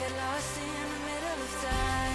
get lost in the middle of time.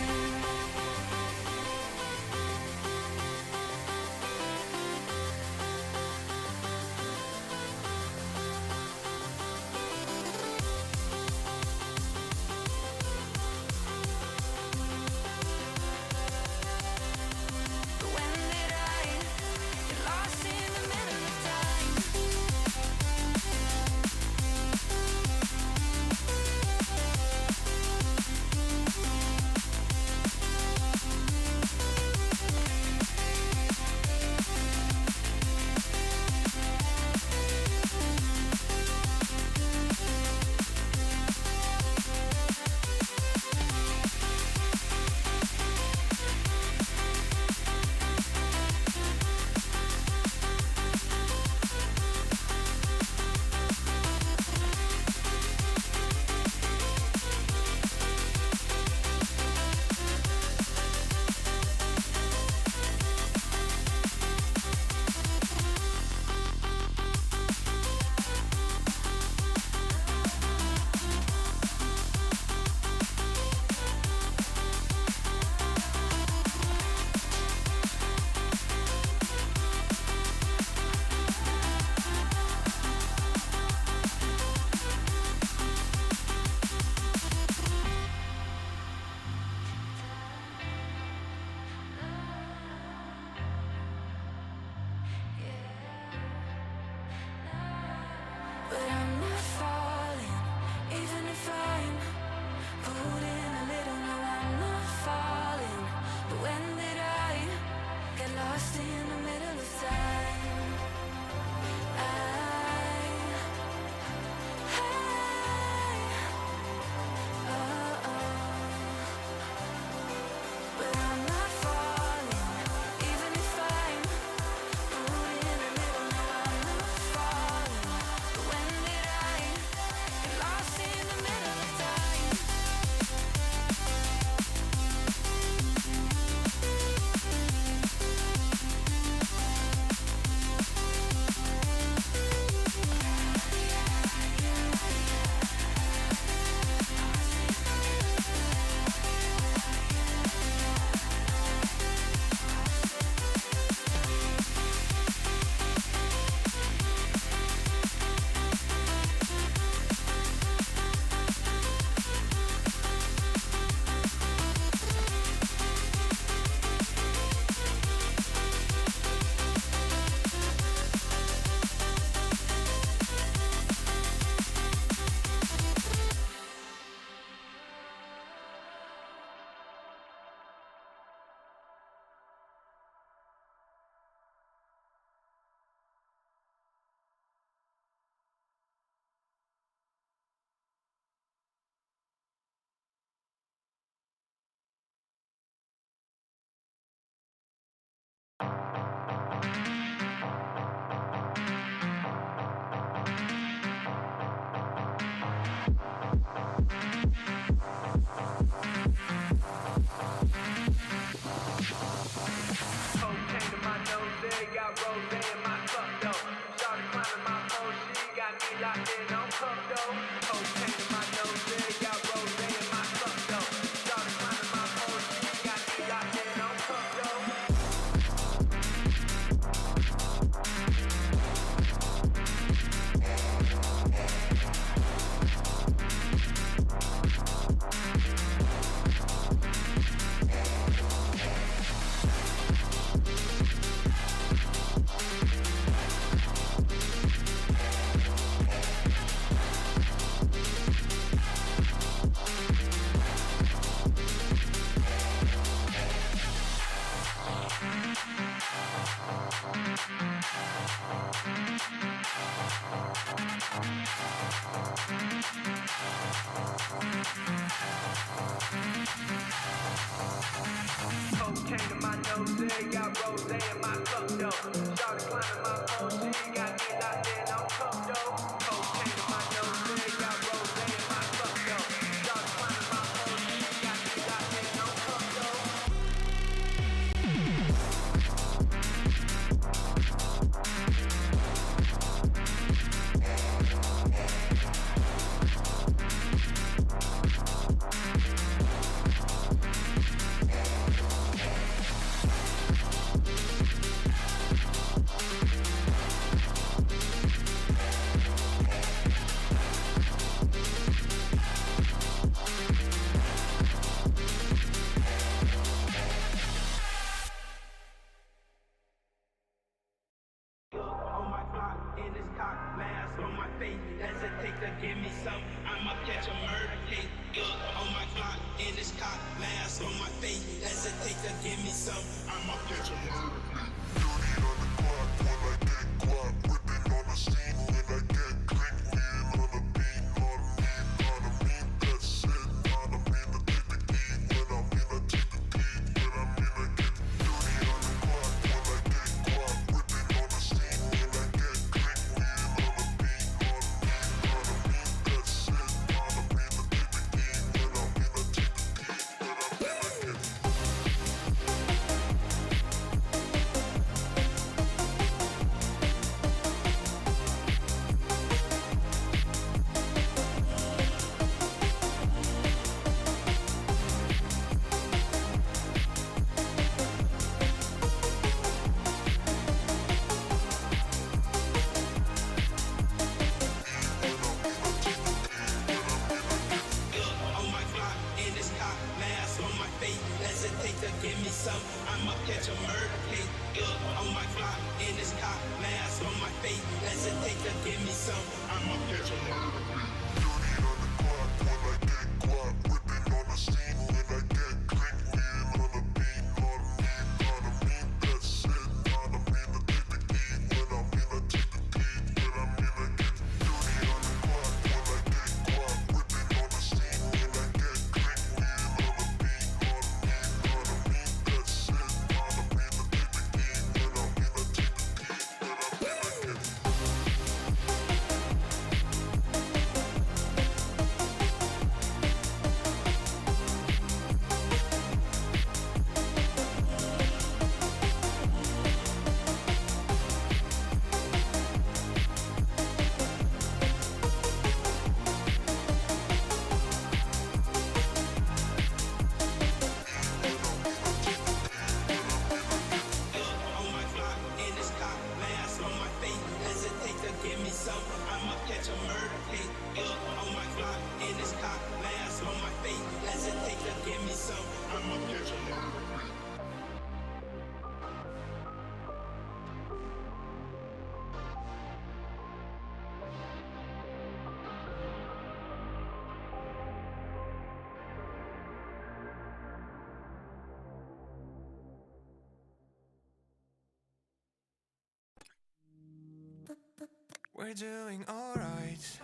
We're doing alright.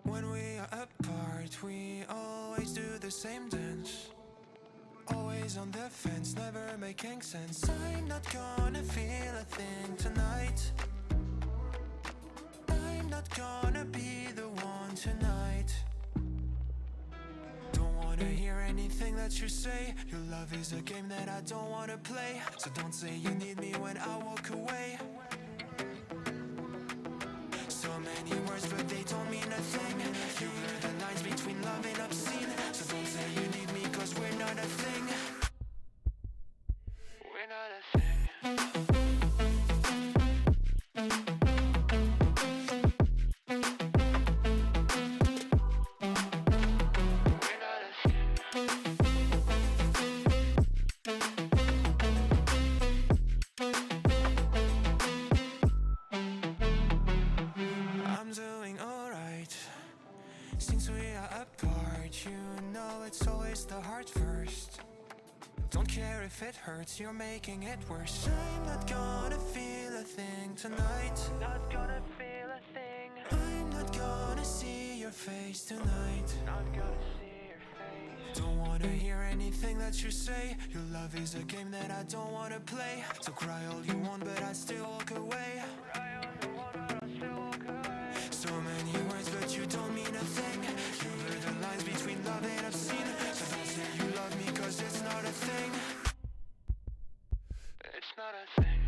When we are apart, we always do the same dance. Always on the fence, never making sense. I'm not gonna feel a thing tonight. I'm not gonna be the one tonight. Don't wanna hear anything that you say. Your love is a game that I don't wanna play. So don't say you need me when I walk away. So many words but they don't mean a thing. You blur the lines between love and obscene. So don't say you need me cause we're not a thing. We're not a thing. I'm doing alright. Since we are apart, you know it's always the heart first. Don't care if it hurts, you're making it worse. I'm not gonna feel a thing tonight. Not gonna feel a thing. I'm not gonna see your face tonight. Not gonna see your face. Don't wanna hear anything that you say. Your love is a game that I don't wanna play. So cry all you want but I still walk away. Cry all you want but I still walk away. So many words but you don't mean a thing. You blur the lines between love and obscene. So don't say you love me cause it's not a thing. It's not a thing.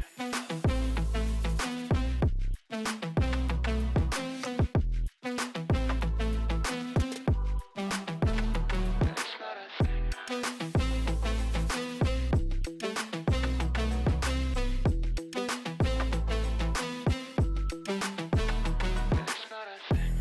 It's not a thing. It's not a thing. It's not a thing.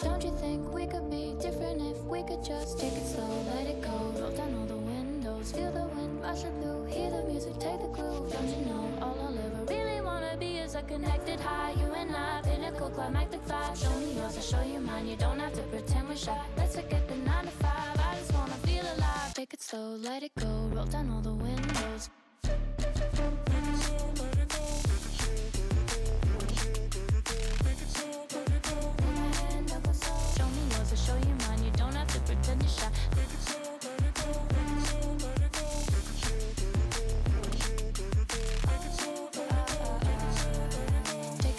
Don't you think we could be different if we could just take it slow, let it go, roll down all the windows, feel the wind rushing through, hear the music, take the groove. Don't you know all I'll ever really wanna be is a connected high, you and I, pinnacle climactic vibe. Show me yours, I'll show you mine, you don't have to pretend we're shy. Let's forget the 9 to 5, I just wanna feel alive. Take it slow, let it go, roll down all the windows. Show me yours, I'll show you mine, you don't have to pretend you're shy. Take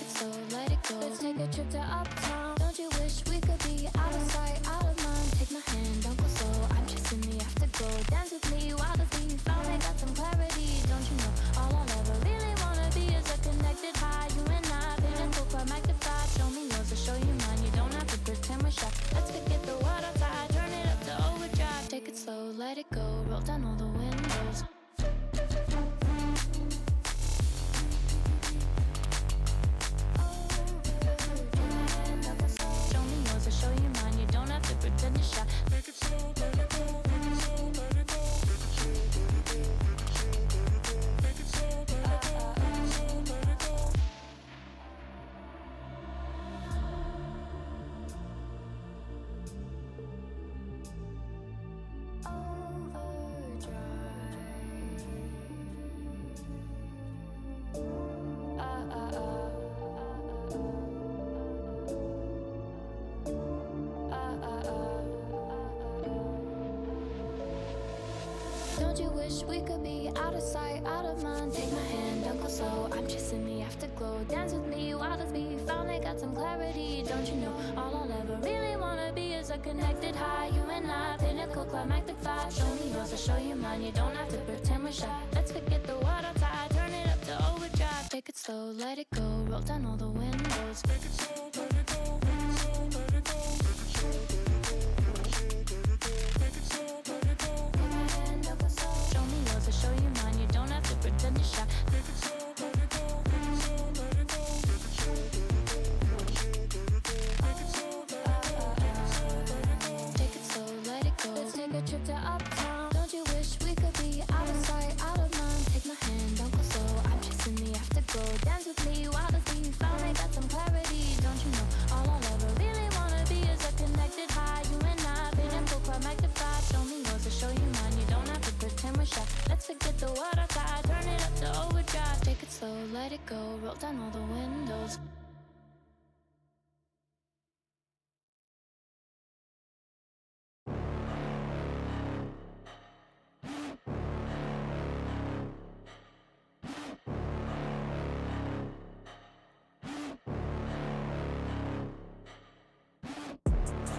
it slow, let it go. Let's take a trip to uptown. Don't you wish we could be out of sight, out of mind? Take my hand, don't go slow, I'm chasing the afterglow. Dance with me while the beat finally got some clarity. Don't you know all I'll ever really wanna be is a connected high, you and I, pinnacle climactic vibe. Show me yours, I'll show you mine, you don't have to pretend we're shy. Let's forget the world outside, turn it up to overdrive. Take it slow, let it go, roll down all the windows. Show me yours, I'll show you mine, you don't have to pretend you're shy. Take it slow, let it go, take it slow, let it go. Take it slow, let it go, take it slow, let it go. Overdrive. wish we could be out of sight, out of mind? Take my hand, don't go slow, I'm chasing the afterglow. Dance with me while the beat finally got some clarity. Don't you know, all I'll ever really wanna be is a connected high. You and I, pinnacle, climactic vibe. Show me yours, I'll show you mine. You don't have to pretend we're shy. Let's forget the world outside, turn it up to overdrive. Take it slow, let it go, roll down all the windows. Take it slow, let it go, let it slow, let it go. Take it slow, let it go. Take my hand, don't go slow. Show me yours, I'll show you mine. You don't have to pretend you're shy. Take it slow, let it go, let it slow, let it go. Take it slow, let it go. Let's take a trip to uptown. Don't you wish we could be out of sight, out of mind? Take my hand, don't go slow, I'm chasing the afterglow. Dance with me while the beat finally got some clarity. Don't you know, all I'll ever really wanna be is a connected high. You and I, pinnacle, climactic vibe. Show me yours, I'll show you mine. You don't have to pretend we're shy. Let's forget the world outside, turn it up to overdrive. Take it slow, let it go, roll down all the windows.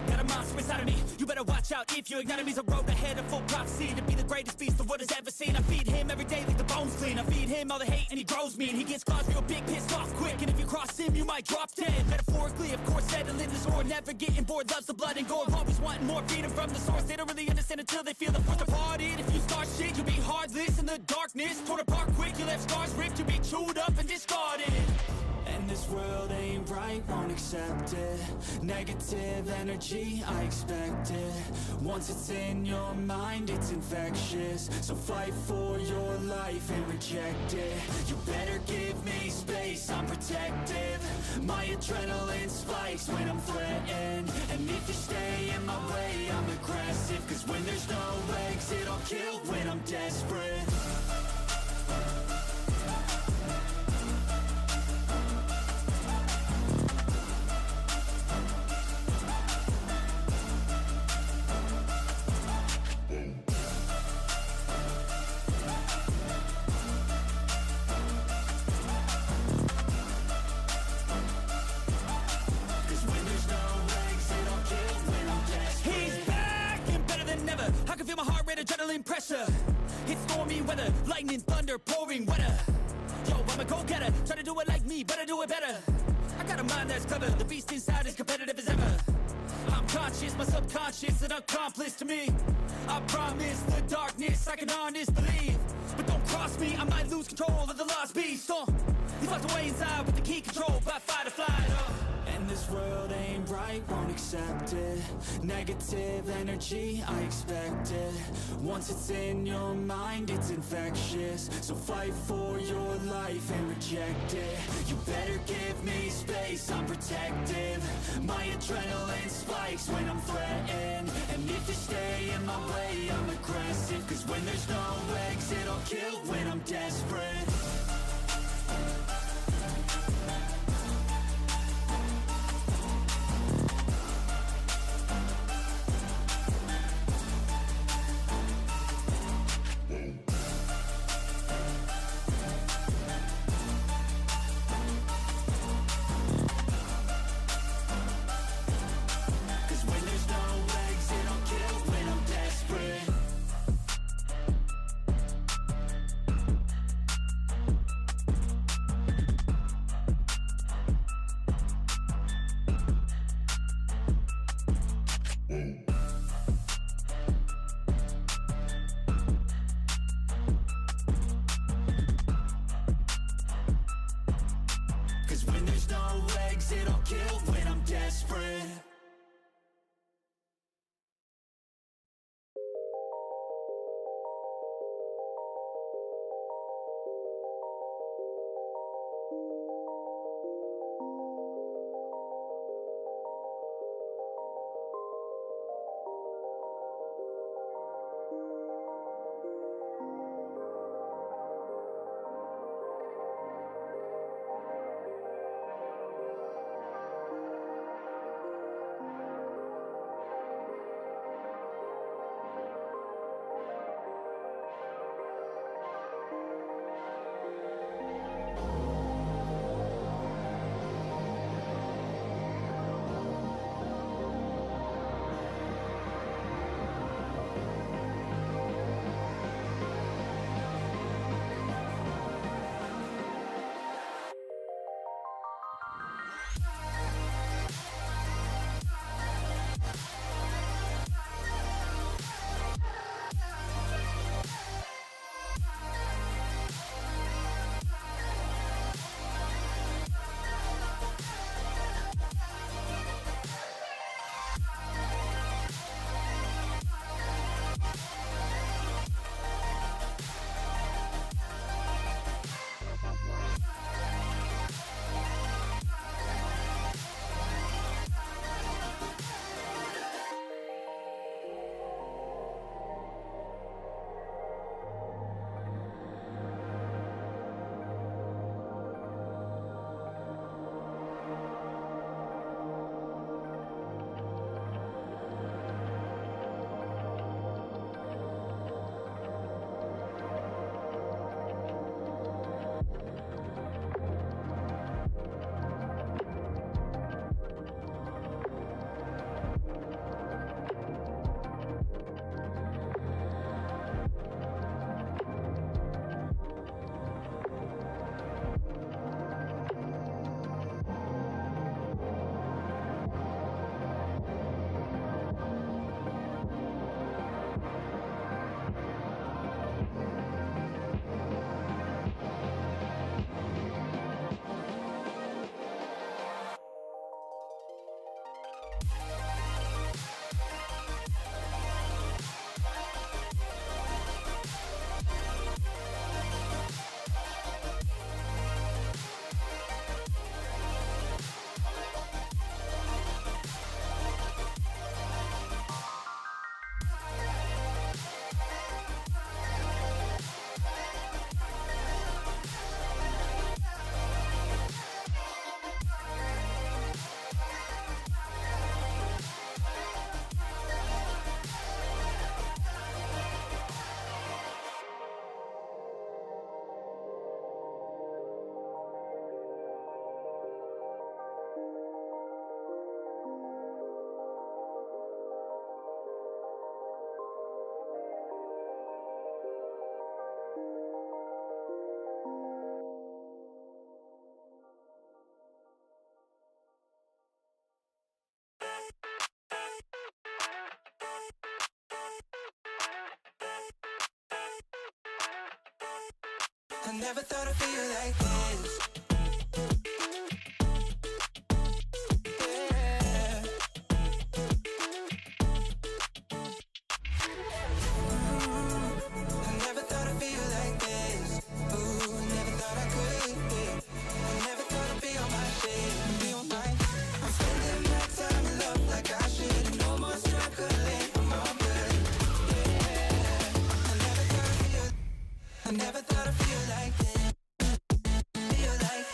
Got a monster inside of me, you better watch out. If you ignite me's a road ahead of full prophecy. To be the greatest beast the world has ever seen. I feed him every day like the bones clean. I feed him all the hate and he grows me. And he gets claws real big, pissed off quick. And if you cross him, you might drop dead. Metaphorically, of course, settling the score. Never getting bored, loves the blood and gore. Always wanting more, freedom from the source. They don't really understand until they feel the force departed. If you start shit, you'll be heartless in the darkness. Torn apart quick, you left scars ripped. You'll be chewed up and discarded. And this world ain't right, won't accept it. Negative energy, I expect it. Once it's in your mind, it's infectious. So fight for your life and reject it. You better give me space, I'm protective. My adrenaline spikes when I'm threatened. And if you stay in my way, I'm aggressive. Cause when there's no exit, I'll kill when I'm desperate. Adrenaline pressure, it's stormy weather, lightning, thunder, pouring weather. Yo, I'm a go-getter, try to do it like me, but I do it better. I got a mind that's clever, the beast inside is competitive as ever. I'm conscious, my subconscious, an accomplice to me. I promise the darkness, I can honest believe. But don't cross me, I might lose control of the lost beast. He's locked away inside with the key control by fight or flight. And this world ain't right, won't accept it. Negative energy, I expect it. Once it's in your mind, it's infectious. So fight for your life and reject it. You better give me space, I'm protective. My adrenaline spikes when I'm threatened. And if you stay in my way, I'm aggressive. Cause when there's no exit, I'll kill when I'm desperate. I never thought I'd feel like this. Yeah. I never thought I'd feel like this. Ooh, never thought I could. Yeah. I never thought I'd be on my shit, be on my. I'm spending my time in love like I should. No more struggling, I'm all good. Yeah. I never thought I'd feel like this. Feel like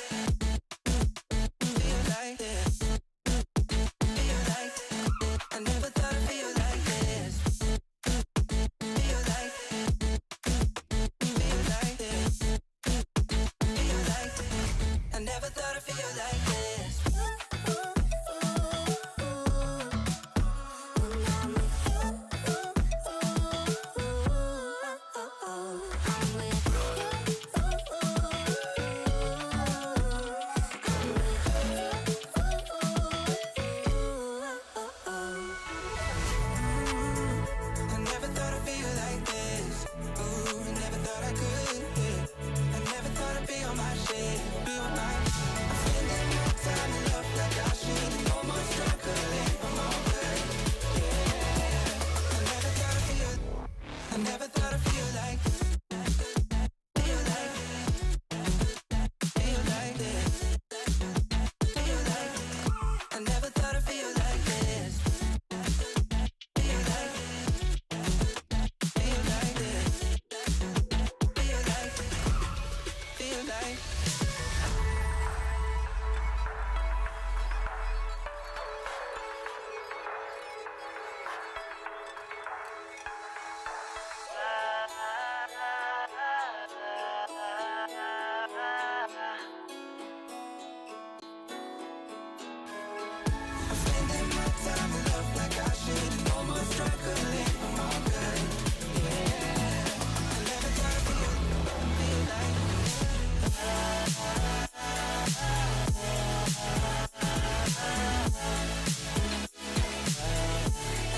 this. Feel like I never thought I'd feel like this. Feel like this. Feel like I never thought I'd feel like this. I never thought I'd feel like this. Ooh, never thought I could. Yeah. I never thought I'd be on my shit, be on my. I'm spending my time in love like I should. No more struggling, I'm all good. Yeah. I never thought I'd feel like. Feel like this. Feel like I never thought I'd feel like this. Feel like this. Feel like. I'm spending my time in love like I should. No more struggling, I'm all good. Yeah. I never thought I'd feel like. I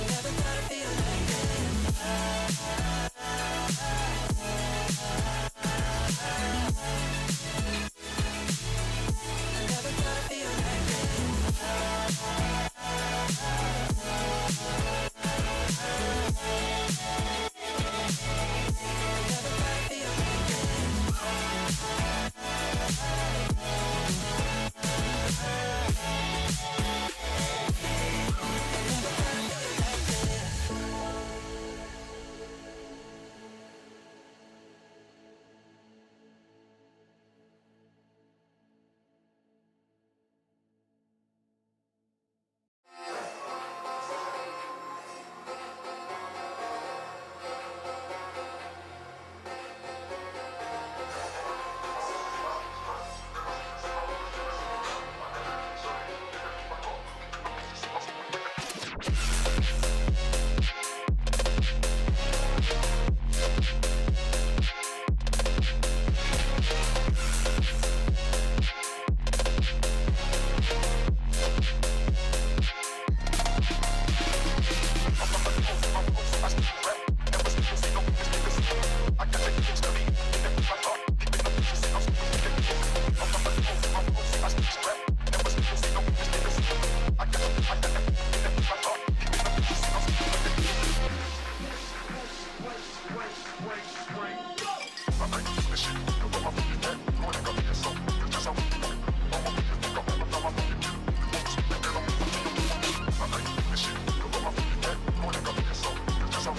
never thought I'd feel like this. I never thought I'd feel like this.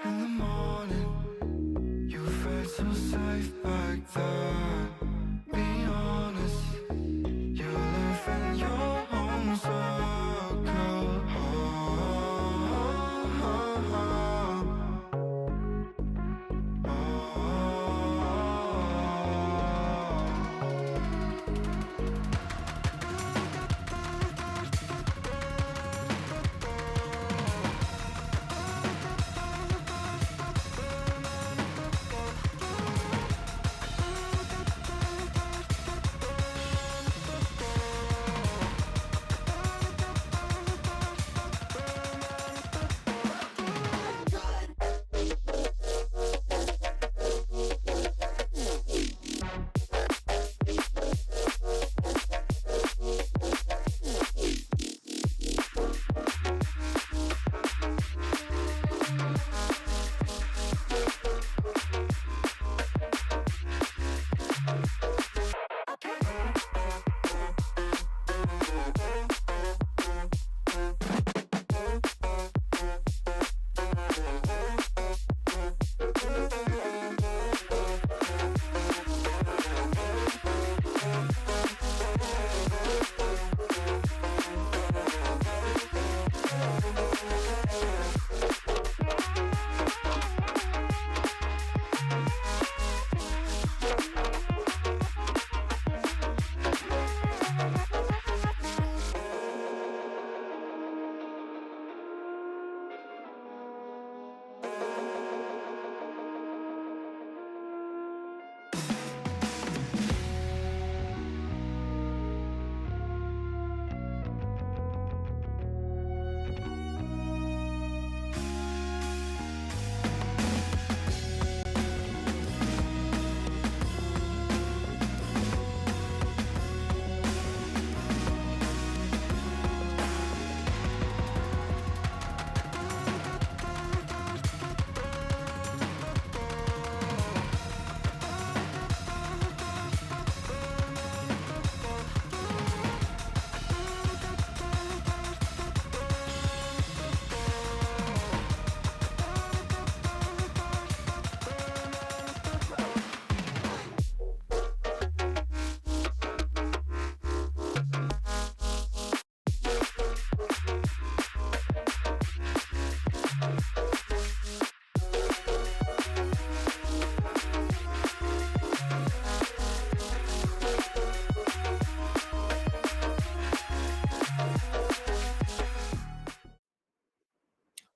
In the morning, you felt so safe back then. Be honest, you live in your own circle.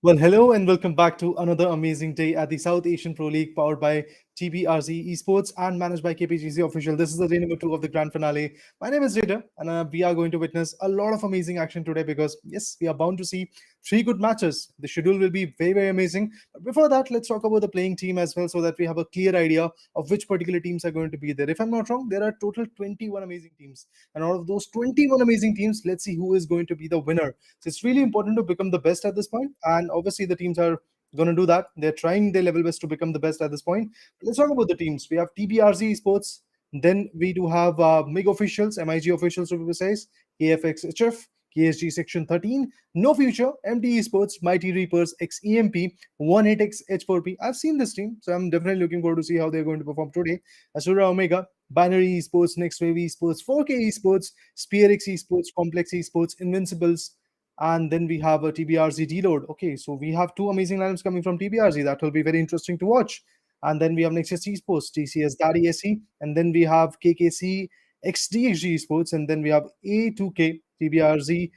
Well, hello and welcome back to another amazing day at the South Asian Pro League powered by Tbrz Esports and managed by Kpgc Official. This is the day number 2 of the grand finale. My name is Rita, and we are going to witness a lot of amazing action today because, yes, we are bound to see 3 good matches. The schedule will be very, very amazing. But before that, let's talk about the playing team as well so that we have a clear idea of which particular teams are going to be there. If I'm not wrong, there are total 21 amazing teams. And out of those 21 amazing teams, let's see who is going to be the winner. So it's really important to become the best at this point, and obviously the teams are going to do that. They're trying their level best to become the best at this point. Let's talk about the teams. We have Tbrz Esports, then we do have MIG officials, MIG officials to be precise, KFxHF, KSG Section 13, No Future, MT Esports, Mighty Reapers, XEMP, 18X H4P. I've seen this team, so I'm definitely looking forward to see how they're going to perform today. ASURA Omega, Binary Esports, Next Wave Esports, 4K Esports, SpearX Esports, Complex Esports, Invincibles, and then we have a TBRZ DLORD. Okay, so we have 2 amazing lineups coming from TBRZ. That will be very interesting to watch. And then we have NEXUS Esports, TCS Daddy SE, and then we have KKC XDXG Esports, and then we have A2K TBRZ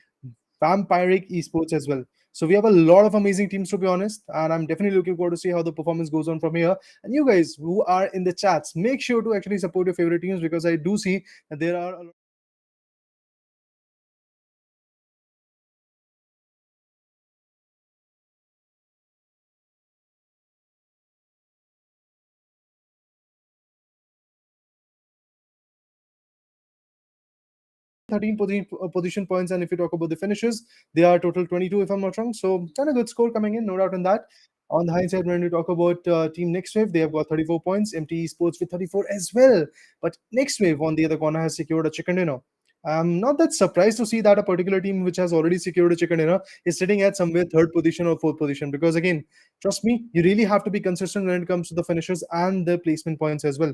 Vampiric Esports as well. So we have a lot of amazing teams, to be honest, and I'm definitely looking forward to see how the performance goes on from here. And you guys who are in the chats, make sure to actually support your favorite teams because I do see that there are a lot 13 position points, and if you talk about the finishes, they are total 22 if I'm not wrong. So kind of good score coming in, no doubt in that. On the high side, when you talk about Team Next Wave, they have got 34 points, MT Esports with 34 as well. But Next Wave on the other corner has secured a chicken dinner. I'm not that surprised to see that a particular team which has already secured a chicken dinner is sitting at somewhere third position or fourth position. Because again, trust me, you really have to be consistent when it comes to the finishes and the placement points as well.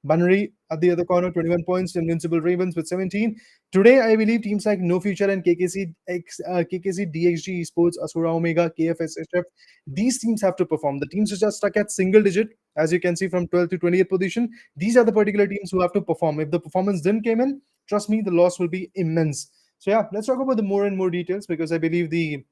Bunnery at the other corner, 21 points. Invincible Ravens with 17. Today, I believe teams like No Future and KKC, DXG Esports, Asura Omega, KFxHF, these teams have to perform. The teams which are stuck at single digit, as you can see from 12th to 20th position, these are the particular teams who have to perform. If the performance didn't came in, trust me, the loss will be immense. So yeah, let's talk about the more and more details, because I believe the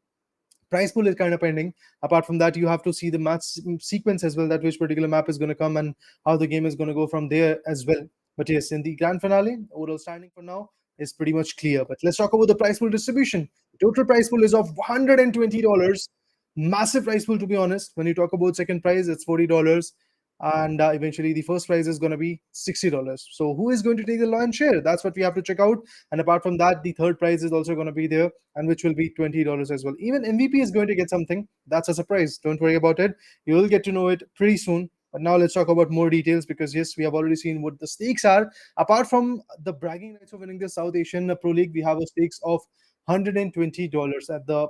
prize pool is kind of pending. Apart from that, you have to see the match sequence as well, that which particular map is going to come and how the game is going to go from there as well. But yes, in the grand finale, overall standing for now is pretty much clear. But let's talk about the prize pool distribution. Total prize pool is of $120. Massive prize pool, to be honest. When you talk about second prize, it's $40. And eventually the first prize is going to be $60. So who is going to take the lion's share? That's what we have to check out. And apart from that, the third prize is also going to be there, and which will be $20 as well. Even MVP is going to get something. That's a surprise. Don't worry about it. You will get to know it pretty soon. But now let's talk about more details, because yes, we have already seen what the stakes are. Apart from the bragging rights of winning the South Asian Pro League, we have a stakes of $120 at the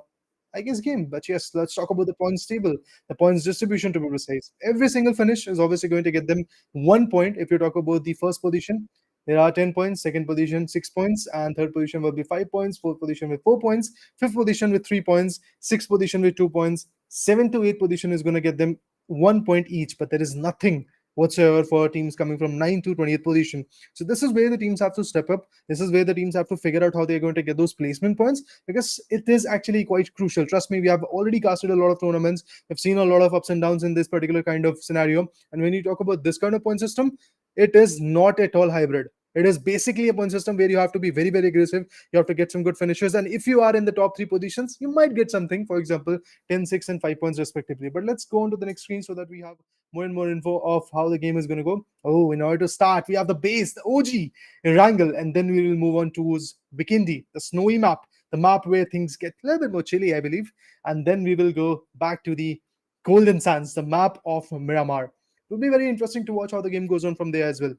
game. But yes, let's talk about the points table, the points distribution, to be precise. Every single finish is obviously going to get them 1 point. If you talk about the first position, there are 10 points, second position 6 points, and third position will be 5 points, fourth position with 4 points, fifth position with 3 points, sixth position with 2 points, seventh to eighth position is going to get them 1 point each. But there is nothing whatsoever for teams coming from 9th to 20th position. So this is where the teams have to step up. This is where the teams have to figure out how they're going to get those placement points, because it is actually quite crucial. Trust me, we have already casted a lot of tournaments. We've seen a lot of ups and downs in this particular kind of scenario. And when you talk about this kind of point system, it is not at all hybrid. It is basically a point system where you have to be very, very aggressive. You have to get some good finishes. And if you are in the top 3 positions, you might get something, for example, 10, 6, and 5 points respectively. But let's go on to the next screen so that we have more and more info of how the game is going to go. Oh, in order to start, we have the base, the OG, Wrangle, and then we will move on towards Bikindi, the snowy map, the map where things get a little bit more chilly, I believe. And then we will go back to the Golden Sands, the map of Miramar. It will be very interesting to watch how the game goes on from there as well.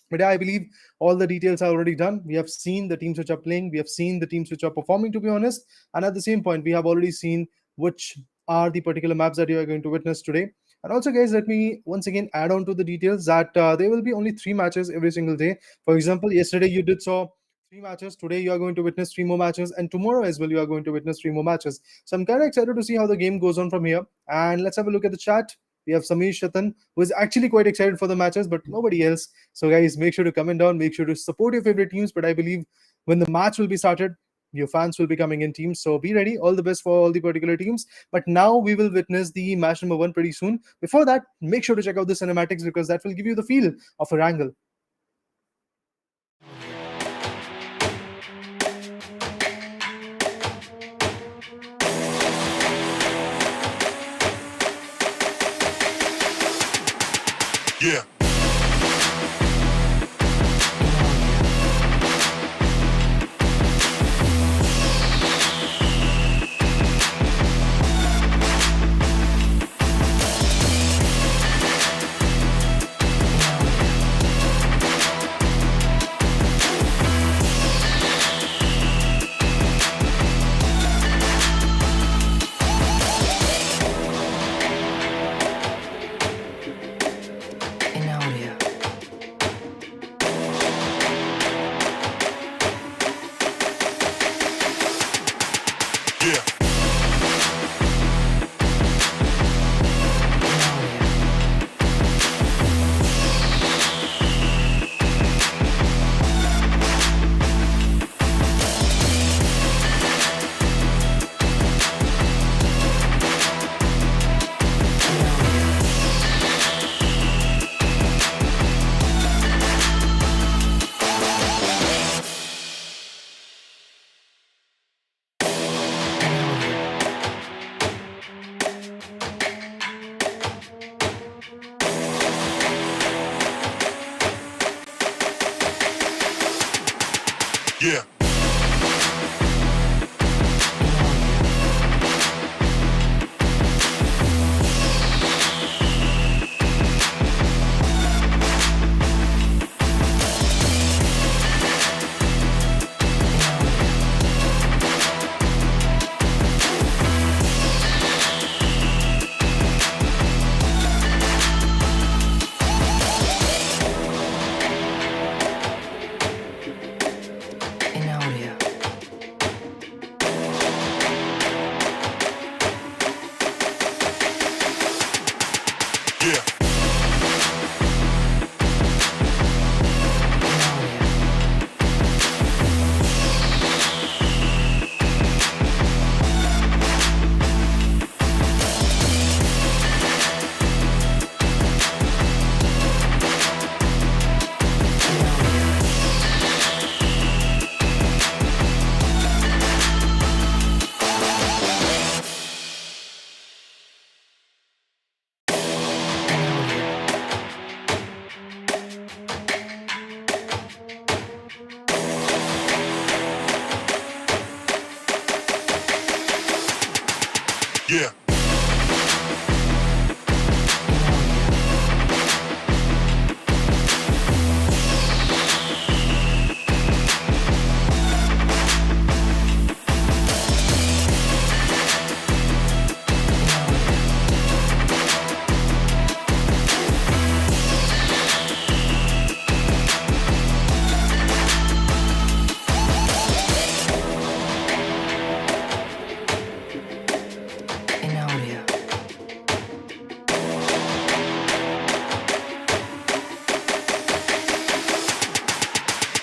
But yeah, I believe all the details are already done. We have seen the teams which are playing. We have seen the teams which are performing, to be honest. And at the same point, we have already seen which are the particular maps that you are going to witness today. And also, guys, let me once again add on to the details that there will be only 3 matches every single day. For example, yesterday you did saw 3 matches. Today you are going to witness 3 more matches. And tomorrow as well, you are going to witness 3 more matches. So I'm kind of excited to see how the game goes on from here. And let's have a look at the chat. We have Sameer Shatan, who is actually quite excited for the matches, but nobody else. So guys, make sure to comment down, make sure to support your favorite teams. But I believe when the match will be started, your fans will be coming in teams. So be ready. All the best for all the particular teams. But now we will witness the match number 1 pretty soon. Before that, make sure to check out the cinematics, because that will give you the feel of a Wrangle. Yeah. In Yeah.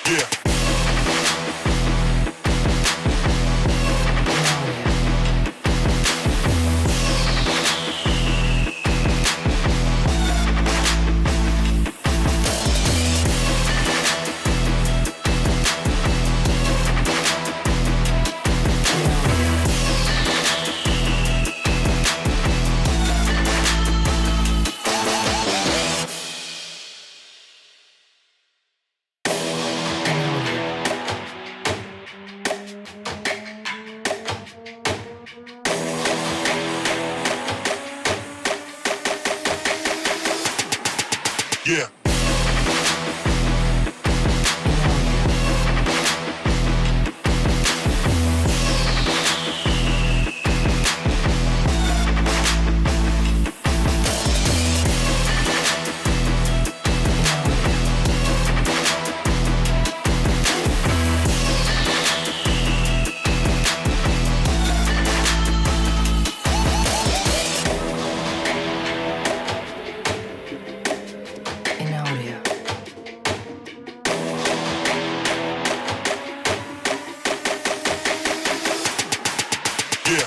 Yeah. Yeah. Yeah.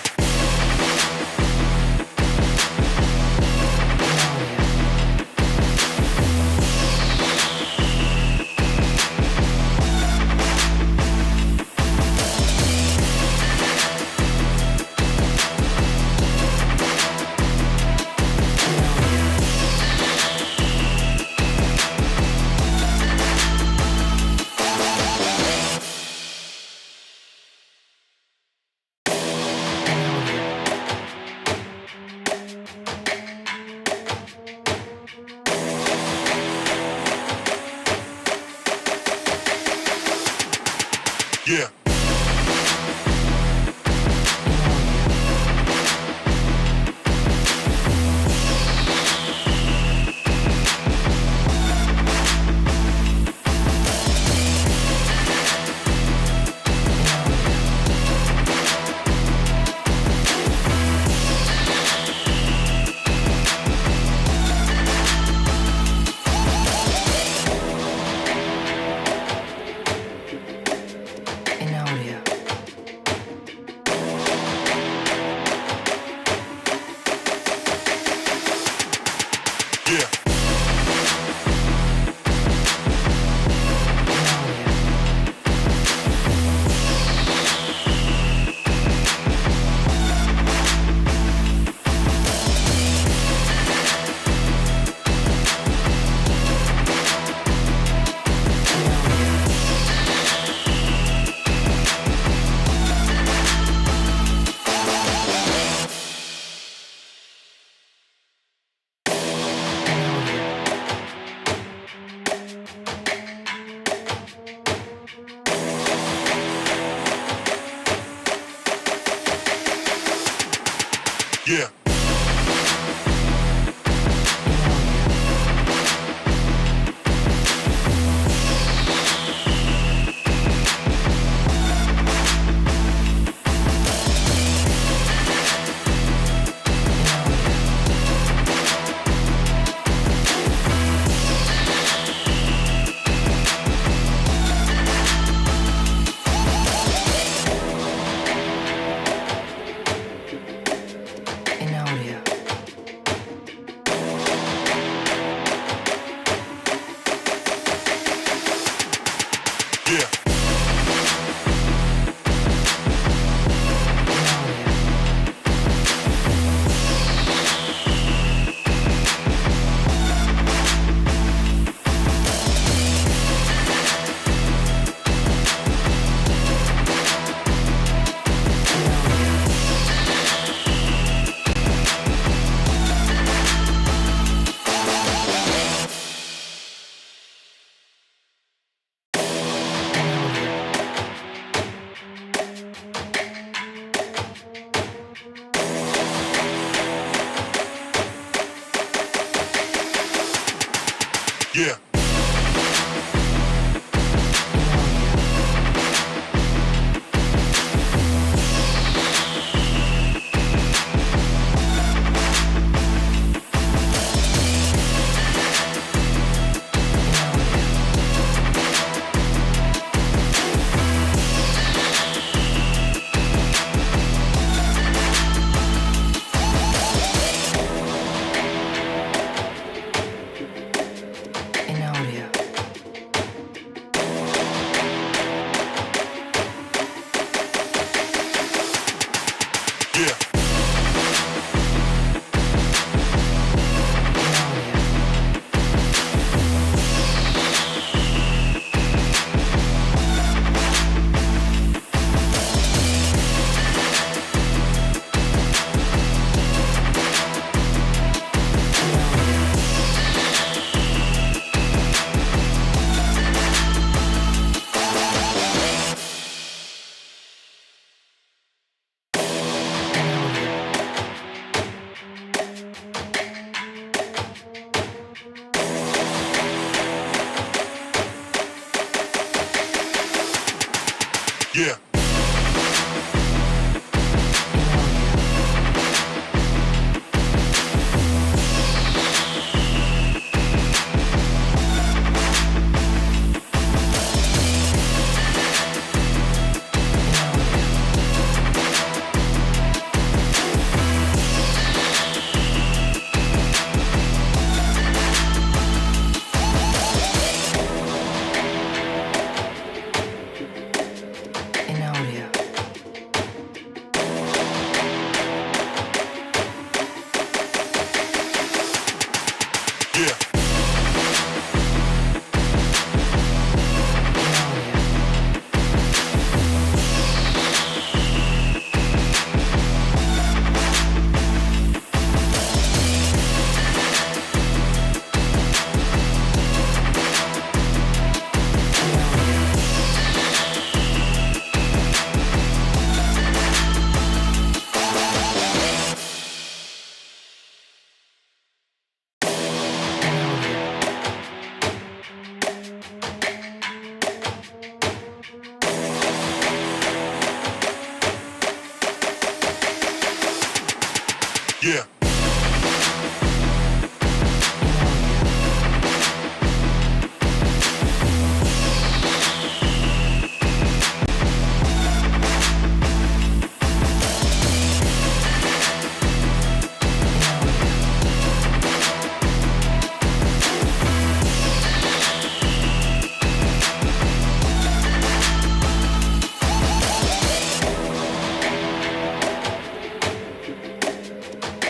Yeah. Yeah. Yeah. Yeah. In audio. Yeah. Yeah. In audio. Yeah. Yeah.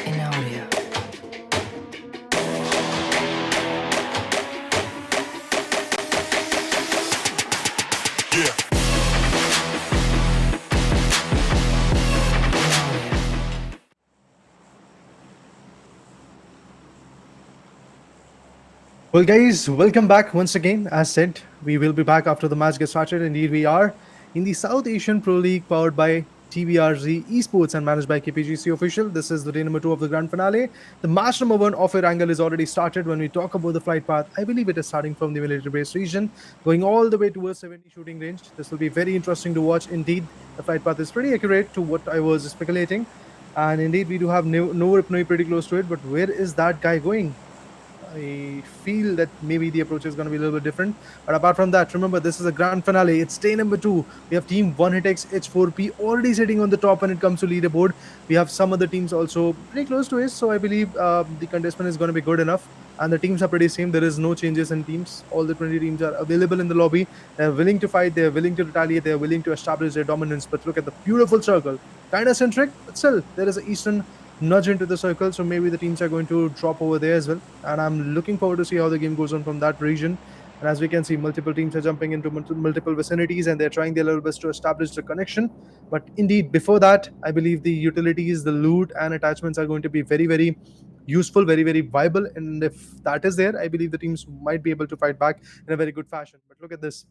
In audio. Yeah. Well, guys, welcome back once again. As said, we will be back after the match gets started. Indeed, we are in the South Asian Pro League powered by Tbrz Esports and managed by Kpgc Official. This is the day number 2 of the grand finale. The match number 1 off-air angle is already started. When we talk about the flight path, I believe it is starting from the military base region, going all the way towards 70 shooting range. This will be very interesting to watch. Indeed, the flight path is pretty accurate to what I was speculating. And indeed, we do have no Ripnoi pretty close to it. But where is that guy going? I feel that maybe the approach is going to be a little bit different. But apart from that, remember, this is a grand finale. It's day number 2. We have team 1hitx H4P already sitting on the top when it comes to leaderboard. We have some other teams also pretty close to it. So I believe the contestment is going to be good enough. And the teams are pretty same. There is no changes in teams. All the 20 teams are available in the lobby. They're willing to fight. They're willing to retaliate. They're willing to establish their dominance. But look at the beautiful circle. Kind of centric, but still, there is an Eastern nudge into the circle, so maybe the teams are going to drop over there as well, and I'm looking forward to see how the game goes on from that region. And as we can see, multiple teams are jumping into multiple vicinities and they're trying their level best to establish the connection. But indeed, before that, I believe the utilities, the loot and attachments are going to be very useful, very viable, and if that is there, I believe the teams might be able to fight back in a very good fashion. But look at this.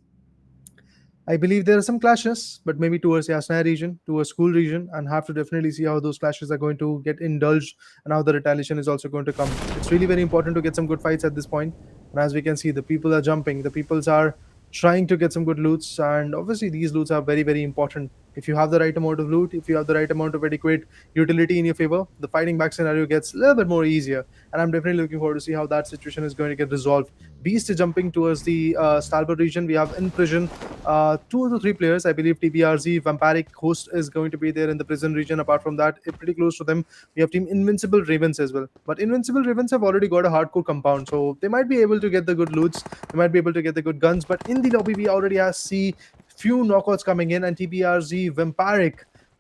I believe there are some clashes, but maybe towards the Asnaya region, towards school region, and have to definitely see how those clashes are going to get indulged and how the retaliation is also going to come. It's really very important to get some good fights at this point. And as we can see, the people are jumping, the peoples are trying to get some good loots, and obviously these loots are very, very important. If you have the right amount of loot, if you have the right amount of adequate utility in your favor, the fighting back scenario gets a little bit more easier. And I'm definitely looking forward to see how that situation is going to get resolved. Beast is jumping towards the Stalbert region. We have in prison 2 to 3 players. I believe Tbrz Vampiric Host is going to be there in the prison region. Apart from that, pretty close to them, we have team Invincible Ravens as well. But Invincible Ravens have already got a hardcore compound, so they might be able to get the good loots. They might be able to get the good guns. But in the lobby, we already see few knockouts coming in, and Tbrz Vampiric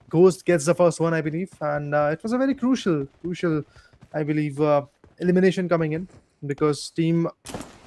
Ghost gets the first one, I believe, and it was a very crucial, I believe, elimination coming in, because team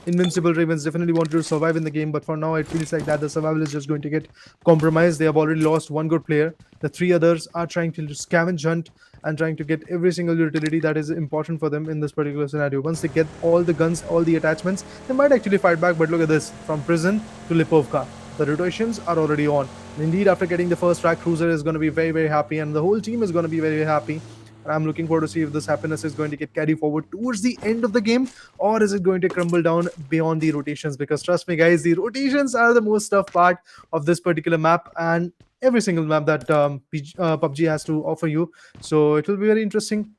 Invincible Ravens definitely wanted to survive in the game, but for now it feels like that the survival is just going to get compromised. They have already lost one good player. The 3 others are trying to scavenge hunt and trying to get every single utility that is important for them in this particular scenario. Once they get all the guns, all the attachments, they might actually fight back. But look at this, from prison to Lipovka, the rotations are already on. And indeed, after getting the first track, Cruiser is going to be very, very happy, and the whole team is going to be very, very happy. And I'm looking forward to see if this happiness is going to get carried forward towards the end of the game, or is it going to crumble down beyond the rotations? Because trust me, guys, the rotations are the most tough part of this particular map, and every single map that PUBG has to offer you. So it will be very interesting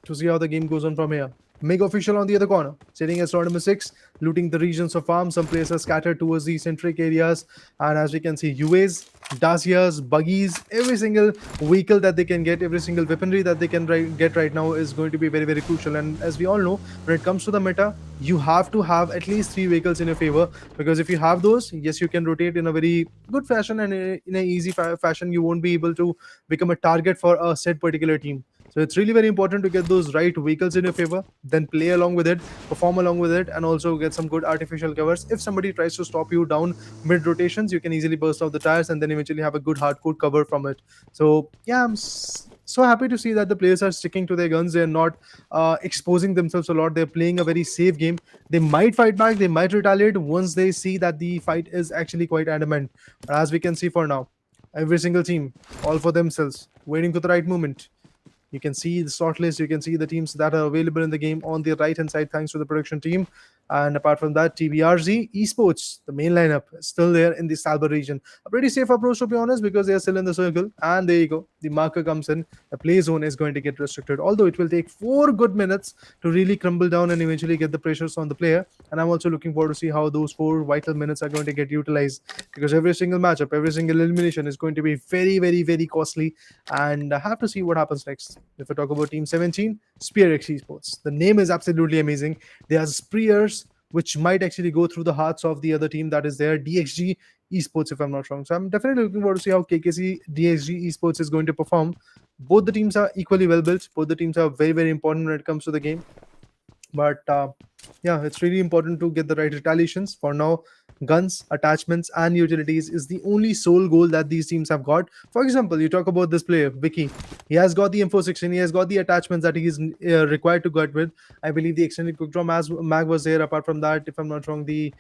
to see how the game goes on from here. Meg official on the other corner, sitting as round number 6, looting the regions of farm. Some players are scattered towards the centric areas, and as we can see, UAs, Dacias, buggies, every single vehicle that they can get, every single weaponry that they can get right now is going to be very, very crucial. And as we all know, when it comes to the meta, you have to have at least 3 vehicles in your favor, because if you have those, yes, you can rotate in a very good fashion, and in an easy fashion, you won't be able to become a target for a set particular team. So it's really very important to get those right vehicles in your favor, then play along with it, perform along with it, and also get some good artificial covers. If somebody tries to stop you down mid rotations, you can easily burst off the tires and then eventually have a good hardcore cover from it. So yeah, I'm so happy to see that the players are sticking to their guns. They're not exposing themselves a lot. They're playing a very safe game. They might fight back, they might retaliate once they see that the fight is actually quite adamant. But as we can see for now, every single team, all for themselves, waiting for the right moment. You can see the sort list, you can see the teams that are available in the game on the right hand side, thanks to the production team. And apart from that, Tbrz Esports, the main lineup, is still there in the Stalbert region. A pretty safe approach, to be honest, because they are still in the circle. And there you go, the marker comes in, the play zone is going to get restricted, although it will take 4 good minutes to really crumble down and eventually get the pressures on the player. And I'm also looking forward to see how those 4 vital minutes are going to get utilized, because every single matchup, every single elimination is going to be very, very, very costly. And I have to see what happens next. If I talk about Team 17, Tbrz Esports, the name is absolutely amazing. They are spears which might actually go through the hearts of the other team that is there, DXG Esports, if I'm not wrong. So I'm definitely looking forward to see how KKC DXG Esports is going to perform. Both the teams are equally well built. Both the teams are very, very important when it comes to the game. But yeah, it's really important to get the right retaliations. For now, guns, attachments, and utilities is the only sole goal that these teams have got. For example, you talk about this player, Vicky. He has got the M416, he has got the attachments that he is required to get with. I believe the extended quick draw mag was there. Apart from that, if I'm not wrong, the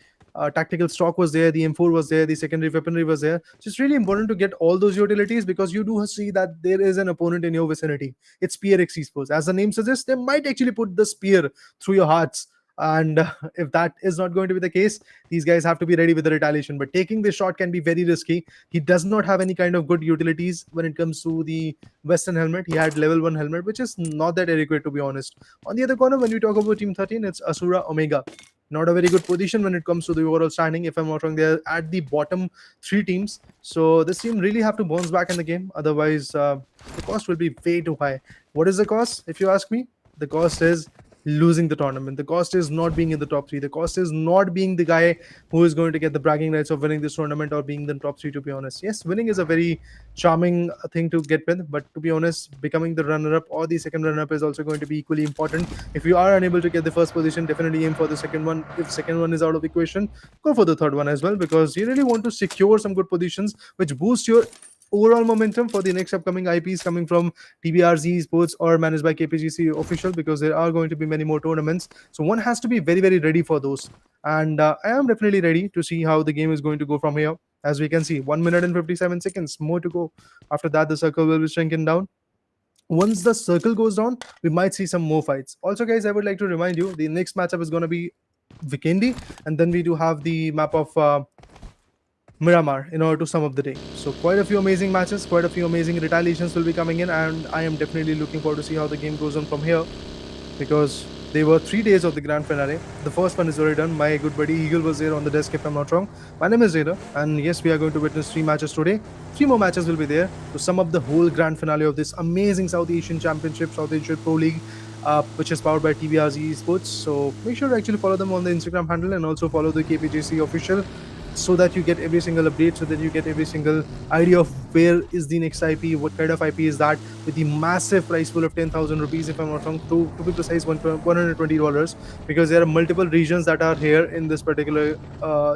tactical stock was there, the M4 was there, the secondary weaponry was there. So it's really important to get all those utilities, because you do see that there is an opponent in your vicinity. It's Tbrz Esports. As the name suggests, they might actually put the spear through your hearts. And if that is not going to be the case, these guys have to be ready with the retaliation. But taking this shot can be very risky. He does not have any kind of good utilities when it comes to the Western helmet. He had level 1 helmet, which is not that adequate, to be honest. On the other corner, when we talk about Team 13, it's ASURA Omega. Not a very good position when it comes to the overall standing. If I'm not wrong, they're at the bottom 3 teams. So this team really have to bounce back in the game. Otherwise, the cost will be way too high. What is the cost, if you ask me? The cost is losing the tournament. The cost is not being in the top 3. The cost is not being the guy who is going to get the bragging rights of winning this tournament or being the top 3, to be honest. Yes, winning is a very charming thing to get with, but to be honest, becoming the runner-up or the second runner-up is also going to be equally important. If you are unable to get the first position, definitely aim for the second one. If second one is out of the equation, go for the third one as well, because you really want to secure some good positions which boost your overall momentum for the next upcoming IPs coming from Tbrz Esports or managed by Kpgc official, because there are going to be many more tournaments. So one has to be very, very ready for those. And I am definitely ready to see how the game is going to go from here. As we can see, 1 minute and 57 seconds more to go. After that, the circle will be shrinking down. Once the circle goes down, we might see some more fights. Also, guys, I would like to remind you, the next matchup is going to be Vikendi, and then we do have the map of Miramar in order to sum up the day. So quite a few amazing matches, quite a few amazing retaliations will be coming in, and I am definitely looking forward to see how the game goes on from here, because there were 3 days of the grand finale. The first one is already done. My good buddy Eagle was there on the desk, if I'm not wrong. My name is Raider, and yes, we are going to witness 3 matches today. 3 more matches will be there to sum up the whole grand finale of this amazing South Asian Championship, South Asian Pro League, which is powered by Tbrz Esports. So make sure to actually follow them on the Instagram handle, and also follow the KPGC official, so that you get every single update, so that you get every single idea of where is the next IP, what kind of IP is that, with the massive prize pool of 10,000 rupees, if I'm not wrong, to be precise, $120, because there are multiple regions that are here in this particular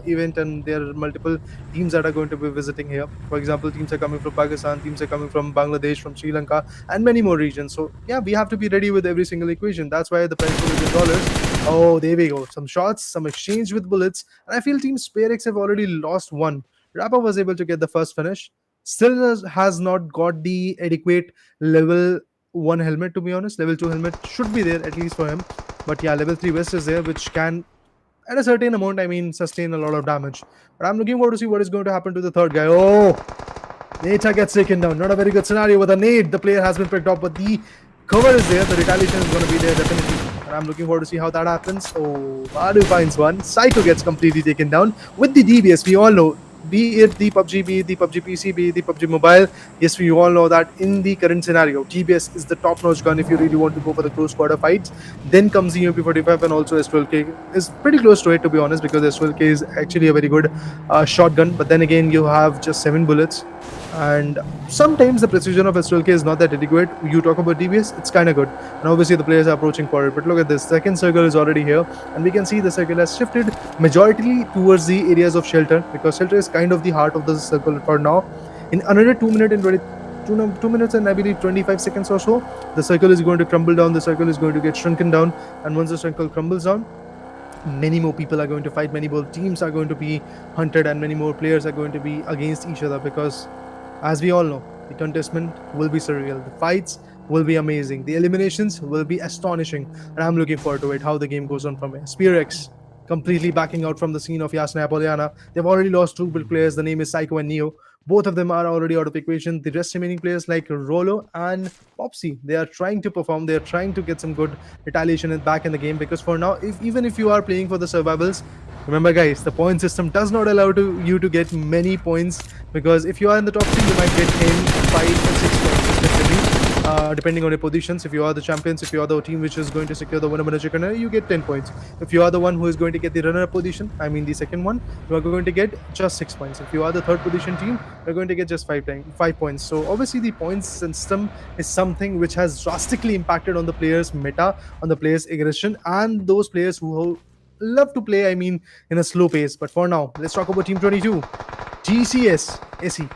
event, and there are multiple teams that are going to be visiting here. For example, teams are coming from Pakistan, teams are coming from Bangladesh, from Sri Lanka, and many more regions. So yeah, we have to be ready with every single equation. That's why the prize pool is in dollars. Oh, there we go. Some shots, some exchange with bullets. And I feel Team Tbrz have already lost one. Rapper was able to get the first finish. Still has not got the adequate level 1 helmet, to be honest. Level 2 helmet should be there, at least for him. But yeah, level 3 vest is there, which can, at a certain amount, I mean, sustain a lot of damage. But I'm looking forward to see what is going to happen to the third guy. Oh, Neta gets taken down. Not a very good scenario with a nade. The player has been picked up, but the cover is there. The retaliation is going to be there, definitely. And I'm looking forward to see how that happens. Oh, Badu finds one. Psycho gets completely taken down with the DBS. We all know, be it the PUBG, be it the PUBG PC, be it the PUBG Mobile. Yes, we all know that in the current scenario, DBS is the top-notch gun if you really want to go for the close quarter fights. Then comes the UMP45, and also S12K is pretty close to it, to be honest, because S12K is actually a very good shotgun. But then again, you have just 7 bullets. And sometimes the precision of S12K is not that adequate. You talk about DBS, it's kind of good, and obviously the players are approaching for it. But look at this, second circle is already here, and we can see the circle has shifted majority towards the areas of shelter, because shelter is kind of the heart of the circle for now. In another 2 minutes and I believe 25 seconds or so, the circle is going to crumble down, the circle is going to get shrunken down, and once the circle crumbles down, many more people are going to fight, many more teams are going to be hunted, and many more players are going to be against each other, because as we all know, the contestment will be surreal, the fights will be amazing, the eliminations will be astonishing, and I'm looking forward to it, how the game goes on from here. Tbrz completely backing out from the scene of Yasna Apollana. They've already lost 2 players, the name is Psycho and Neo. Both of them are already out of equation. The rest remaining players like Rolo and Popsy, they are trying to perform, they are trying to get some good retaliation back in the game, because for now, even if you are playing for the survivals, remember guys, the point system does not allow you to get many points, because if you are in the top 3, you might get 10, 5 or 6 points respectively, depending on your positions. If you are the champions, if you are the team which is going to secure the winner chicken, you get 10 points. If you are the one who is going to get the runner-up position, I mean the second one, you are going to get just 6 points. If you are the third position team, you're going to get just 5 points. So obviously the points system is something which has drastically impacted on the players' meta, on the players' aggression, and those players who love to play, I mean, in a slow pace. But for now, let's talk about Team 22. GCS SE.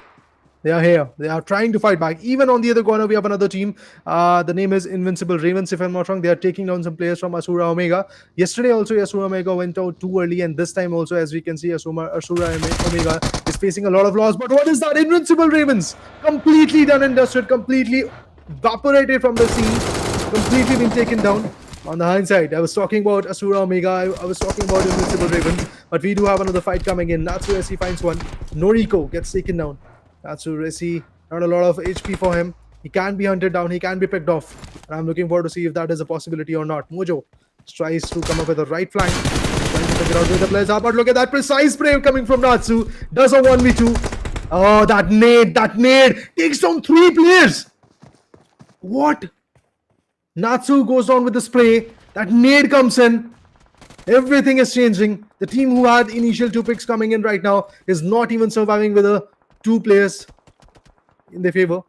They are here. They are trying to fight back. Even on the other corner, we have another team. The name is Invincible Ravens, if I'm not wrong. They are taking down some players from ASURA Omega. Yesterday also, ASURA Omega went out too early, and this time also, as we can see, ASURA Omega is facing a lot of loss. But what is that? Invincible Ravens, completely done and dusted, completely evaporated from the scene, completely been taken down. On the hindsight, I was talking about ASURA Omega, I was talking about Invincible Ravens, but we do have another fight coming in. Natsu SE finds one. Noriko gets taken down. Natsu SE, not a lot of HP for him. He can be hunted down, he can be picked off. And I'm looking forward to see if that is a possibility or not. Mojo tries to come up with a right flank, trying to figure out where the players are, but look at that precise spray coming from Natsu. Does a 1v2. Oh, that nade takes down 3 players. What? Natsu goes down with the spray. That nade comes in. Everything is changing. The team who had initial 2 picks coming in right now is not even surviving with a 2 players in their favor.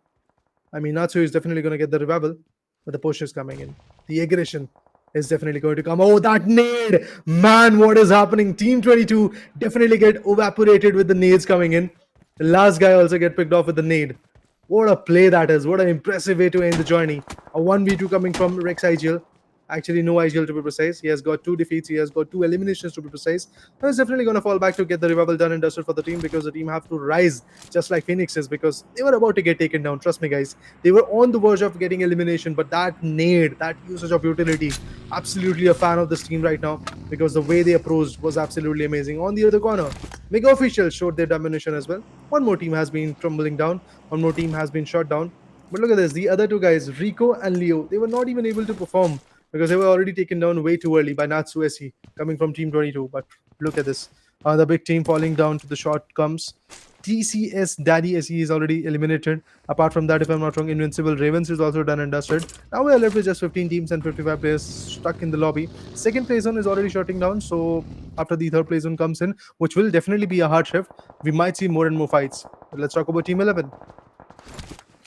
I mean, Natsu is definitely going to get the revival, but the push is coming in. The aggression is definitely going to come. Oh, that nade! Man, what is happening? Team 22 definitely get evaporated with the nades coming in. The last guy also get picked off with the nade. What a play that is. What an impressive way to end the journey. A 1v2 coming from RexIGL. Actually, no IGL to be precise. He has got 2 defeats. He has got 2 eliminations to be precise. But he's definitely going to fall back to get the revival done and dusted for the team, because the team have to rise just like Phoenix is, because they were about to get taken down. Trust me, guys. They were on the verge of getting elimination, but that nade, that usage of utility, absolutely a fan of this team right now, because the way they approached was absolutely amazing. On the other corner, Mega Officials showed their domination as well. One more team has been crumbling down. One more team has been shot down. But look at this. The other 2 guys, Rico and Leo, they were not even able to perform, because they were already taken down way too early by Natsu SE coming from Team 22. But look at this. The big team falling down to the short comes. TCS Daddy SE is already eliminated. Apart from that, if I'm not wrong, Invincible Ravens is also done and dusted. Now we are left with just 15 teams and 55 players stuck in the lobby. Second play zone is already shutting down. So after the third play zone comes in, which will definitely be a hard shift, we might see more and more fights. But let's talk about Team 11.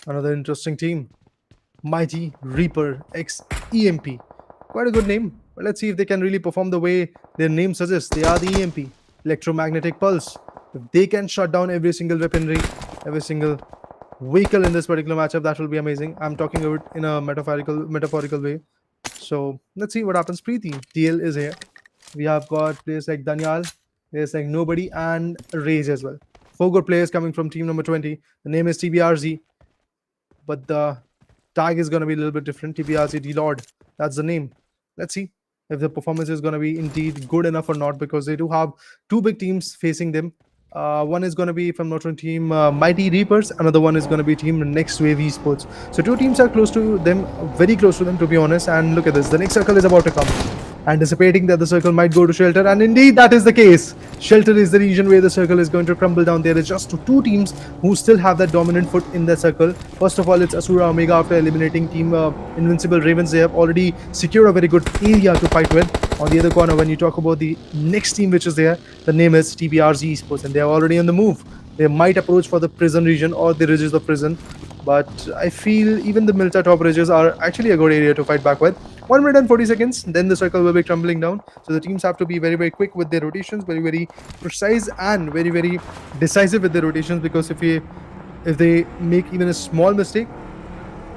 Another interesting team. Mighty Reaper X EMP. Quite a good name, but let's see if they can really perform the way their name suggests. They are the EMP, electromagnetic pulse. If they can shut down every single weaponry, every single vehicle in this particular matchup, that will be amazing. I'm talking about it in a metaphorical way. So let's see what happens. Preeti TL is here. We have got players like Daniel, players like Nobody, and Rage as well. 4 good players coming from team number 20. The name is Tbrz, but the tag is going to be a little bit different. Tbrz DLORD. That's the name. Let's see if the performance is going to be indeed good enough or not, because they do have 2 big teams facing them. One is going to be from Notre Team Mighty Reapers. Another one is going to be team NEXUS Esports. So 2 teams are close to them, very close to them, to be honest. And look at this. The next circle is about to come. Anticipating that the circle might go to Shelter, and indeed that is the case. Shelter is the region where the circle is going to crumble down. There is just 2 teams who still have that dominant foot in that circle. First of all, it's ASURA Omega. After eliminating team Invincible Ravens, they have already secured a very good area to fight with. On the other corner, when you talk about the next team which is there, the name is Tbrz Esports, and they are already on the move. They might approach for the prison region or the ridges of prison, but I feel even the Milta top ridges are actually a good area to fight back with. 1 minute and 40 seconds, then the circle will be crumbling down. So the teams have to be very, very quick with their rotations, very, very precise and very, very decisive with their rotations, because if they make even a small mistake,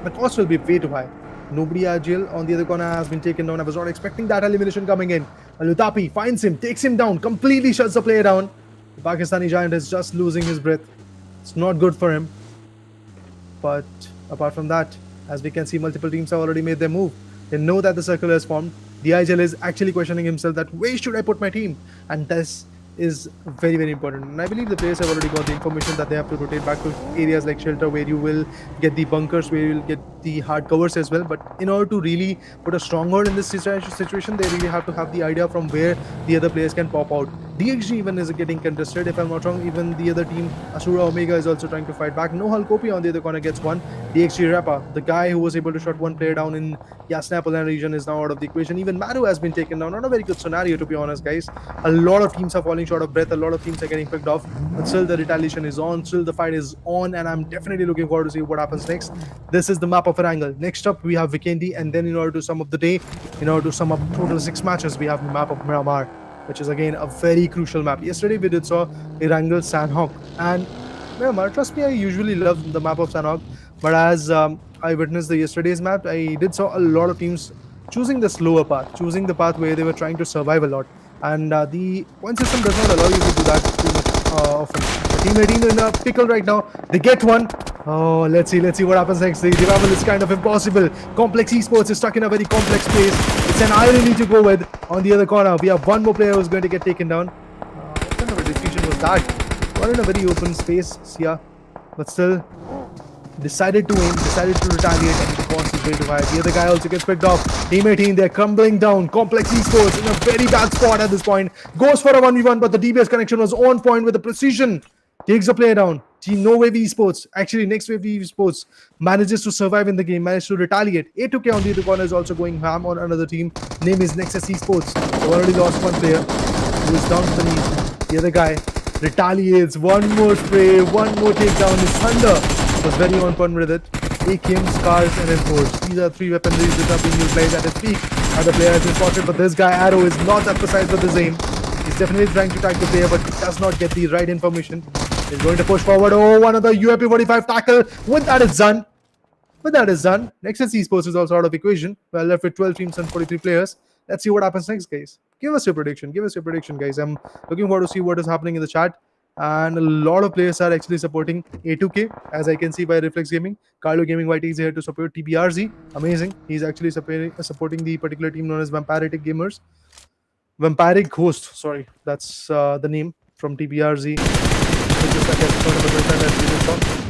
the cost will be way too high. Nobody agile on the other corner has been taken down. I was not expecting that elimination coming in. Lutapi finds him, takes him down, completely shuts the player down. The Pakistani giant is just losing his breath. It's not good for him. But apart from that, as we can see, multiple teams have already made their move. They know that the circle has formed. The IGL is actually questioning himself that where should I put my team? And this is very, very important. And I believe the players have already got the information that they have to rotate back to areas like Shelter, where you will get the bunkers, where you will get the hard covers as well. But in order to really put a stronghold in this situation, they really have to have the idea from where the other players can pop out. DXG even is getting contested, if I'm not wrong. Even the other team, ASURA Omega, is also trying to fight back. No Halkopi on the other corner gets one. DXG Rappa, the guy who was able to shot 1 player down in Yasnapolan region, is now out of the equation. Even Maru has been taken down. Not a very good scenario, to be honest, guys. A lot of teams are falling short of breath. A lot of teams are getting picked off. But still the retaliation is on. Still the fight is on. And I'm definitely looking forward to see what happens next. This is the map of Erangel. Next up, we have Vikendi. And then in order to sum up the day, in order to sum up total 6 matches, we have the map of Miramar, which is again a very crucial map. Yesterday we did saw Erangel, Sandhawk, and Miramar. Trust me, I usually love the map of Sandhawk, but as I witnessed the yesterday's map, I did saw a lot of teams choosing the slower path, choosing the path where they were trying to survive a lot. And the point system does not allow you to do that too much often. The team 18 in a pickle right now. They get one. Oh, let's see what happens next. The revival is kind of impossible. Complex Esports is stuck in a very complex place. It's an irony to go with. On the other corner, we have one more player who's going to get taken down. What kind of a decision was that? Not in a very open space, Sia, but still decided to aim, decided to retaliate, and the cost is way too high. The other guy also gets picked off. Team 18, they're crumbling down. Complex Esports in a very bad spot at this point. Goes for a 1v1, but the DBS connection was on point with the precision. Takes the player down. Team No Wave Esports, actually Next Wave Esports, manages to survive in the game, manages to retaliate. A2K on the other corner is also going ham on another team. Name is NEXUS Esports. They've already lost one player who is down to the knees. The other guy retaliates. One more spray, one more takedown. His thunder was very on point with it. AKM, Scars, and M4s. These are 3 weaponries that are being utilized at his peak. Other player has been spotted, but this guy Arrow is not that precise with his aim. He's definitely trying to tag the player, but does not get the right information. He's going to push forward. Oh, another UAP 45 tackle. With that, it's done. But that is done. NEXUS Esports is also out of equation. We're left with 12 teams and 43 players. Let's see what happens next, guys. Give us your prediction. Give us your prediction, guys. I'm looking forward to see what is happening in the chat. And a lot of players are actually supporting A2K, as I can see by Reflex Gaming. Carlo Gaming YT is here to support Tbrz. Amazing. He's actually supporting the particular team known as Vampiric Gamers. Vampiric Ghost. Sorry, that's the name from Tbrz.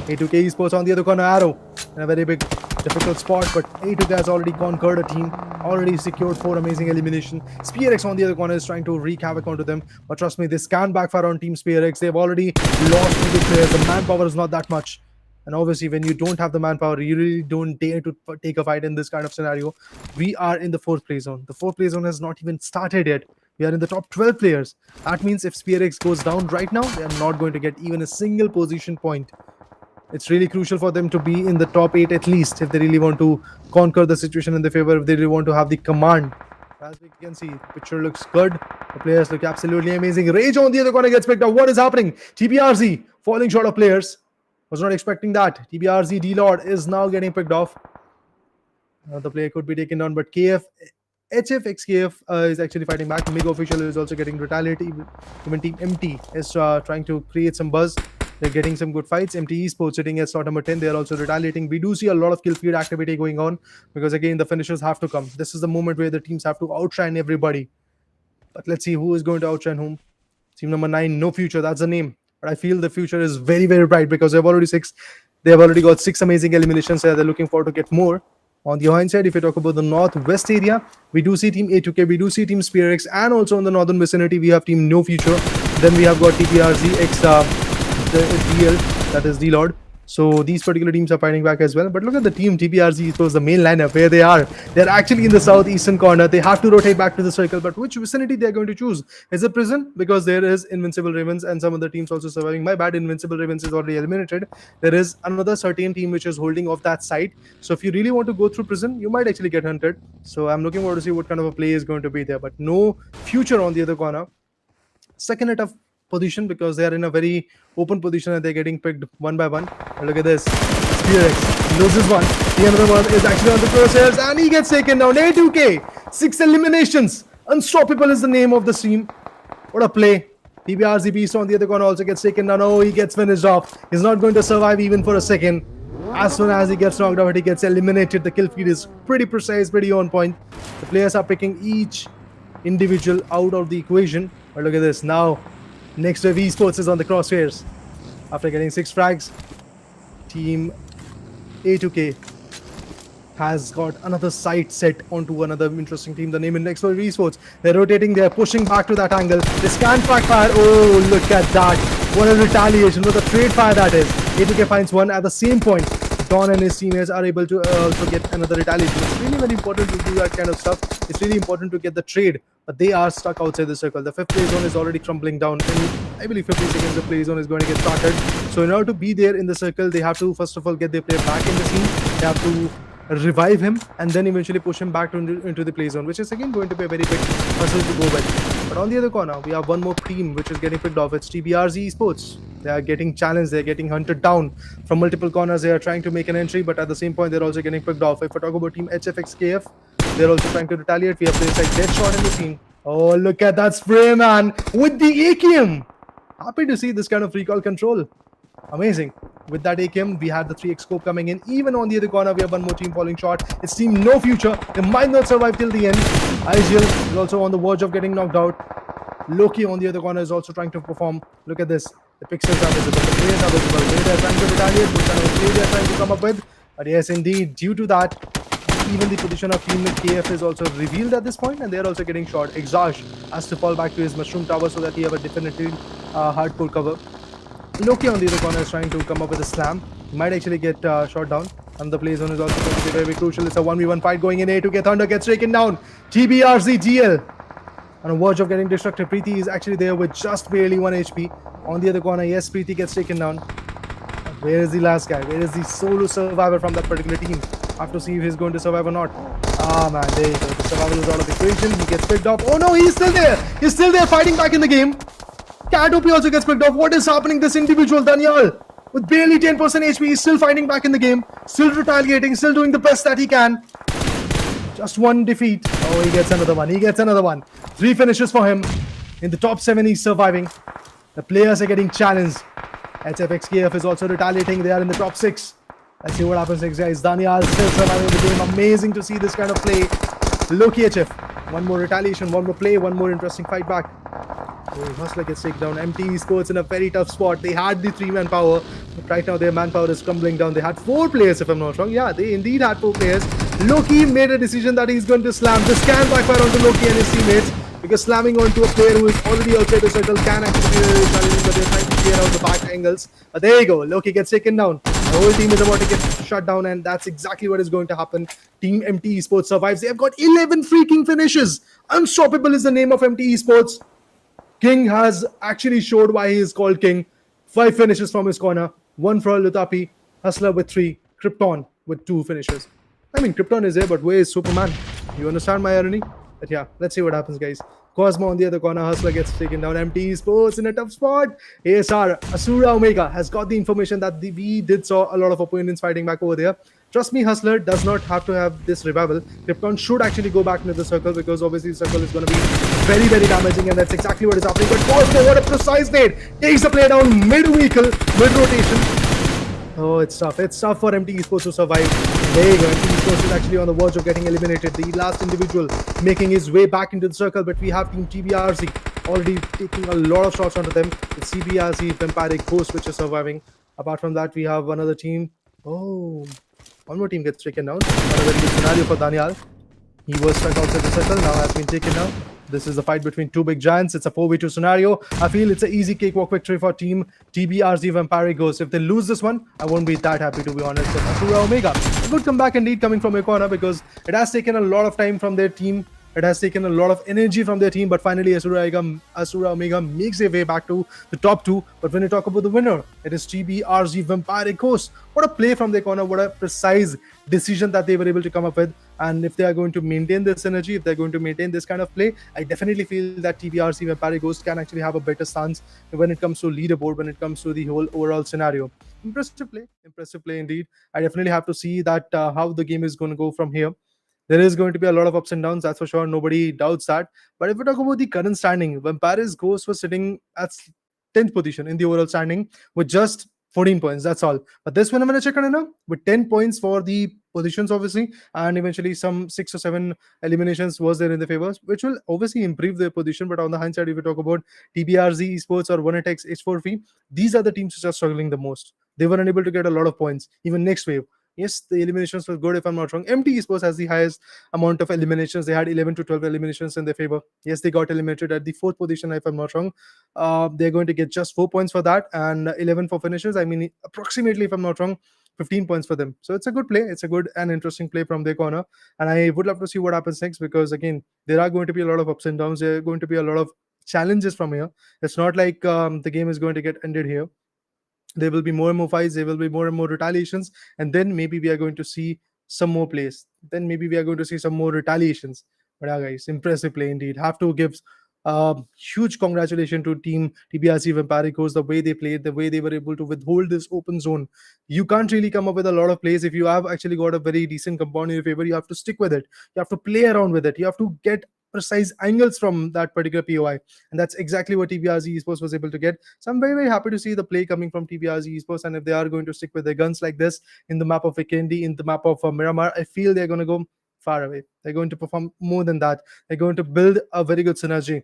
A2K Esports on the other corner, Arrow in a very big difficult spot, but A2K has already conquered a team, already secured 4 amazing elimination. SpearX on the other corner is trying to wreak havoc onto them, but trust me, this can backfire on Team SpearX. They've already lost 2 good players. The manpower is not that much, and obviously when you don't have the manpower, you really don't dare to take a fight in this kind of scenario. We are in the 4th play zone. The 4th play zone has not even started yet. We are in the top 12 players. That means if SpearX goes down right now, they are not going to get even a single position point. It's really crucial for them to be in the top 8 at least if they really want to conquer the situation in their favor, if they really want to have the command. As we can see, the picture looks good. The players look absolutely amazing. Rage on the other corner gets picked up. What is happening? Tbrz falling short of players. Was not expecting that. Tbrz DLORD is now getting picked off. The player could be taken down, but KFxHF is actually fighting back. MIG official is also getting retaliated. Even Team MT is trying to create some buzz. They're getting some good fights. MT Esports sitting at slot number 10. They're also retaliating. We do see a lot of kill feed activity going on because again the finishers have to come. This is the moment where the teams have to outshine everybody. But let's see who is going to outshine whom. Team number 9, No Future. That's the name. But I feel the future is very, very bright because they've already got 6 amazing eliminations there. They're looking forward to get more. On the other side, if you talk about the northwest area, we do see Team A2K, we do see Team SpearX, and also in the northern vicinity, we have Team No Future. Then we have got Tbrz the DL, that is DLORD. So these particular teams are fighting back as well. But look at the team Tbrz Esports, the main lineup, where they are. They're actually in the southeastern corner. They have to rotate back to the circle. But which vicinity they're going to choose? Is it prison? Because there is Invincible Ravens and some other teams also surviving. My bad, Invincible Ravens is already eliminated. There is another certain team which is holding off that side. So if you really want to go through prison, you might actually get hunted. So I'm looking forward to see what kind of a play is going to be there. But No Future on the other corner. Second at a position because they are in a very open position and they're getting picked one by one. And look at this. SpearX loses one. The other one is actually on the crosshairs and he gets taken down. A2K, 6 eliminations. Unstoppable is the name of the team. What a play. Tbrz Beast on the other corner also gets taken down. Oh, he gets finished off. He's not going to survive even for a second. As soon as he gets knocked out, he gets eliminated. The kill feed is pretty precise, pretty on point. The players are picking each individual out of the equation. But look at this. Now NEXUS Esports is on the crosshairs. After getting 6 frags, Team A2K has got another sight set onto another interesting team. The name is NEXUS Esports. They're rotating, they're pushing back to that angle. This can backfire. Oh, look at that. What a retaliation. What a trade fire that is. A2K finds one at the same point. Don and his teammates are able to also get another retaliation. It's really very important to do that kind of stuff. It's really important to get the trade. But they are stuck outside the circle. The 5th play zone is already crumbling down. And I believe 50 seconds the play zone is going to get started. So in order to be there in the circle, they have to first of all get their player back in the scene. They have to revive him and then eventually push him back into the play zone, which is again going to be a very big puzzle to go with. But on the other corner, we have one more team which is getting picked off. It's Tbrz Esports. They are getting challenged. They're getting hunted down from multiple corners. They are trying to make an entry, but at the same point, they're also getting picked off. If I talk about Team HFXKF, they're also trying to retaliate. We have players like Deadshot in the scene. Oh, look at that spray, man, with the AKM. Happy to see this kind of recoil control. Amazing. With that AKM, we had the 3x scope coming in. Even on the other corner, we have one more team falling short. It's Team No Future. They might not survive till the end. IGL is also on the verge of getting knocked out. Loki on the other corner is also trying to perform. Look at this. The pixels are visible. The players are visible. They are trying to retaliate. What kind of play they are trying to come up with. But yes, indeed, due to that, even the position of team KF is also revealed at this point, and they're also getting shot. KSGxSECTION has to fall back to his mushroom tower so that he have a definitive hardcore cover. Loki on the other corner is trying to come up with a slam. He might actually get shot down. And the play zone is also going to be very, very crucial. It's a 1v1 fight going in. A2K Thunder gets taken down. Tbrz GL on a verge of getting destructed. Preeti is actually there with just barely 1 HP. On the other corner, yes, Preeti gets taken down. Where is the last guy? Where is the solo survivor from that particular team? I have to see if he's going to survive or not. Ah, man, there you go. The survival is out of the equation. He gets picked off. Oh no, he's still there. He's still there fighting back in the game. Cat OP also gets picked off. What is happening? This individual, Daniel. with barely 10% HP. He's still fighting back in the game, still retaliating, still doing the best that he can. Just one defeat. Oh, he gets another one. He gets another one. 3 finishes for him. In the top 7, he's surviving. The players are getting challenged. KFxHF is also retaliating. They are in the top 6. Let's see what happens next, guys. Daniel still surviving the game. Amazing to see this kind of play. Low KHF. One more retaliation, one more play, one more interesting fight back. Oh, Hustler gets taken down. MIGHTY Esports in a very tough spot. They had the 3-man power, but right now their manpower is crumbling down. They had 4 players, if I'm not wrong. Yeah, they indeed had 4 players. Loki made a decision that he's going to slam. This can backfire onto Loki and his teammates, because slamming onto a player who is already outside the circle can actually be really challenging, but they're trying to clear out the back angles. But there you go. Loki gets taken down. The whole team is about to get shut down, and that's exactly what is going to happen. Team MIGHTY Esports survives. They have got 11 freaking finishes. Unstoppable is the name of MIGHTY Esports. King has actually showed why he is called King. 5 finishes from his corner. 1 for Lutapi. Hustler with 3. Krypton with 2 finishes. I mean, Krypton is there, but where is Superman? You understand my irony? But yeah, let's see what happens, guys. Cosmo on the other corner. Hustler gets taken down. MIGHTY Esports in a tough spot. ASURA Omega has got the information that we did saw a lot of opponents fighting back over there. Trust me, Hustler does not have to have this revival. Krypton should actually go back into the circle, because obviously the circle is going to be very, very damaging, and that's exactly what is happening. But Cosmo, what a precise nade! Takes the play down mid-vehicle, mid-rotation. Oh, it's tough. It's tough for MIGHTY Esports to survive. There you go. MIGHTY Esports is actually on the verge of getting eliminated. The last individual making his way back into the circle, but we have Team Tbrz already taking a lot of shots onto them. It's CBRZ, VAMPIRIC, Ghost, which is surviving. Apart from that, we have another team. Oh, one more team gets taken down. Not a very good scenario for Daniel. He was stuck outside the circle, now has been taken down. This is a fight between 2 big giants. It's a 4v2 scenario. I feel it's an easy cakewalk victory for Team Tbrz VAMPIRIC Ghost. If they lose this one, I won't be that happy, to be honest. But ASURA Omega, a good comeback indeed coming from your corner, because it has taken a lot of time from their team. It has taken a lot of energy from their team, but finally ASURA Omega makes their way back to the top 2. But when you talk about the winner, it is Tbrz VAMPIRIC Ghost. What a play from their corner, what a precise decision that they were able to come up with. And if they are going to maintain this energy, if they're going to maintain this kind of play, I definitely feel that Tbrz VAMPIRIC Ghost can actually have a better stance when it comes to leaderboard, when it comes to the whole overall scenario. Impressive play indeed. I definitely have to see that how the game is going to go from here. There is going to be a lot of ups and downs, that's for sure. Nobody doubts that. But if we talk about the current standing, VAMPIRIC Ghost was sitting at 10th position in the overall standing with just 14 points. That's all. But this one I'm going to check on it now with 10 points for the positions, obviously, and eventually some 6 or 7 eliminations was there in the favors, which will obviously improve their position. But on the hindsight, if we talk about Tbrz Esports or 1x H4V, these are the teams which are struggling the most. They were unable to get a lot of points. Even next wave, yes, the eliminations were good, if I'm not wrong. MIGHTY Esports has the highest amount of eliminations. They had 11 to 12 eliminations in their favor. Yes, they got eliminated at the 4th position, if I'm not wrong. They're going to get just 4 points for that, and 11 for finishes. I mean, approximately, if I'm not wrong, 15 points for them. So it's a good play. It's a good and interesting play from their corner. And I would love to see what happens next, because again, there are going to be a lot of ups and downs. There are going to be a lot of challenges from here. It's not like the game is going to get ended here. There will be more and more fights, there will be more and more retaliations, and then maybe we are going to see some more plays. Then maybe we are going to see some more retaliations. But yeah, guys, impressive play indeed. Have to give huge congratulations to Team Tbrz VAMPIRIC Ghost, the way they played, the way they were able to withhold this open zone. You can't really come up with a lot of plays. If you have actually got a very decent compound in your favor, you have to stick with it. You have to play around with it. You have to get precise angles from that particular POI, and that's exactly what Tbrz Esports was able to get. So I'm very, very happy to see the play coming from Tbrz Esports, and if they are going to stick with their guns like this in the map of Vikendi, in the map of Miramar, I feel they're going to go far away. They're going to perform more than that. They're going to build a very good synergy.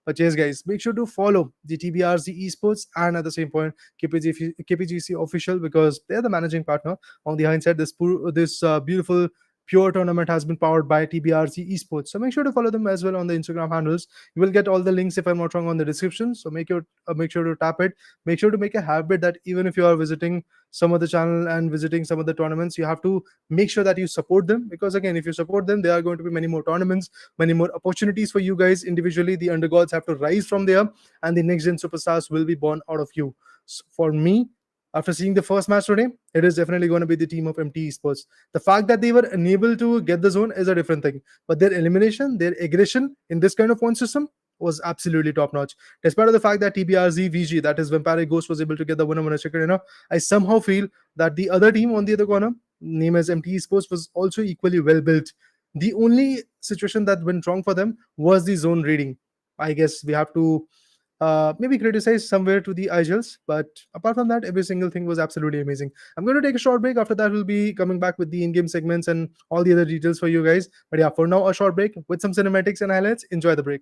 But yes, guys, make sure to follow the Tbrz Esports and at the same point KPGC official, because they're the managing partner. On the hindsight, this beautiful pure tournament has been powered by Tbrz Esports. So make sure to follow them as well on the Instagram handles. You will get all the links, if I'm not wrong, on the description. So make sure to tap it. Make sure to make a habit that even if you are visiting some of the channel and visiting some of the tournaments, you have to make sure that you support them, because again, if you support them, there are going to be many more tournaments, many more opportunities for you guys individually. The undergods have to rise from there, and the next gen superstars will be born out of you. So for me, after seeing the first match today, it is definitely going to be the team of MIGHTY Esports. The fact that they were unable to get the zone is a different thing, but their elimination, their aggression in this kind of point system, was absolutely top notch. Despite of the fact that Tbrz VG, that is Vampiric Ghost, was able to get the winner chicken, I somehow feel that the other team on the other corner, name as MIGHTY Esports, was also equally well built. The only situation that went wrong for them was the zone reading. I guess we have to maybe criticize somewhere to the IGLs, but apart from that, every single thing was absolutely amazing. I'm going to take a short break. After that, we'll be coming back with the in-game segments and all the other details for you guys. But yeah, for now, a short break with some cinematics and highlights. Enjoy the break.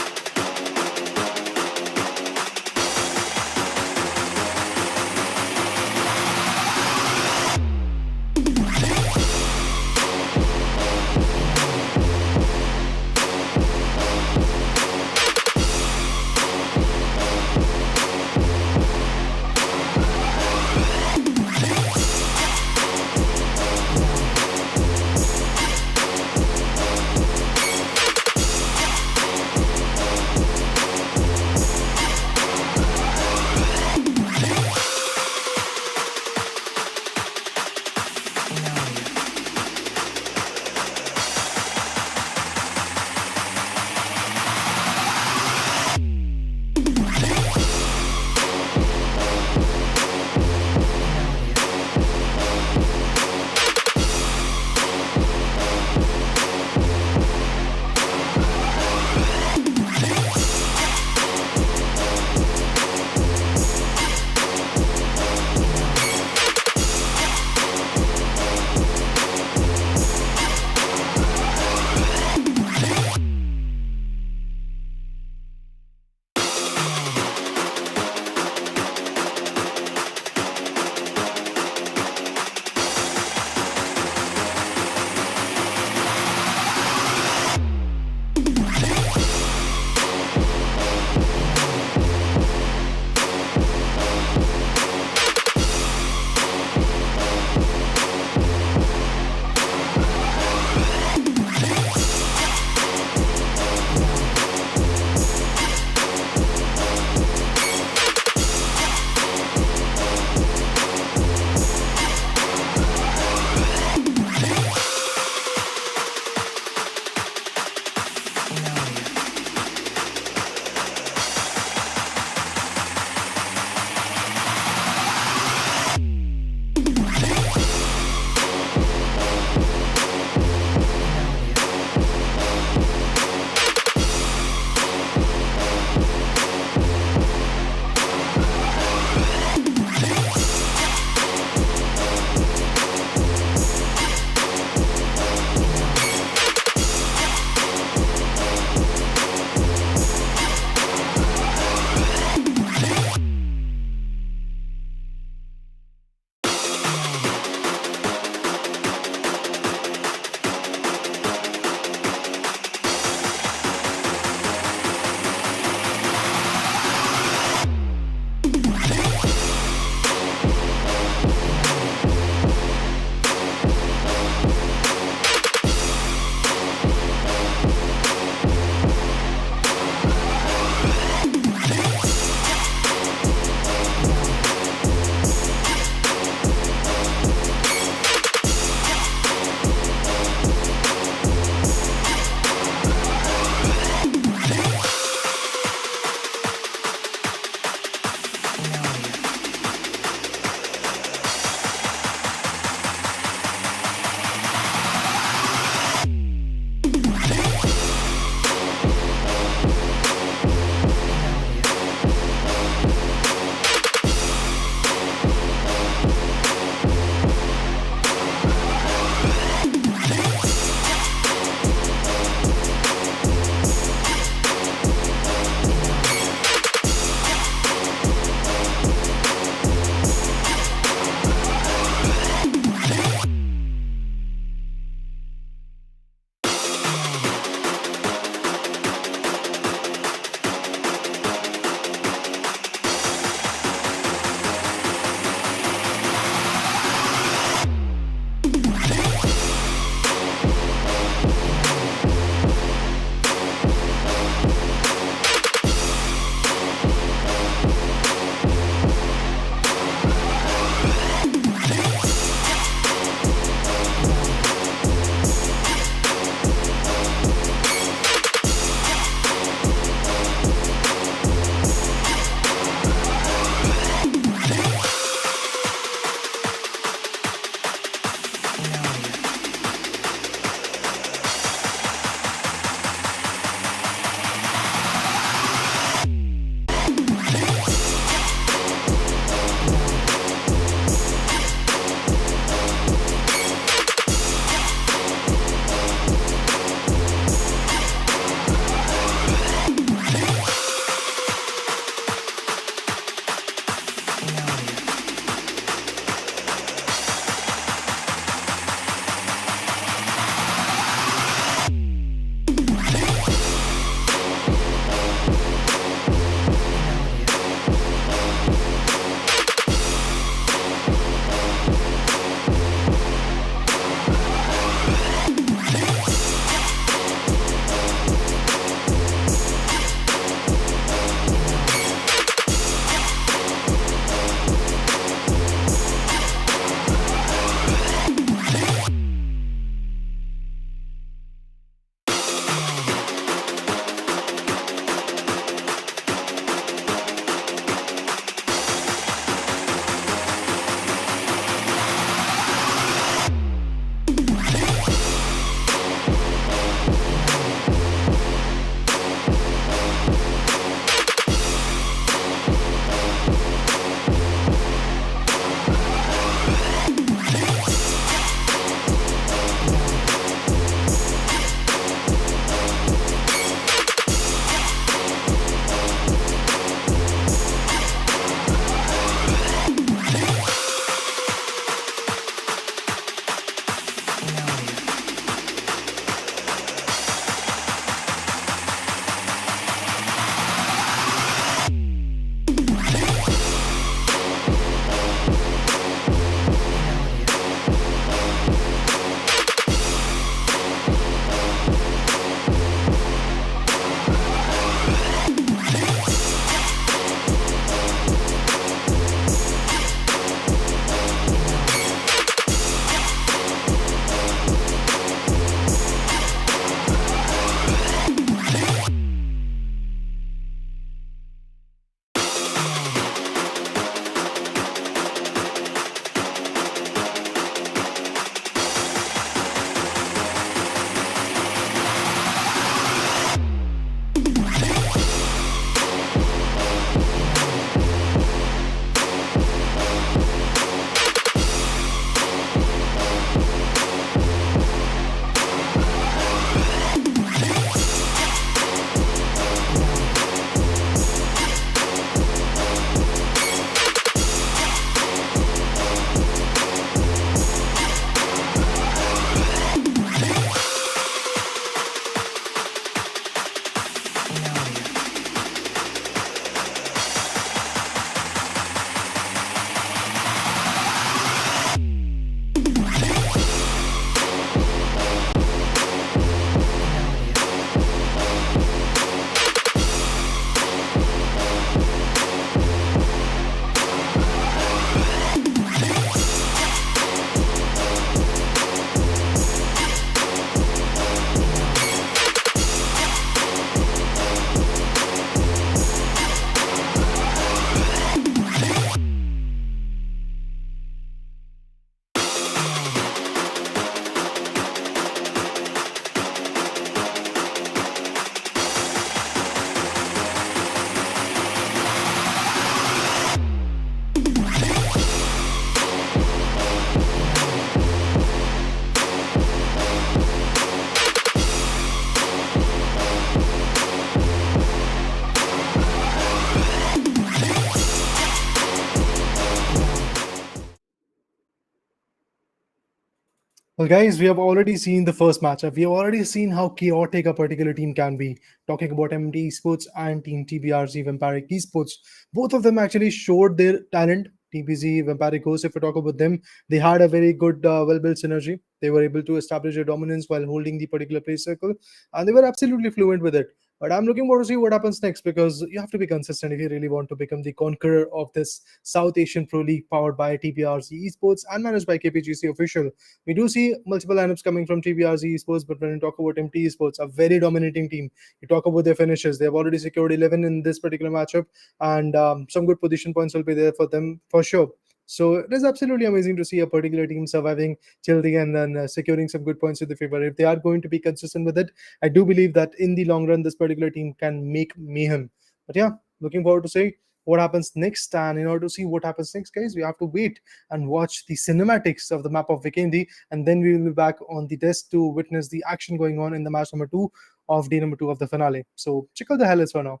Well, guys, we have already seen the first matchup. We have already seen how chaotic a particular team can be. Talking about MIGHTY Esports and Team Tbrz Vampiric Esports, both of them actually showed their talent. TBZ, Vampiric Ghost, if we talk about them, they had a very good, well-built synergy. They were able to establish their dominance while holding the particular play circle, and they were absolutely fluent with it. But I'm looking forward to see what happens next, because you have to be consistent if you really want to become the conqueror of this South Asian Pro League powered by Tbrz Esports and managed by Kpgc Official. We do see multiple lineups coming from Tbrz Esports, but when you talk about MT Esports, a very dominating team. You talk about their finishes, they have already secured 11 in this particular matchup, and some good position points will be there for them for sure. So it is absolutely amazing to see a particular team surviving till the end and securing some good points with the favor. If they are going to be consistent with it, I do believe that in the long run, this particular team can make mayhem. But yeah, looking forward to see what happens next. And in order to see what happens next, guys, we have to wait and watch the cinematics of the map of Vikendi, and then we will be back on the desk to witness the action going on in the match number 2 of day number 2 of the finale. So check out the highlights for now.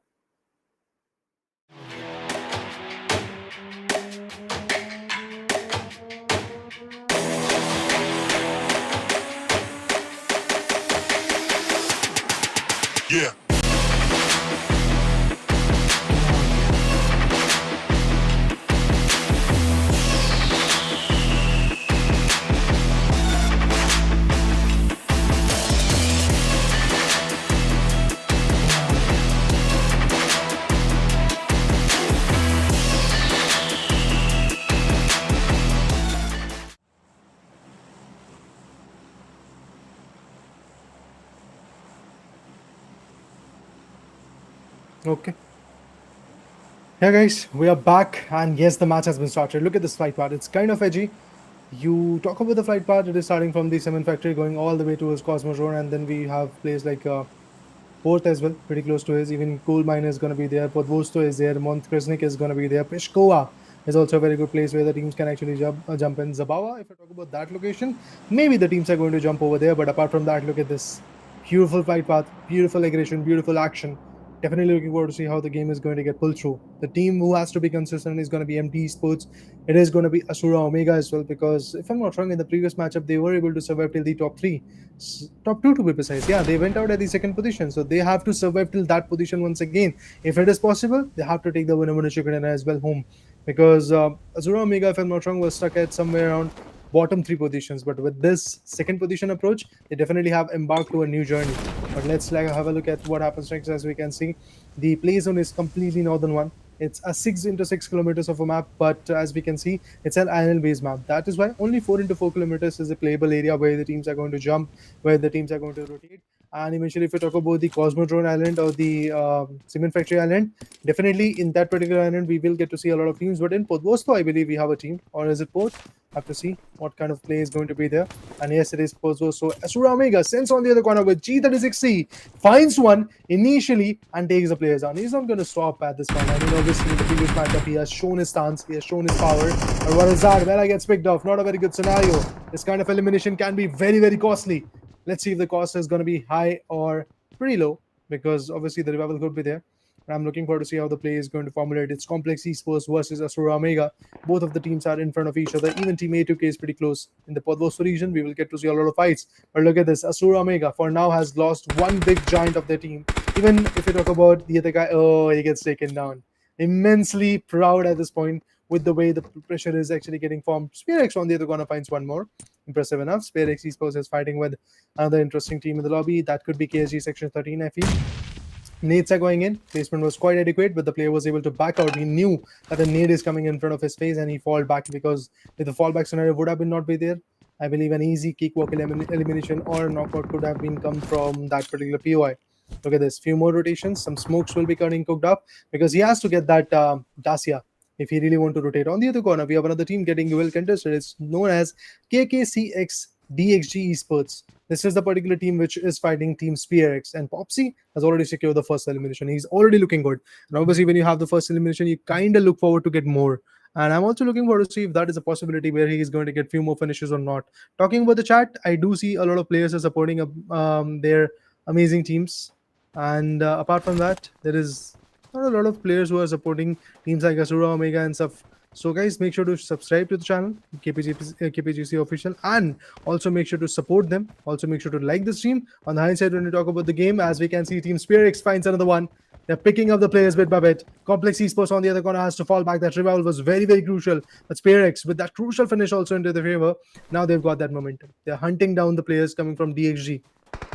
Yeah. Okay. Yeah, guys, we are back, and yes, the match has been started. Look at this flight path; it's kind of edgy. You talk about the flight path; it is starting from the cement factory, going all the way towards Cosmodrome, and then we have place like Port as well, pretty close to his. Even Coal Mine is going to be there. Podvosto is there. Mont Kresnik is going to be there. Peshkova is also a very good place where the teams can actually jump in. Zabawa, if I talk about that location, maybe the teams are going to jump over there. But apart from that, look at this beautiful flight path, beautiful aggression, beautiful action. Definitely looking forward to see how the game is going to get pulled through. The team who has to be consistent is going to be MT Sports. It is going to be ASURA Omega as well, because if I'm not wrong, in the previous matchup they were able to survive till the top 3, top 2 to be precise. Yeah, they went out at the second position, so they have to survive till that position once again. If it is possible, they have to take the winner chicken as well home, because ASURA Omega, if I'm not wrong, was stuck at somewhere around bottom 3 positions. But with this second position approach, they definitely have embarked to a new journey. But let's have a look at what happens next. As we can see, the play zone is completely northern one. It's a 6 into 6 kilometers of a map, but as we can see, it's an island based map. That is why only 4 into 4 kilometers is a playable area where the teams are going to jump, where the teams are going to rotate. And eventually, if we talk about the Cosmodrome Island or the Cement Factory Island, definitely in that particular island, we will get to see a lot of teams. But in Podvosto, I believe we have a team. Or is it Port? Have to see what kind of play is going to be there. And yes, it is Podvosto. So ASURA Omega sends on the other corner with G36C, finds one initially and takes the players down. He's not going to stop at this point. I mean, obviously, in the previous matchup, he has shown his stance, he has shown his power. And what is that? Vela gets picked off. Not a very good scenario. This kind of elimination can be very, very costly. Let's see if the cost is going to be high or pretty low, because obviously the revival could be there. And I'm looking forward to see how the play is going to formulate. It's Complex Esports versus ASURA Omega. Both of the teams are in front of each other. Even Team A2K is pretty close. In the Podvosto region, we will get to see a lot of fights. But look at this. ASURA Omega for now has lost one big giant of their team. Even if you talk about the other guy, oh, he gets taken down. Immensely proud at this point with the way the pressure is actually getting formed. SpearX on the other corner finds one more. Impressive enough. SpearX Esports is fighting with another interesting team in the lobby. That could be KSGxSECTION 13, I feel. Nades are going in. Placement was quite adequate, but the player was able to back out. He knew that a nade is coming in front of his face, and he fall back, because if the fallback scenario would have been not be there, I believe an easy cakewalk elimination or knockout could have been come from that particular POI. Look at this. Few more rotations. Some smokes will be getting cooked up, because he has to get that Dacia if he really want to rotate. On the other corner, we have another team getting well contested. It's known as KKCXDXG Esports. This is the particular team which is fighting Team SpearX, and Popsy has already secured the first elimination. He's already looking good. And obviously, when you have the first elimination, you kind of look forward to get more. And I'm also looking forward to see if that is a possibility where he is going to get few more finishes or not. Talking about the chat, I do see a lot of players are supporting their amazing teams. And apart from that, there is not a lot of players who are supporting teams like ASURA Omega and stuff. So guys, make sure to subscribe to the channel, KPGC official, and also make sure to support them. Also make sure to like the stream. On the hindsight, when we talk about the game, as we can see, Team Spearx finds another one. They're picking up the players bit by bit. Complex Esports on the other corner has to fall back. That revival was very, very crucial. But Spearx, with that crucial finish also into their favor, now they've got that momentum. They're hunting down the players coming from DXG.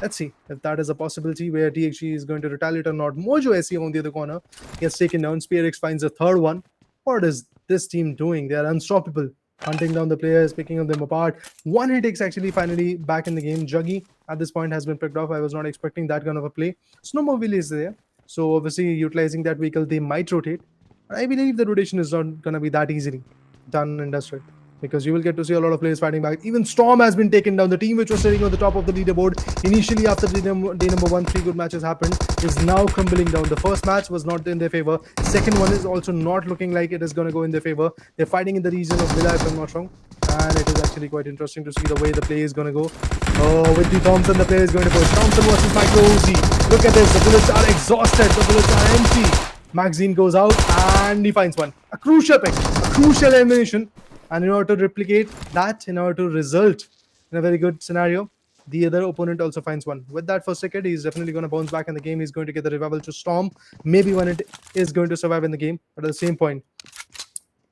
Let's see if that is a possibility where DXG is going to retaliate or not. Mojo SE on the other corner gets taken down. Spearx finds a third one. What is this team doing? They are unstoppable. Hunting down the players, picking them apart. One hit is actually finally back in the game. Juggy at this point has been picked off. I was not expecting that kind of a play. Snowmobile is there. So obviously utilizing that vehicle, they might rotate. But I believe the rotation is not going to be that easily done and dusted, because you will get to see a lot of players fighting back. Even Storm has been taken down. The team which was sitting on the top of the leaderboard initially after day number 1, 3 good matches happened, is now crumbling down. The first match was not in their favor. Second one is also not looking like it is going to go in their favor. They're fighting in the region of Villa, if I'm not wrong. And it is actually quite interesting to see the way the play is going to go. Oh, with the Thompson, the play is going to push. Thompson versus Micro Uzi. Look at this. The bullets are exhausted. The bullets are empty. Magazine goes out and he finds one. A crucial pick. A crucial elimination. And in order to replicate that, in order to result in a very good scenario, the other opponent also finds one. With that first ticket, he's definitely going to bounce back in the game. He's going to get the revival to Storm. Maybe when it is going to survive in the game. But at the same point,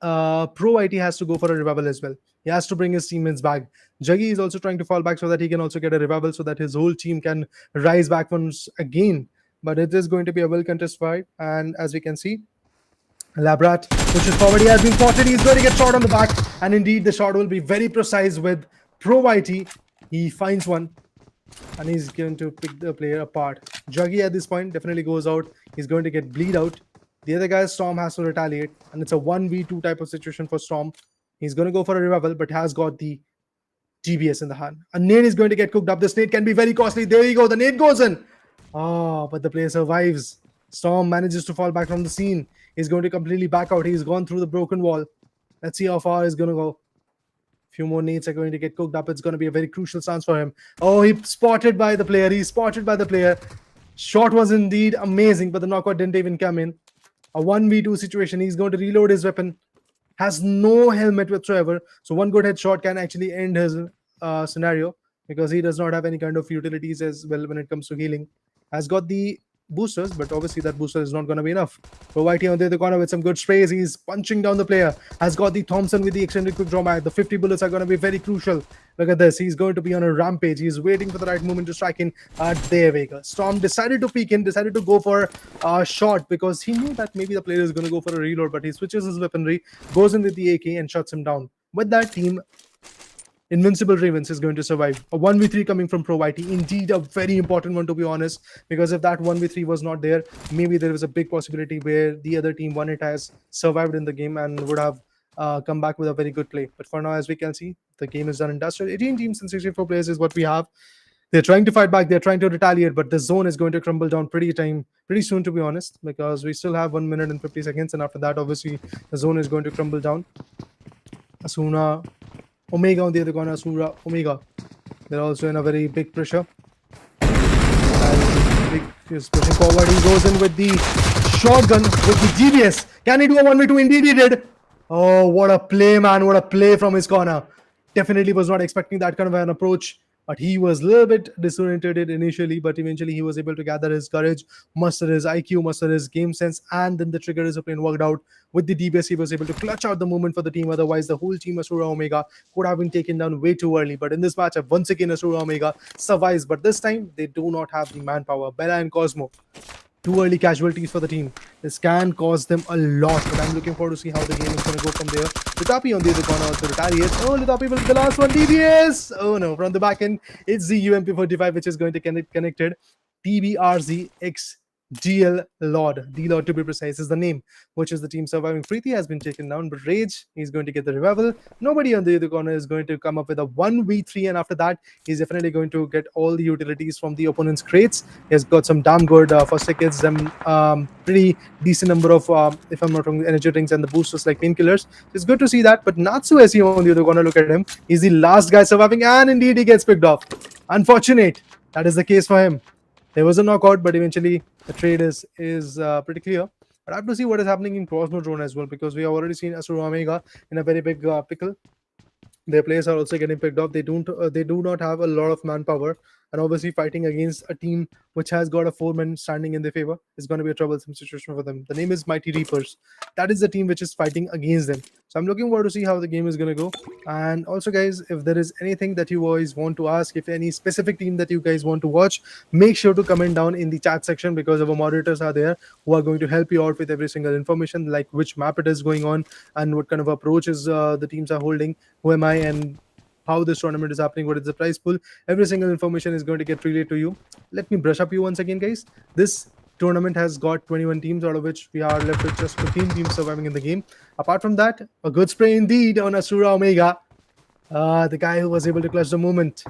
Pro IT has to go for a revival as well. He has to bring his teammates back. Juggy is also trying to fall back so that he can also get a revival, so that his whole team can rise back once again. But it is going to be a well-contested fight. And as we can see, Labrat pushes forward. He has been spotted. He's going to get shot on the back. And indeed, the shot will be very precise with Pro IT. He finds one. And he's going to pick the player apart. Juggy at this point definitely goes out. He's going to get bleed out. The other guy, Storm, has to retaliate. And it's a 1v2 type of situation for Storm. He's going to go for a revival, but has got the GBS in the hand. A nade is going to get cooked up. This nade can be very costly. There you go. The nade goes in. Oh, but the player survives. Storm manages to fall back from the scene. He's going to completely back out. He's gone through the broken wall. Let's see how far he's going to go. Few more nades are going to get cooked up. It's going to be a very crucial chance for him. Oh, he's spotted by the player. He's spotted by the player. Shot was indeed amazing, but the knockout didn't even come in. A 1v2 situation. He's going to reload his weapon. Has no helmet whatsoever. So one good headshot can actually end his scenario, because he does not have any kind of utilities as well when it comes to healing. Has got the boosters, but obviously that booster is not going to be enough. Pro IT on the other corner with some good sprays. He's punching down the player. Has got the Thompson with the extended quick draw mag. The 50 bullets are going to be very crucial. Look at this. He's going to be on a rampage. He's waiting for the right moment to strike in. There we go. Storm decided to peek in, decided to go for a shot, because he knew that maybe the player is going to go for a reload, but he switches his weaponry, goes in with the AK and shuts him down. With that, team Invincible Ravens is going to survive. A 1v3 coming from Pro IT. Indeed, a very important one, to be honest, because if that 1v3 was not there, maybe there was a big possibility where the other team, One It, has survived in the game and would have come back with a very good play. But for now, as we can see, the game is done and dusted. 18 teams and 64 players is what we have. They're trying to fight back. They're trying to retaliate, but the zone is going to crumble down pretty soon, to be honest, because we still have 1 minute and 50 seconds. And after that, obviously, the zone is going to crumble down. Asuna Omega on the other corner, ASURA, Omega. They're also in a very big pressure. And Big is pushing forward. He goes in with the shotgun, with the GBS. Can he do a 1v2? Indeed he did. Oh, what a play, man. What a play from his corner. Definitely was not expecting that kind of an approach. But he was a little bit disoriented initially, but eventually he was able to gather his courage, muster his IQ, muster his game sense, and then the trigger discipline worked out. With the DBS, he was able to clutch out the moment for the team. Otherwise, the whole team, ASURA Omega, could have been taken down way too early. But in this matchup, once again, ASURA Omega survives. But this time, they do not have the manpower. Bella and Cosmo, too early casualties for the team. This can cause them a lot, but I'm looking forward to see how the game is going to go from there. Litapi on the other corner also retaliates. Oh, Litapi will be the last one. DBS! Oh no, from the back end, it's the UMP45 which is going to get connected. Tbrz DLORD. DLORD, to be precise, is the name, which is the team surviving. Preeti has been taken down, but Rage, he's going to get the revival. Nobody on the other corner is going to come up with a 1v3, and after that, he's definitely going to get all the utilities from the opponent's crates. He's got some damn good first tickets, some pretty decent number of, if I'm not wrong, energy drinks and the boosters like painkillers. So it's good to see that, but Natsu SEO on the other corner, look at him. He's the last guy surviving, and indeed he gets picked off. Unfortunate. That is the case for him. There was a knockout, but eventually the trade is pretty clear. But I have to see what is happening in Cosmo Drone as well, because we have already seen ASURA Omega in a very big pickle. Their players are also getting picked off. They do not have a lot of manpower, and obviously fighting against a team which has got a 4-man standing in their favor is going to be a troublesome situation for them. The name is Mighty Reapers. That is the team which is fighting against them. So I'm looking forward to see how the game is going to go. And also, guys, if there is anything that you guys want to ask, if any specific team that you guys want to watch, make sure to comment down in the chat section, because our moderators are there who are going to help you out with every single information, like which map it is going on and what kind of approaches the teams are holding, who am I, and how this tournament is happening, what is the prize pool. Every single information is going to get relayed to you. Let me brush up you once again, guys. This tournament has got 21 teams, out of which we are left with just 15 teams surviving in the game. Apart from that, a good spray indeed on ASURA Omega. The guy who was able to clutch the moment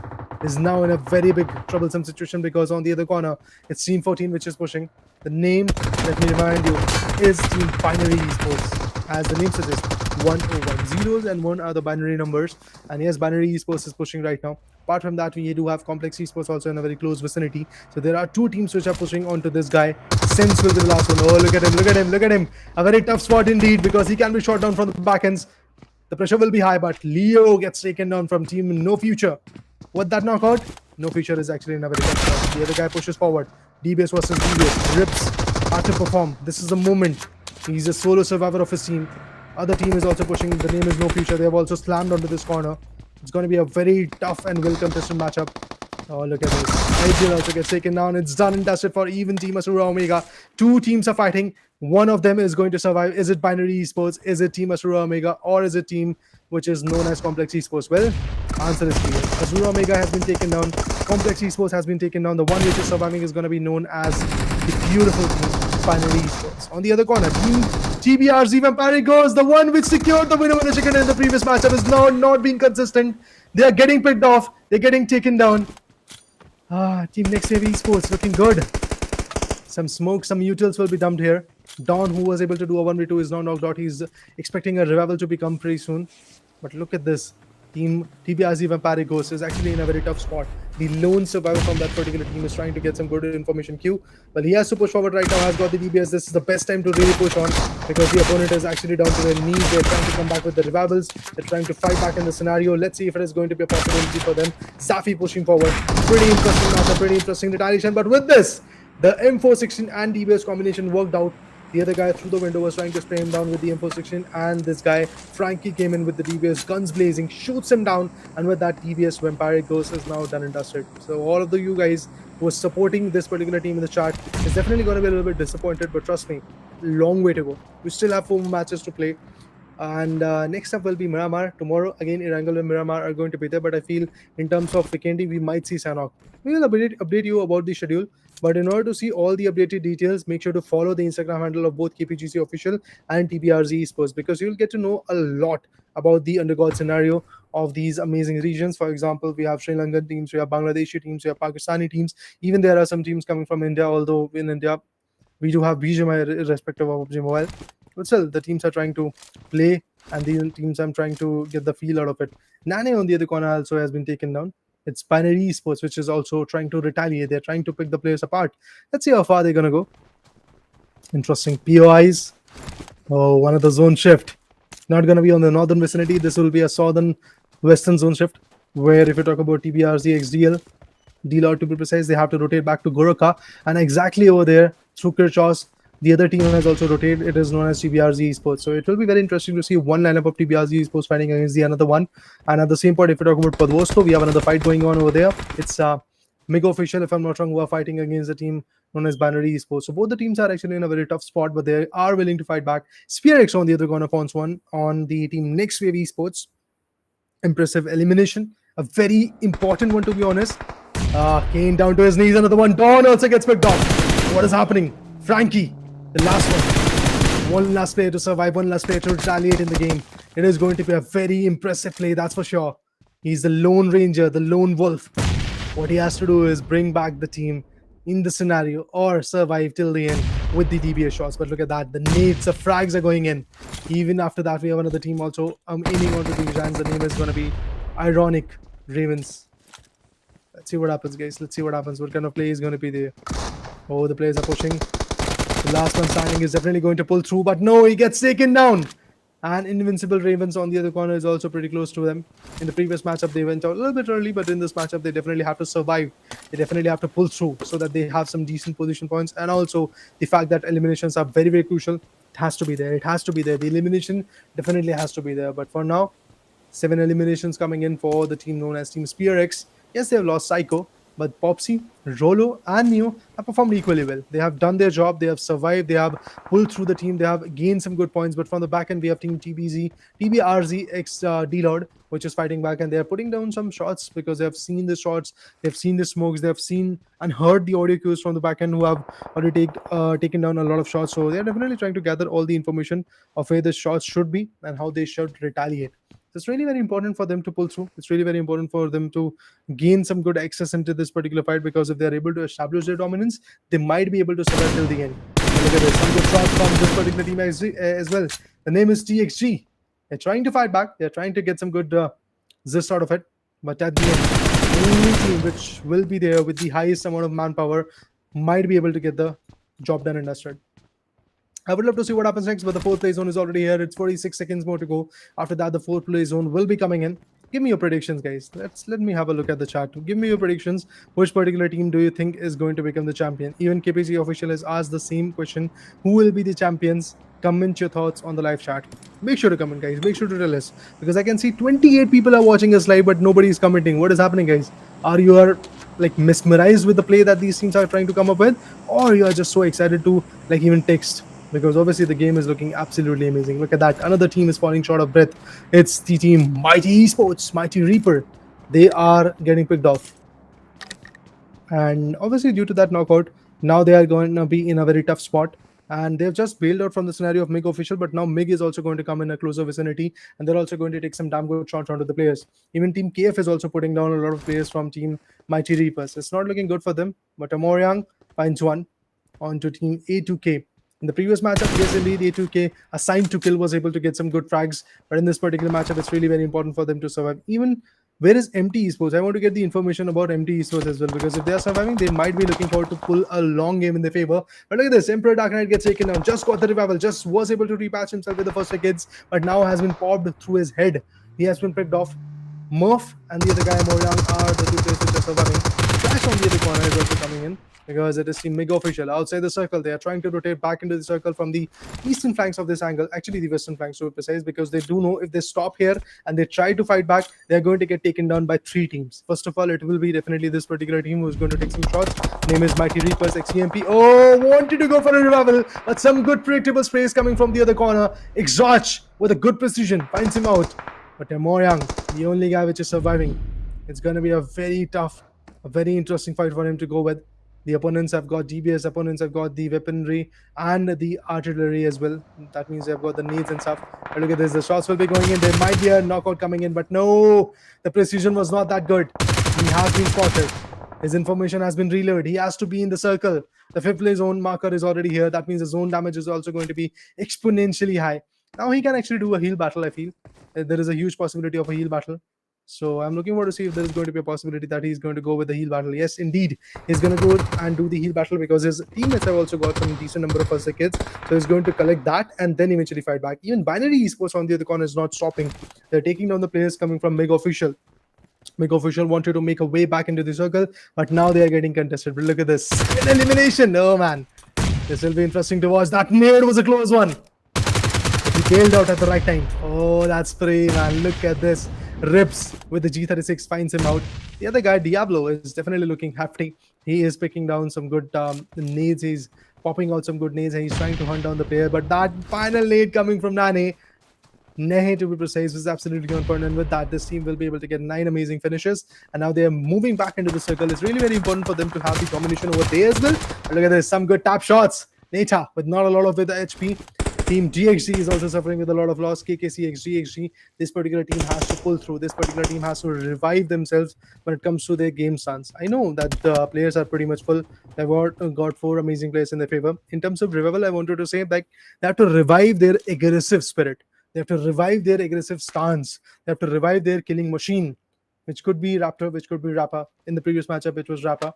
is now in a very big troublesome situation, because on the other corner it's Team 14 which is pushing. The name, let me remind you, is Team Binary Esports. As the name suggests, 101 zeros and 1 are the binary numbers. And yes, Binary Esports is pushing right now. Apart from that, we do have Complex Esports also in a very close vicinity. So there are 2 teams which are pushing onto this guy. Sense will be the last one. Oh, look at him, look at him, look at him. A very tough spot indeed, because he can be shot down from the back ends. The pressure will be high, but Leo gets taken down from Team No Future. What that knockout? No Future is actually in a very tough spot. The other guy pushes forward. DBS versus DBS. Rips, hard to perform. This is the moment. He's a solo survivor of his team. Other team is also pushing. The name is No Future. They have also slammed onto this corner. It's going to be a very tough and well-contested matchup. Oh, look at this. Ideal also gets taken down. It's done and dusted for even Team ASURA Omega. 2 teams are fighting. One of them is going to survive. Is it Binary Esports? Is it Team ASURA Omega? Or is it team which is known as Complex Esports? Well, answer is clear. ASURA Omega has been taken down. Complex Esports has been taken down. The one which is surviving is going to be known as the beautiful team, Binary Esports. On the other corner, Team Tbrz Vampiric goes. The one which secured the winner with the chicken in the previous matchup is now not being consistent. They are getting picked off. They're getting taken down. Team NEXUS Esports looking good. Some smoke, some utils will be dumped here. Don, who was able to do a 1v2, is now knocked out. He's expecting a revival to become pretty soon. But look at this. Team Tbrz Vampiric Ghost is actually in a very tough spot. The lone survivor from that particular team is trying to get some good information queue. But he has to push forward right now, has got the DBS. This is the best time to really push on, because the opponent is actually down to their knees. They're trying to come back with the revivals. They're trying to fight back in the scenario. Let's see if it is going to be a possibility for them. Safi pushing forward. Pretty interesting matchup, pretty interesting retaliation. But with this, the M416 and DBS combination worked out. The other guy through the window was trying to spray him down with the M416, and this guy, Frankie, came in with the DBS, guns blazing, shoots him down, and with that, DBS Vampiric Ghost is now done and dusted. So all of you guys who are supporting this particular team in the chat is definitely going to be a little bit disappointed, but trust me, long way to go. We still have 4 matches to play. And next up will be Miramar. Tomorrow, again, Erangel and Miramar are going to be there, but I feel in terms of weekendy, we might see Sanok. We will update you about the schedule. But in order to see all the updated details, make sure to follow the Instagram handle of both Kpgc Official and Tbrz Esports, because you'll get to know a lot about the undergod scenario of these amazing regions. For example, we have Sri Lankan teams, we have Bangladeshi teams, we have Pakistani teams. Even there are some teams coming from India, although in India, we do have BGMI irrespective of PUBG Mobile. But still, the teams are trying to play, and the teams I'm trying to get the feel out of it. Nane on the other corner also has been taken down. It's Binary Esports, which is also trying to retaliate. They're trying to pick the players apart. Let's see how far they're going to go. Interesting. POIs. Oh, one of the zone shift. Not going to be on the northern vicinity. This will be a southern western zone shift, where if you talk about TBRZ, XDL, DLORD to be precise, they have to rotate back to Goroka. And exactly over there, through Kirchhoff, the other team has also rotated. It is known as Tbrz Esports. So it will be very interesting to see one lineup of Tbrz Esports fighting against the another one. And at the same point, if you talk about Podvosto, we have another fight going on over there. It's MIG Official, if I'm not wrong, who are fighting against the team known as Binary Esports. So both the teams are actually in a very tough spot, but they are willing to fight back. SpearX on the other corner pounds one on the team NEXUS Esports. Impressive elimination. A very important one, to be honest. Kane down to his knees. Another one. Dawn also gets picked off. What is happening? Frankie, the last one. One last player to survive, one last player to retaliate in the game. It is going to be a very impressive play, that's for sure. He's the lone ranger, the lone wolf. What he has to do is bring back the team in the scenario or survive till the end with the DBS shots. But look at that, the nades, the frags are going in. Even after that, we have another team also aiming onto the giants. The name is going to be Ironic Ravens. Let's see what happens, guys. Let's see what happens. What kind of play is going to be there? Oh, the players are pushing. The last one standing is definitely going to pull through, but no, he gets taken down. And Invincible Ravens on the other corner is also pretty close to them. In the previous matchup, they went out a little bit early, but in this matchup, they definitely have to survive. They definitely have to pull through so that they have some decent position points. And also, the fact that eliminations are very, very crucial. It has to be there. It has to be there. The elimination definitely has to be there. But for now, 7 eliminations coming in for the team known as Team Spearx. Yes, they have lost Psycho, but Popsy, Rolo, and Neo have performed equally well. They have done their job, they have survived, they have pulled through the team, they have gained some good points. But from the back end, we have Team Tbrz x DLORD, which is fighting back, and they are putting down some shots because they have seen the shots, they've seen the smokes, they have seen and heard the audio cues from the back end who have already taken down a lot of shots. So they're definitely trying to gather all the information of where the shots should be and how they should retaliate. So it's really very important for them to pull through. It's really very important for them to gain some good access into this particular fight, because if they're able to establish their dominance, they might be able to survive till the end. And look at this, some good shots from this particular team as well. The name is TXG. They're trying to fight back. They're trying to get some good zest out of it. But at the end, the only team which will be there with the highest amount of manpower might be able to get the job done and dusted. I would love to see what happens next, but the 4th play zone is already here. It's 46 seconds more to go. After that, the 4th play zone will be coming in. Give me your predictions, guys. Let me have a look at the chat. Give me your predictions. Which particular team do you think is going to become the champion? Even KPG official has asked the same question. Who will be the champions? Comment your thoughts on the live chat. Make sure to comment, guys. Make sure to tell us, because I can see 28 people are watching us live, but nobody is commenting. What is happening, guys? Are you like mesmerized with the play that these teams are trying to come up with, or you are just so excited to like even text? Because obviously the game is looking absolutely amazing. Look at that. Another team is falling short of breath. It's the team MIGHTY Esports, Mighty Reaper. They are getting picked off. And obviously due to that knockout, now they are going to be in a very tough spot. And they've just bailed out from the scenario of MIG official, but now MIG is also going to come in a closer vicinity, and they're also going to take some damn good shots onto the players. Even Team KF is also putting down a lot of players from Team Mighty Reapers. It's not looking good for them, but Amoryang finds one onto Team A2K. In the previous matchup, yes, indeed, A2K assigned to kill was able to get some good frags. But in this particular matchup, it's really very important for them to survive. Even where is MT Esports? I want to get the information about MT Esports as well, because if they are surviving, they might be looking forward to pull a long game in their favor. But look at this. Emperor Dark Knight gets taken down. Just got the revival. Just was able to repatch himself with the first kids, but now has been popped through his head. He has been picked off. Murph and the other guy, Moryang, are the 2 players which are surviving. Flash on the other corner is also coming in, because it is Team MIG official outside the circle. They are trying to rotate back into the circle from the eastern flanks of this angle, actually the western flanks to be precise, because they do know if they stop here and they try to fight back, they are going to get taken down by 3 teams. First of all, it will be definitely this particular team who is going to take some shots. Name is Mighty REAPERSxEMP. Oh, wanted to go for a revival, but some good predictable sprays coming from the other corner. Exarch with a good precision finds him out. But Amoryang, the only guy which is surviving. It's going to be a very tough, a very interesting fight for him to go with. The opponents have got DBS, opponents have got the weaponry and the artillery as well. That means they've got the nades and stuff. But look at this, the shots will be going in. There might be a knockout coming in, but no, the precision was not that good. He has been spotted. His information has been reloaded. He has to be in the circle. The 5th play zone marker is already here. That means the zone damage is also going to be exponentially high. Now he can actually do a heal battle, I feel. There is a huge possibility of a heal battle. So I'm looking forward to see if there is going to be a possibility that he's going to go with the heal battle. Yes, indeed, he's going to go and do the heal battle, because his teammates have also got some decent number of first kids. So he's going to collect that and then eventually fight back. Even Binary Esports on the other corner is not stopping. They're taking down the players coming from MIG official. MIG official wanted to make a way back into the circle, but now they are getting contested. But look at this, an elimination. Oh man, this will be interesting to watch. That nade was a close one. He bailed out at the right time. Oh, that's free, man. Look at this. Rips with the G36 finds him out. The other guy, Diablo, is definitely looking hefty. He is picking down some good nades. He's popping out some good nades, and he's trying to hunt down the player. But that final nade coming from Nane, to be precise, is absolutely on point. And with that, this team will be able to get 9 amazing finishes. And now they are moving back into the circle. It's really very important for them to have the domination over there as well. But look at this, some good tap shots. Neta with not a lot of HP. Team GXG is also suffering with a lot of loss. KSGxSECTION. This particular team has to pull through. This particular team has to revive themselves when it comes to their game stance. I know that the players are pretty much full. They've got 4 amazing players in their favor. In terms of revival, I wanted to say that they have to revive their aggressive spirit. They have to revive their aggressive stance. They have to revive their killing machine, which could be Raptor, which could be Rapper. In the previous matchup, it was Rapper.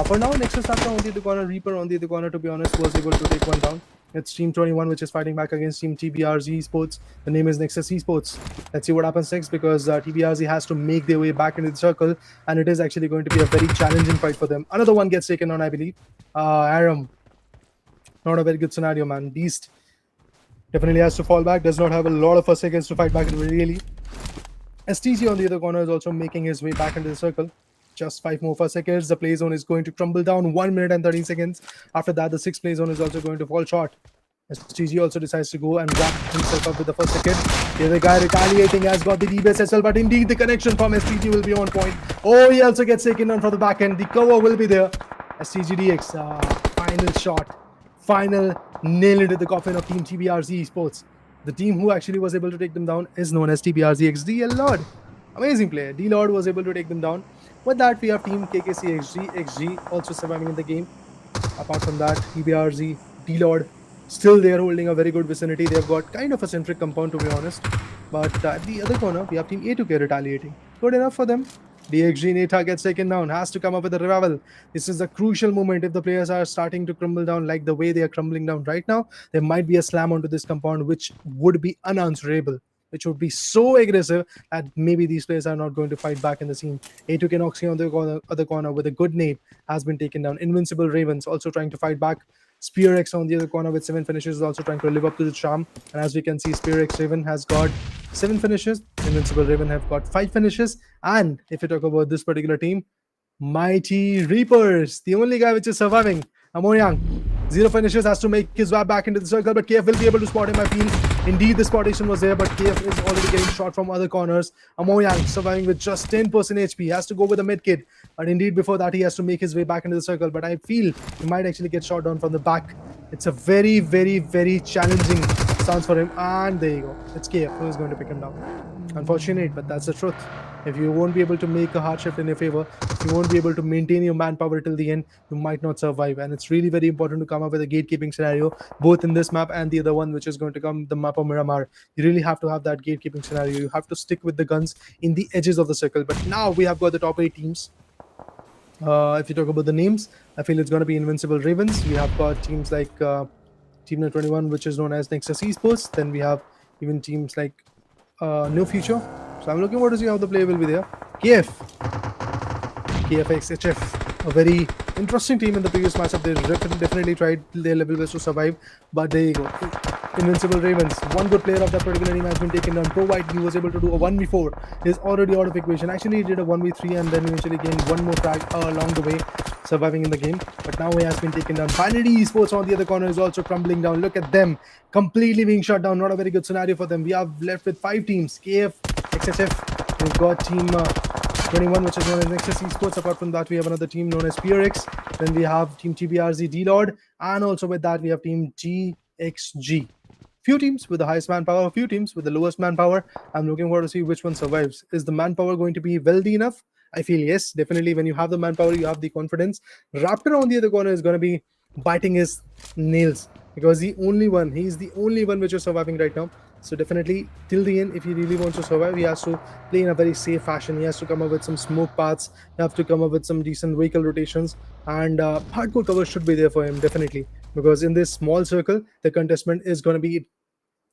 For now, Nexus Chapter on the other corner, Reaper on the other corner, to be honest, was able to take one down. It's Team 21 which is fighting back against Team Tbrz Esports. The name is Nexus Esports. Let's see what happens next, because Tbrz has to make their way back into the circle, and it is actually going to be a very challenging fight for them. Another one gets taken on, I believe. Aram. Not a very good scenario, man. Beast definitely has to fall back. Does not have a lot of seconds to fight back, really. STG on the other corner is also making his way back into the circle. Just 5 more seconds. The play zone is going to crumble down. 1 minute and 13 seconds. After that, the 6th play zone is also going to fall short. STG also decides to go and wrap himself up with the first second. Here the guy retaliating has got the DBS as well, but indeed the connection from STG will be on point. Oh, he also gets taken on from the back end. The cover will be there. STG DX, final shot. Final nail into the coffin of Team Tbrz Esports. The team who actually was able to take them down is known as Tbrz X DLORD. Amazing player. DLORD was able to take them down. With that, we have Team KKC also surviving in the game. Apart from that, Tbrz, DLORD, still there holding a very good vicinity. They've got kind of a centric compound, to be honest. But at the other corner, we have Team A2K retaliating. Good enough for them. DXG Neta gets taken down, has to come up with a revival. This is a crucial moment. If the players are starting to crumble down like the way they are crumbling down right now, there might be a slam onto this compound which would be unanswerable, which would be so aggressive that maybe these players are not going to fight back in the scene. A2K Noxy on the other corner with a good nade has been taken down. Invincible Ravens also trying to fight back. SpearX on the other corner with 7 finishes is also trying to live up to the charm. And as we can see, SpearX Raven has got 7 finishes. Invincible Raven have got 5 finishes. And if you talk about this particular team, Mighty Reapers, the only guy which is surviving, Amoyang, 0 finishes, has to make his way back into the circle, but KF will be able to spot him, I feel. Indeed, the spottation was there, but KF is already getting shot from other corners. Amoyang surviving with just 10% HP, has to go with a mid kit. But indeed, before that, he has to make his way back into the circle. But I feel he might actually get shot down from the back. It's a very, very, very challenging stance for him. And there you go. It's KF who is going to pick him down. Unfortunate, but that's the truth. If you won't be able to make a hard shift in your favor, if you won't be able to maintain your manpower till the end, you might not survive. And it's really very important to come up with a gatekeeping scenario, both in this map and the other one, which is going to come, the map of Miramar. You really have to have that gatekeeping scenario. You have to stick with the guns in the edges of the circle. But now we have got the top 8 teams. If you talk about the names, I feel it's going to be Invincible Ravens. We have got teams like Team 21, which is known as Nexus Esports. Then we have even teams like No Future. So I'm looking forward to see how the play will be there. KFxHF, a very interesting team in the previous matchup. They definitely tried their level best to survive, but there you go. Invincible Ravens, one good player of that particular team has been taken down. Pro White, he was able to do a 1v4. He's already out of equation. Actually, he did a 1v3 and then eventually gained one more frag along the way, surviving in the game. But now he has been taken down. Binary Esports on the other corner is also crumbling down. Look at them, completely being shut down. Not a very good scenario for them. We are left with 5 teams. KFxHF, we've got Team 21, which is known as Nexus Esports. Apart from that, we have another team known as SpearX. Then we have Team Tbrz DLORD, and also with that, we have Team GXG. Few teams with the highest manpower, few teams with the lowest manpower. I'm looking forward to see which one survives. Is the manpower going to be wealthy enough? I feel yes, definitely. When you have the manpower, you have the confidence. Raptor on the other corner is going to be biting his nails because he's the only one which is surviving right now. So definitely till the end, if he really wants to survive, he has to play in a very safe fashion. He has to come up with some smoke paths. You have to come up with some decent vehicle rotations, and hardcore cover should be there for him, definitely, because in this small circle, the contestment is going to be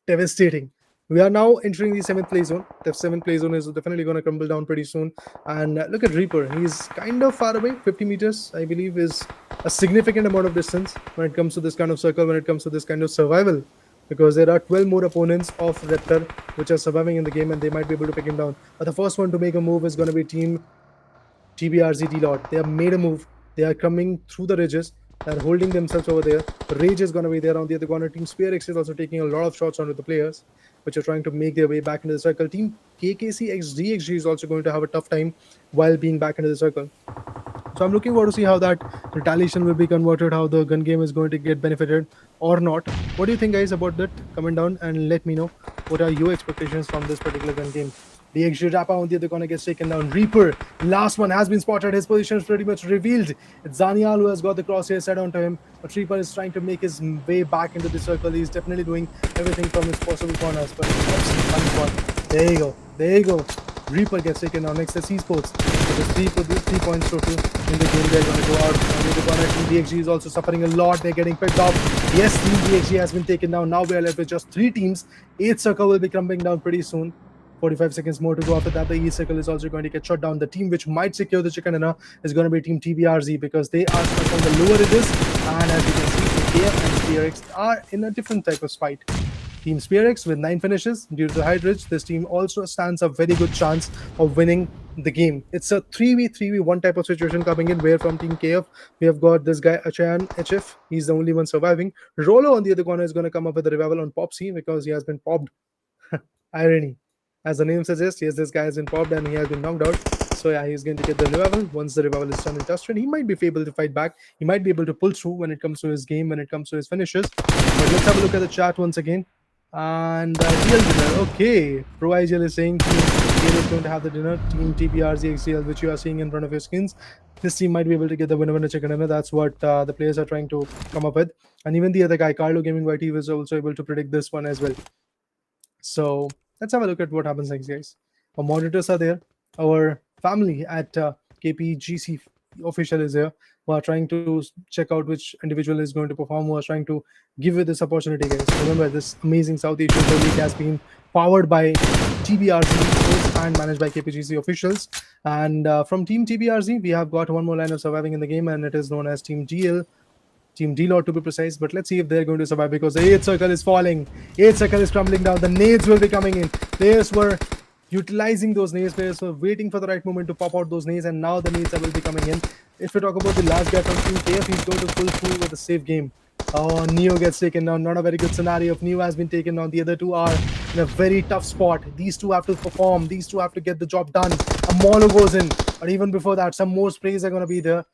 devastating. We are now entering the 7th play zone. The 7th play zone is definitely going to crumble down pretty soon. And look at Reaper. He's kind of far away. 50 meters, I believe, is a significant amount of distance when it comes to this kind of circle, when it comes to this kind of survival. Because there are 12 more opponents of Raptor which are surviving in the game, and they might be able to pick him down. But the first one to make a move is going to be Team Tbrz DLORD. They have made a move. They are coming through the ridges. They're holding themselves over there. Rage is going to be there on the other corner. Team SpearX is also taking a lot of shots onto the players, which are trying to make their way back into the circle. Team KKCXDXG is also going to have a tough time while being back into the circle. So I'm looking forward to see how that retaliation will be converted, how the gun game is going to get benefited or not. What do you think, guys, about that? Comment down and let me know what are your expectations from this particular gun game. DXG Rapper on the other corner gets taken down. Reaper, last one has been spotted. His position is pretty much revealed. It's Zanial who has got the crosshair set onto him. But Reaper is trying to make his way back into the circle. He's definitely doing everything from his possible corners. But there you go. There you go. Reaper gets taken down. NEXUS Esports. It is 3 points total in the game. They're going to go out. Team DXG is also suffering a lot. They're getting picked off. Yes, Team DXG has been taken down. Now we are left with just 3 teams. 8th circle will be coming down pretty soon. 45 seconds more to go. After that, the E circle is also going to get shut down. The team which might secure the chicken dinner is going to be Team Tbrz, because they are stuck on the lower ridges. And as you can see, the KF and SPRX are in a different type of fight. Team SPRX with 9 finishes due to the high ridge. This team also stands a very good chance of winning the game. It's a 3v1 type of situation coming in, where from Team KF we have got this guy KSGxSECTION. He's the only one surviving. Rolo on the other corner is going to come up with a revival on Popsy, because he has been popped. Irony. As the name suggests, yes, this guy has been popped and he has been knocked out. So yeah, he's going to get the revival. Once the revival is done and dusted, he might be able to fight back. He might be able to pull through when it comes to his game, when it comes to his finishes. But let's have a look at the chat once again. And DL dinner. Okay, Pro IGL is saying Team DL is going to have the dinner. Team Tbrz XGL, which you are seeing in front of your screens. This team might be able to get the winner chicken dinner. That's what the players are trying to come up with. And even the other guy, Carlo Gaming YT, was also able to predict this one as well. So let's have a look at what happens next, guys. Our monitors are there. Our family at Kpgc official is here, who are trying to check out which individual is going to perform, who are trying to give you this opportunity, guys. Remember, this amazing South Asian Pro League has been powered by Tbrz Esports and managed by Kpgc officials. And from Team Tbrz, we have got one more lineup surviving in the game, and it is known as Team DL. Team DLORD to be precise, but let's see if they're going to survive, because the 8th circle is falling. 8th circle is crumbling down. The nades will be coming in. Players were utilizing those nades. Players were waiting for the right moment to pop out those nades, and now the nades will be coming in. If we talk about the last guy from Team KF, he's going to pull through with a safe game. Oh, Neo gets taken down. Not a very good scenario. If Neo has been taken down, the other two are in a very tough spot. These two have to perform. These two have to get the job done. A Molo goes in, or even before that, some more sprays are going to be there.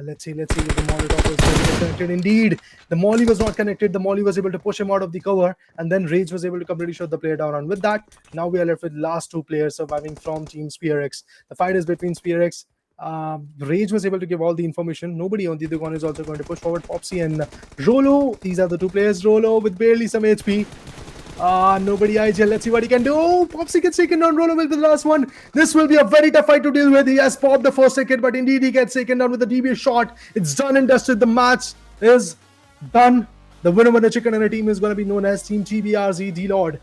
Let's see if the Molotov was going to get connected. Indeed, the Molly was not connected. The Molly was able to push him out of the cover, and then Rage was able to completely shut the player down. And with that, now we are left with last 2 players surviving from Team SPRX. The fight is between SPRX. Rage was able to give all the information. Nobody on the other one is also going to push forward. Popsy and Rolo. These are the 2 players. Rolo with barely some HP. Nobody IGL. Let's see what he can do. Oh, Popsy gets taken down. Rolo will be the last one. This will be a very tough fight to deal with. He has popped the first ticket, but indeed he gets taken down with a DB shot. It's done and dusted. The match is done. The winner of the chicken and a team is going to be known as Team Tbrz DLORD.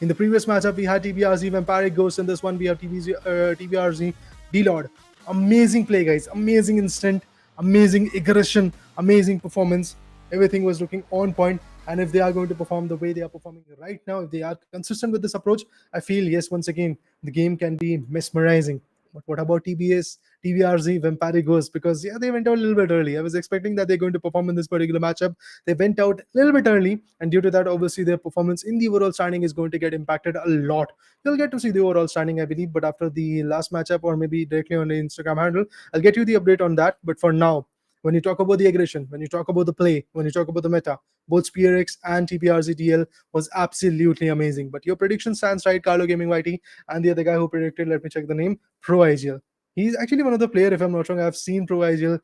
In the previous matchup, we had Tbrz VAMPIRIC Ghost. In this one, we have Tbrz DLORD. Amazing play, guys. Amazing instant. Amazing aggression. Amazing performance. Everything was looking on point. And if they are going to perform the way they are performing right now, if they are consistent with this approach, I feel, yes, once again, the game can be mesmerizing. But what about Tbrz, VAMPIRIC Ghost? Because, yeah, they went out a little bit early. I was expecting that they're going to perform in this particular matchup. They went out a little bit early, and due to that, obviously, their performance in the overall standing is going to get impacted a lot. You'll get to see the overall standing, I believe, but after the last matchup, or maybe directly on the Instagram handle, I'll get you the update on that. But for now, when you talk about the aggression, when you talk about the play, when you talk about the meta, both SPRX and Tbrz DL was absolutely amazing. But your prediction stands right, Carlo Gaming YT, and the other guy who predicted, let me check the name, Pro IGL. He's actually one of the players, if I'm not wrong. I've seen Pro IGL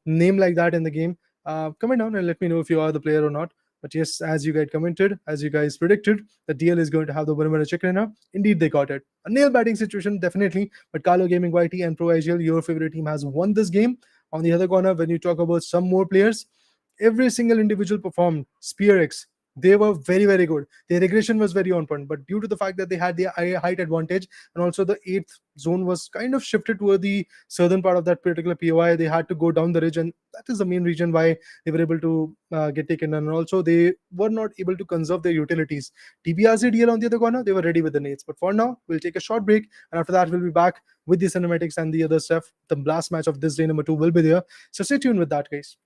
name like that in the game. Comment down and let me know if you are the player or not. But yes, as you guys commented, as you guys predicted, the DL is going to have the winner chicken dinner. Indeed, they got it. A nail batting situation, definitely. But Carlo Gaming YT and Pro IGL, your favorite team, has won this game. On the other corner, when you talk about some more players, every single individual performed. SPRX, they were very, very good. Their aggression was very on point, but due to the fact that they had the height advantage, and also the 8th zone was kind of shifted toward the southern part of that particular POI, they had to go down the ridge, and that is the main reason why they were able to get taken down. And also, they were not able to conserve their utilities. Tbrz DL on the other corner, they were ready with the nades. But for now, we'll take a short break, and after that, we'll be back with the cinematics and the other stuff. The last match of this day number 2 will be there. So stay tuned with that, guys.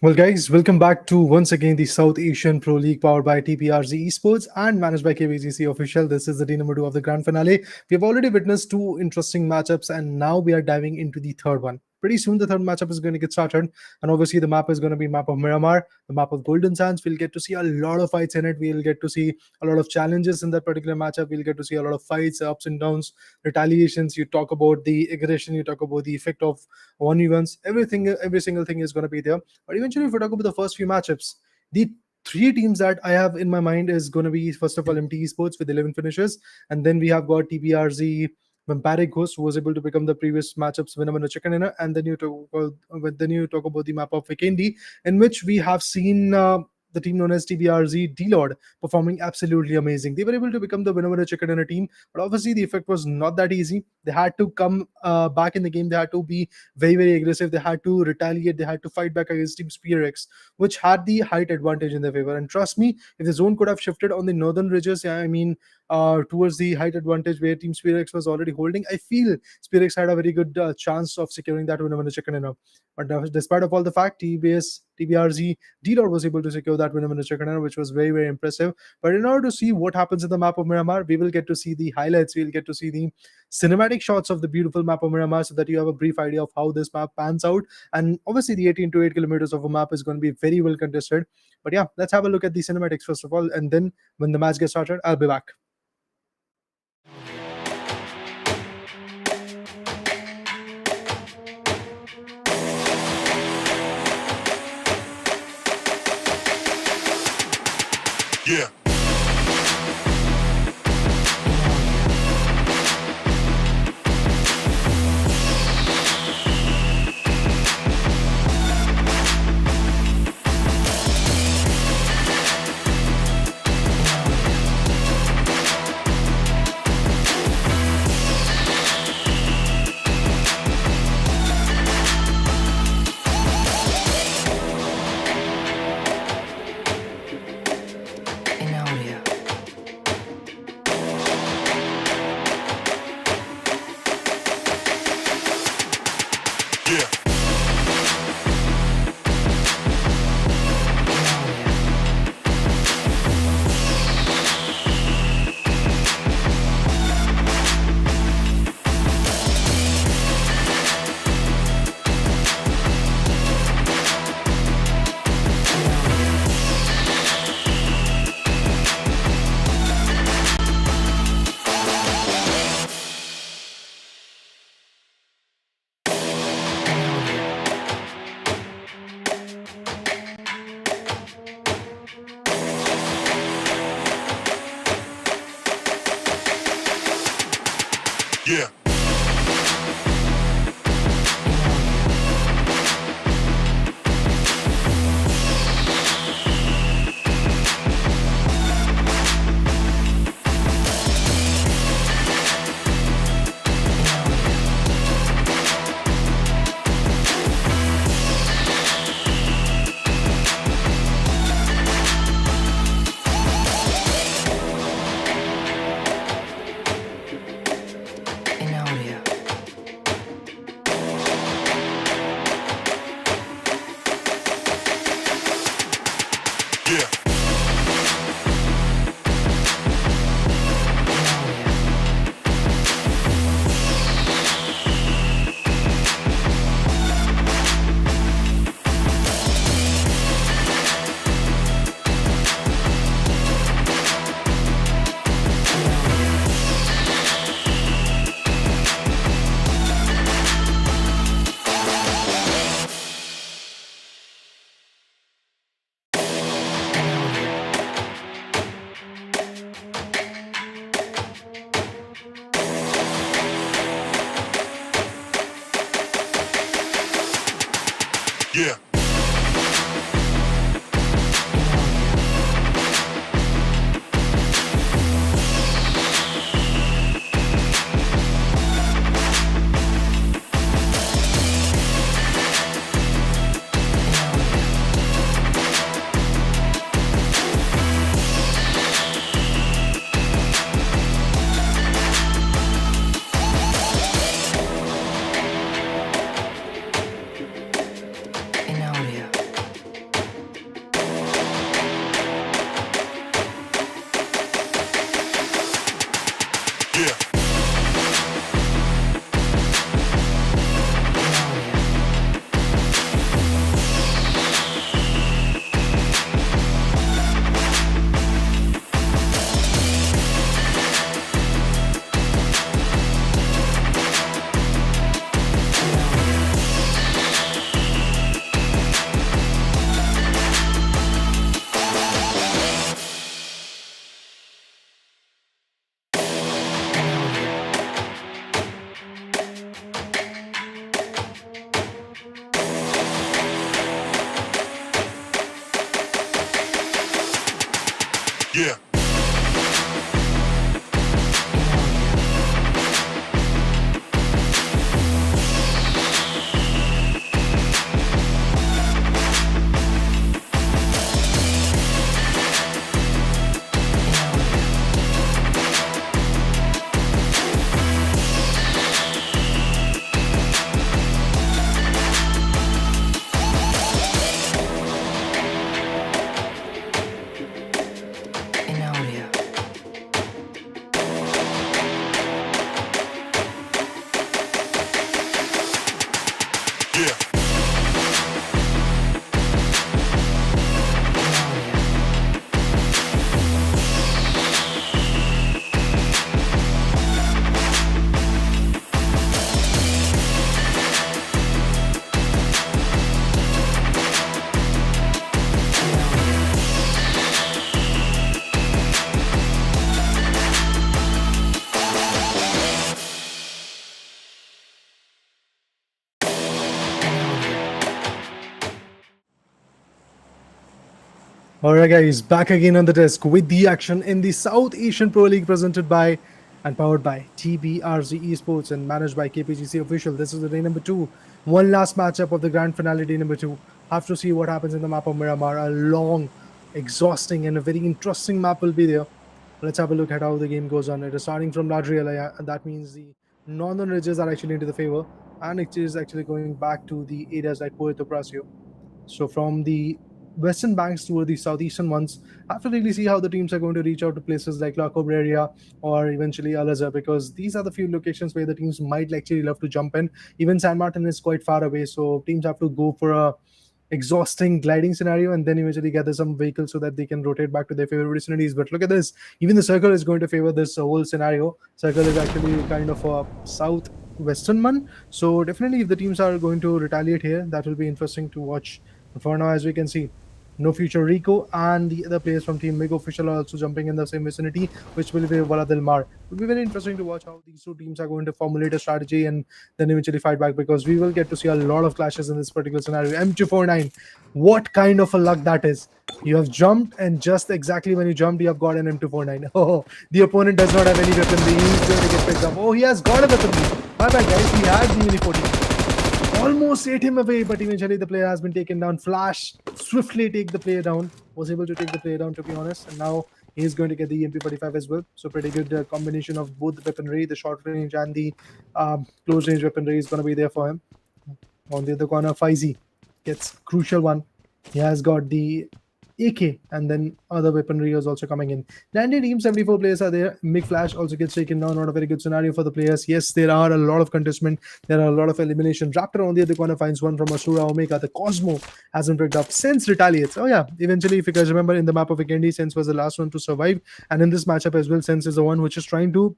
Well, guys, welcome back to once again the South Asian Pro League powered by Tbrz Esports and managed by Kpgc Official. This is the day number 2 of the grand finale. We have already witnessed two interesting matchups, and now we are diving into the third one. Pretty soon, the third matchup is going to get started, and obviously, the map is going to be map of Miramar, the map of Golden Sands. We'll get to see a lot of fights in it. We'll get to see a lot of challenges in that particular matchup. We'll get to see a lot of fights, ups and downs, retaliations. You talk about the aggression, you talk about the effect of 1v1s. Everything, every single thing is going to be there. But eventually, if we talk about the first few matchups, the three teams that I have in my mind is going to be first of all MIGHTY Esports with 11 finishes, and then we have got Tbrz VAMPIRIC Ghost, who was able to become the previous matchups winner chicken dinner, and then you talk about the map of Vikendi, in which we have seen. The team known as Tbrz DLORD performing absolutely amazing. They were able to become the winner chicken dinner team, but obviously the effect was not that easy. They had to come back in the game. They had to be very, very aggressive. They had to retaliate. They had to fight back against Team Spearx, which had the height advantage in their favor. And trust me, if the zone could have shifted on the northern ridges, yeah, I mean, towards the height advantage where Team Spearx was already holding, I feel Spearx had a very good chance of securing that winner chicken dinner. But despite of all the fact, Tbrz DLORD was able to secure that winner chicken dinner, which was very, very impressive. But in order to see what happens in the map of Miramar, we will get to see the highlights. We'll get to see the cinematic shots of the beautiful map of Miramar, so that you have a brief idea of how this map pans out. And obviously, the 18 to 8 kilometers of a map is going to be very well contested. But yeah, let's have a look at the cinematics first of all, and then when the match gets started, I'll be back. Yeah. In audio. Yeah. Yeah. In audio. Yeah. Yeah. In Yeah. In audio. Yeah. Alright guys, back again on the desk with the action in the South Asian Pro League presented by and powered by Tbrz Esports and managed by Kpgc Official. This is the day number 2. One last matchup of the grand finale, day number 2. Have to see what happens in the map of Miramar. A long, exhausting and a very interesting map will be there. Let's have a look at how the game goes on. It is starting from Ladriala, and that means the northern ridges are actually into the favor, and it is actually going back to the areas like Puerto Prasio. So from the western banks toward the southeastern ones, I have to really see how the teams are going to reach out to places like La Cobreria or eventually Al-Azhar, because these are the few locations where the teams might actually love to jump in. Even San Martin is quite far away, so teams have to go for a exhausting gliding scenario and then eventually gather some vehicles so that they can rotate back to their favorite vicinities. But look at this, even the circle is going to favor this whole scenario. Circle is actually kind of a southwestern one, so definitely if the teams are going to retaliate here, that will be interesting to watch. For now, as we can see, no future Rico and the other players from Team MIG Official are also jumping in the same vicinity, which will be Vala Del Mar. It will be very interesting to watch how these two teams are going to formulate a strategy and then eventually fight back, because we will get to see a lot of clashes in this particular scenario. M249, what kind of a luck that is. You have jumped, and just exactly when you jumped, you have got an M249. Oh, the opponent does not have any weaponry. He's going to get picked up. Oh, he has got a weaponry. My bad, guys. He has the Uni-40. Almost ate him away, but eventually the player has been taken down. Flash swiftly take the player down. Was able to take the player down, to be honest. And now he's going to get the MP45 as well. So pretty good combination of both the weaponry, the short range and the close range weaponry is going to be there for him. On the other corner, Faizi gets crucial one. He has got the AK, and then other weaponry is also coming in. 90 teams, 74 players are there. Mick Flash also gets taken down. Not a very good scenario for the players. Yes, there are a lot of contestment. There are a lot of elimination. Raptor on the other corner finds one from ASURA Omega. The Cosmo hasn't picked up. Sense retaliates. Oh yeah, eventually, if you guys remember, in the map of Vikendi, Sense was the last one to survive. And in this matchup as well, Sense is the one which is trying to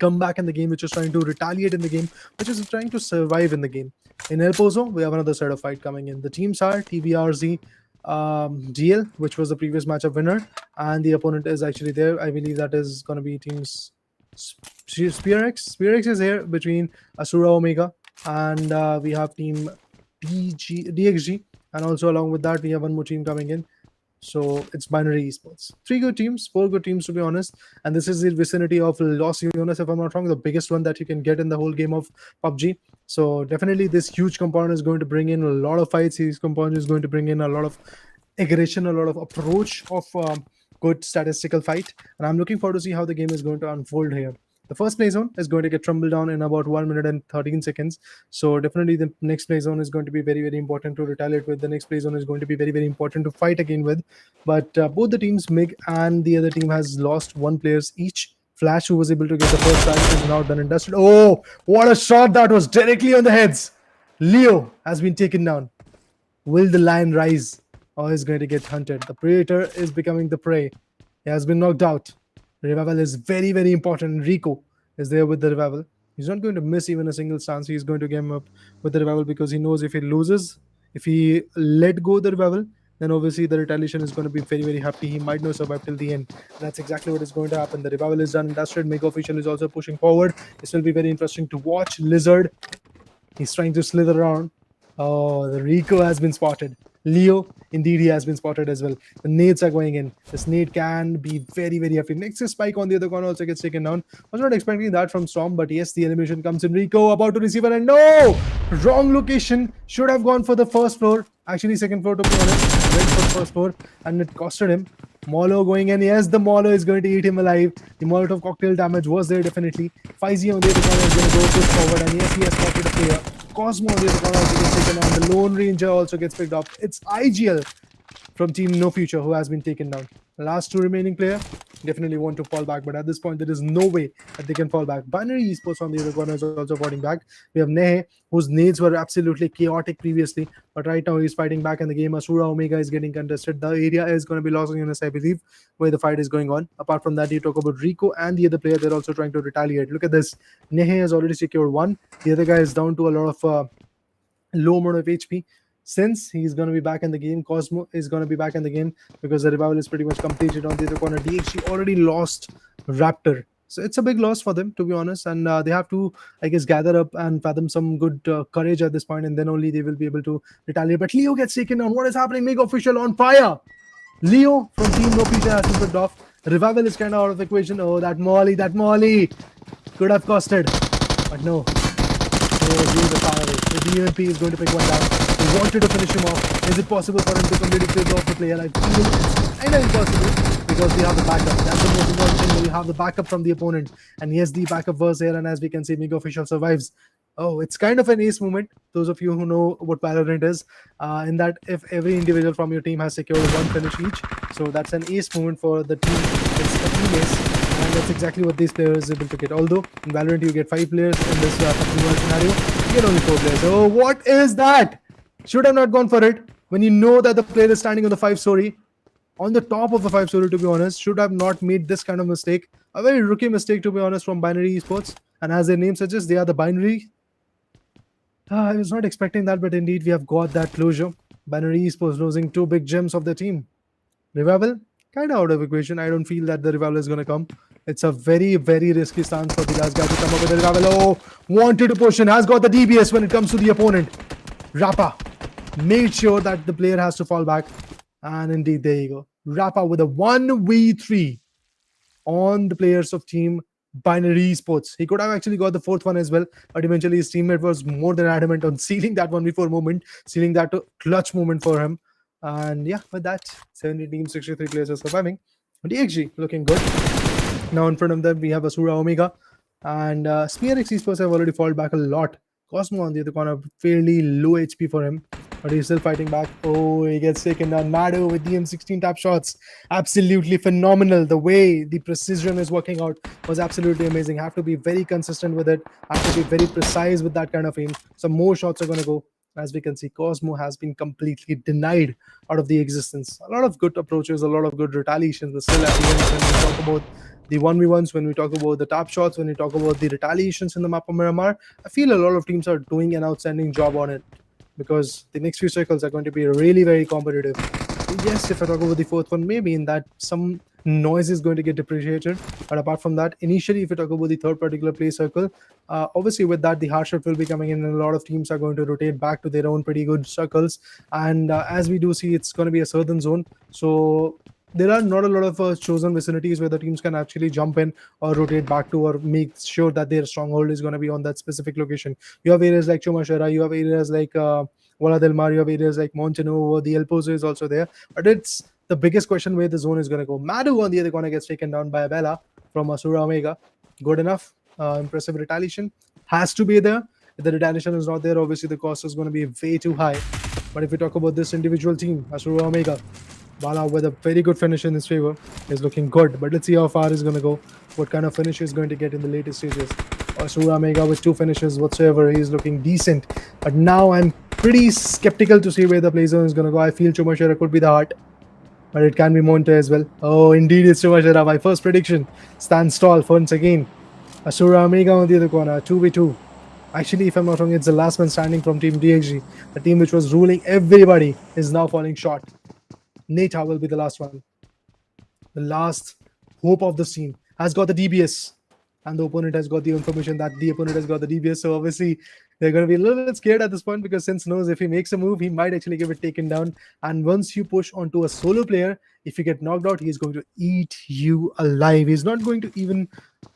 come back in the game, which is trying to retaliate in the game, which is trying to survive in the game. In El Pozo, we have another set of fight coming in. The teams are Tbrz GL, which was the previous matchup winner, and the opponent is actually there. I believe that is going to be teams Spearx is here between Asura Omega, and we have team DXG, and also along with that we have one more team coming in. So it's Binary Esports. 3 good teams, 4 good teams to be honest. And this is the vicinity of Los Leones, if I'm not wrong, the biggest one that you can get in the whole game of PUBG. So definitely this huge compound is going to bring in a lot of fights. This compound is going to bring in a lot of aggression, a lot of approach of good statistical fight. And I'm looking forward to see how the game is going to unfold here. The first play zone is going to get tumbled down in about 1 minute and 13 seconds. So definitely the next play zone is going to be very, very important to retaliate with. The next play zone is going to be very, very important to fight again with. But both the teams, MIG and the other team, has lost 1 players each. Flash, who was able to get the first time, is now done and dusted. Oh, what a shot that was, directly on the heads. Leo has been taken down. Will the lion rise, or is going to get hunted? The predator is becoming the prey. He has been knocked out. Revival is very, very important. Rico is there with the revival. He's not going to miss even a single stance. He's going to game up with the revival, because he knows if he loses, if he let go the revival, then obviously the retaliation is going to be very, very happy. He might not survive till the end. That's exactly what is going to happen. The revival is done and dusted. Mega Official is also pushing forward. This will be very interesting to watch. Lizard, he's trying to slither around. Oh, the Rico has been spotted. Leo, indeed, he has been spotted as well. The nades are going in. This nade can be very, very hefty. Nexus spike on the other corner also gets taken down. Was not expecting that from Storm, but yes, the elimination comes in. Rico about to receive it, and no! Wrong location. Should have gone for the first floor. Actually, second floor to be honest. Went for first floor, and it costed him. Molo going in. Yes, the Molo is going to eat him alive. The Molotov cocktail damage was there definitely. Faizi on the other corner is going to go push forward, and yes, he has spotted a player. Cosmo on the other corner also gets taken down. The Lone Ranger also gets picked up. It's IGL from Team No Future who has been taken down. The last two remaining player definitely want to fall back, but at this point there is no way that they can fall back. Binary Esports on the other corner is also falling back. We have Nehe, whose nades were absolutely chaotic previously, but right now he's fighting back in the game. Asura Omega is getting contested. The area is going to be Los Angeles, I believe, where the fight is going on. Apart from that, you talk about Rico and the other player, they're also trying to retaliate. Look at this. Nehe has already secured one. The other guy is down to a lot of low amount of HP. Since he's going to be back in the game, Cosmo is going to be back in the game because the revival is pretty much completed on the other corner. DXG already lost Raptor. So it's a big loss for them, to be honest. And they have to, I guess, gather up and fathom some good courage at this point, and then only they will be able to retaliate. But Leo gets taken down. What is happening? Mega Official on fire. Leo from Team No Future has been put off. Revival is kind of out of the equation. Oh, that Molly could have costed. But no. The power away. The UMP is going to pick one down. He wanted to finish him off. Is it possible for him to completely kill off the player? I feel it's kind of impossible because we have the backup. That's the most important thing. We have the backup from the opponent. And yes, the backup was there. And as we can see, Mega Official survives. Oh, it's kind of an ace moment. Those of you who know what Valorant is, in that if every individual from your team has secured one finish each, so that's an ace moment for the team. It's a team ace. And that's exactly what these players are able to get. Although in Valorant you get 5 players, in this scenario you get only 4 players. Oh, what is that? Should have not gone for it. When you know that the player is standing on the 5-story, on the top of the 5-story, to be honest, should have not made this kind of mistake. A very rookie mistake, to be honest, from Binary Esports. And as their name suggests, they are the Binary. I was not expecting that, but indeed we have got that closure. Binary Esports losing 2 big gems of the team. Revival, kind of out of equation. I don't feel that the revival is going to come. It's a very, very risky stance for the last guy to come up with a revival. Oh, wanted to push and has got the DBS when it comes to the opponent. Rappa made sure that the player has to fall back. And indeed, there you go. Rappa with a 1v3 on the players of Team Binary Esports. He could have actually got the 4th one as well, but eventually his teammate was more than adamant on sealing that 1v4 moment, sealing that clutch moment for him. And yeah, with that, 70 teams, 63 players are surviving. DXG looking good. Now in front of them, we have Asura Omega. And Spearx Esports have already fallen back a lot. Cosmo on the other corner, fairly low HP for him, but he's still fighting back. Oh, he gets taken down. Mado with the M16 tap shots. Absolutely phenomenal. The way the precision is working out was absolutely amazing. Have to be very consistent with it. Have to be very precise with that kind of aim. Some more shots are going to go. As we can see, Cosmo has been completely denied out of the existence. A lot of good approaches, a lot of good retaliations, but still at the end, when we talk about the 1v1s, when we talk about the tap shots, when we talk about the retaliations in the map of Miramar, I feel a lot of teams are doing an outstanding job on it because the next few cycles are going to be really very competitive. Yes, if I talk about the 4th one, maybe in that some noise is going to get depreciated, but apart from that, initially if you talk about the 3rd particular play circle, obviously with that the hard shift will be coming in and a lot of teams are going to rotate back to their own pretty good circles. And as we do see, it's going to be a southern zone, so there are not a lot of chosen vicinities where the teams can actually jump in or rotate back to or make sure that their stronghold is going to be on that specific location. You have areas like Chumashara, you have areas like Wala del Mar, you have areas like Montano, the El Pozo is also there, but it's the biggest question where the zone is going to go. Madu on the other corner gets taken down by Abella from Asura Omega. Good enough. Impressive retaliation. Has to be there. If the retaliation is not there, obviously the cost is going to be way too high. But if we talk about this individual team, Asura Omega, Bala with a very good finish in his favor is looking good. But let's see how far he's going to go. What kind of finish he's going to get in the latest stages. Asura Omega with 2 finishes whatsoever. He's looking decent. But now I'm pretty skeptical to see where the play zone is going to go. I feel Chumashara could be the heart, but it can be Monte as well. Oh, indeed, it's Chumashara. My first prediction stands tall once again. Asura Omega on the other corner, 2v2. Actually, if I'm not wrong, it's the last man standing from Team DXG. The team which was ruling everybody is now falling short. Neta will be the last one. The last hope of the scene. Has got the DBS. and the opponent has got the information that the opponent has got the DBS. So obviously they're going to be a little bit scared at this point, because Sense knows if he makes a move, he might actually get it taken down. And once you push onto a solo player, if you get knocked out, he's going to eat you alive. He's not going to even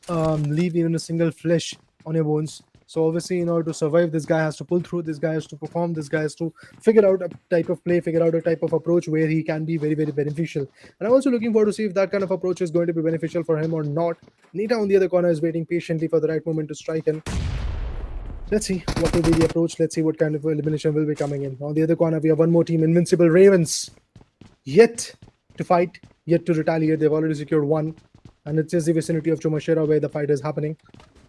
leave even a single flesh on your bones. So obviously, in order to survive, this guy has to pull through, this guy has to perform, this guy has to figure out a type of play, figure out a type of approach where he can be very, very beneficial. And I'm also looking forward to see if that kind of approach is going to be beneficial for him or not. Nita on the other corner is waiting patiently for the right moment to strike in. Let's see what will be the approach. Let's see what kind of elimination will be coming in. On the other corner, we have one more team, Invincible Ravens. Yet to fight, yet to retaliate. They've already secured one. And it's just the vicinity of Chumashera where the fight is happening.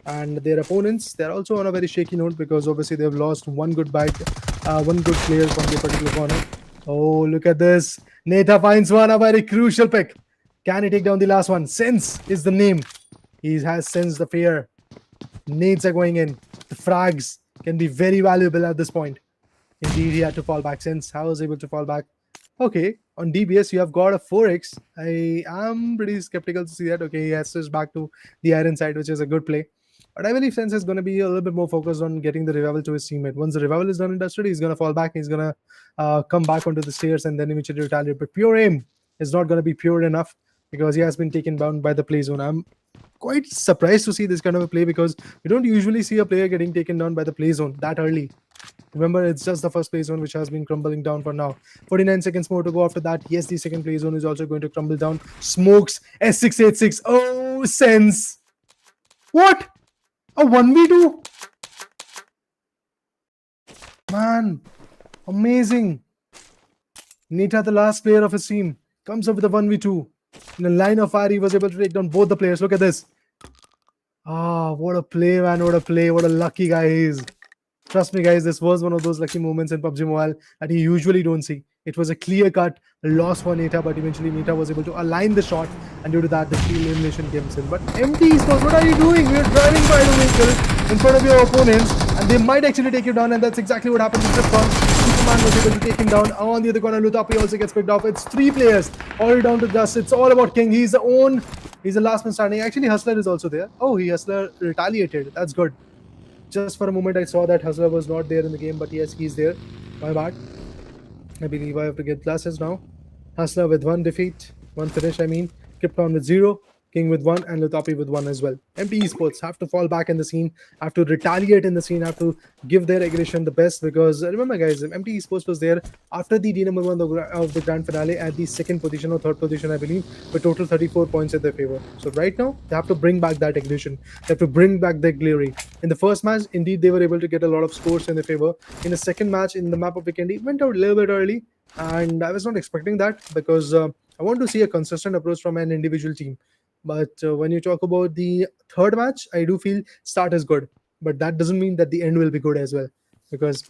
And their opponents, they're also on a very shaky note, because obviously they've lost one good player from the particular corner. Oh, look at this. Neta finds one, a very crucial pick. Can he take down the last one? Sense is the name. He has sensed the fear. Nades are going in. The frags can be very valuable at this point. Indeed, he had to fall back. Sense, how was able to fall back? Okay, on DBS, you have got a 4x. I am pretty skeptical to see that. Okay, he has switched back to the iron side, which is a good play. But I believe Sense is going to be a little bit more focused on getting the revival to his teammate. Once the revival is done and dusted, he's going to fall back. He's going to come back onto the stairs and then eventually retaliate. But pure aim is not going to be pure enough, because he has been taken down by the play zone. I'm quite surprised to see this kind of a play, because we don't usually see a player getting taken down by the play zone that early. Remember, it's just the first play zone which has been crumbling down for now. 49 seconds more to go after that. Yes, the second play zone is also going to crumble down. Smokes S686. Oh, Sense. What? A 1v2? Man, amazing. Nita, the last player of his team, comes up with a 1v2. In a line of fire, he was able to take down both the players. Look at this. Ah, what a play, man. What a play. What a lucky guy he is. Trust me, guys, this was one of those lucky moments in PUBG Mobile that you usually don't see. It was a clear-cut loss for Nita, but eventually Nita was able to align the shot, and due to that, the elimination comes in. But MIGHTY Esports, what are you doing? You're driving by the vehicle in front of your opponents, and they might actually take you down, and that's exactly what happened to Tripcon. Superman was able to take him down. On the other corner, Lutapi also gets picked off. It's 3 players, all down to dust. It's all about King. He's the last man standing. Actually, Hustler is also there. Oh, Hustler retaliated. That's good. Just for a moment, I saw that Hustler was not there in the game, but yes, he's there. My bad. I believe I have to get glasses now. Hustler with 1 defeat, 1 finish, I mean. Krypton with 0, King with 1, and Lutapi with 1 as well. MIGHTY Esports have to fall back in the scene, have to retaliate in the scene, have to give their aggression the best, because remember, guys, MIGHTY Esports was there after the D1 of the grand finale at the 2nd position or 3rd position, I believe, with total 34 points in their favor. So right now, they have to bring back that aggression. They have to bring back their glory. In the first match, indeed, they were able to get a lot of scores in their favor. In the second match, in the map of Vikendi, went out a little bit early, and I was not expecting that, because I want to see a consistent approach from an individual team. But when you talk about the third match, I do feel start is good, but that doesn't mean that the end will be good as well, because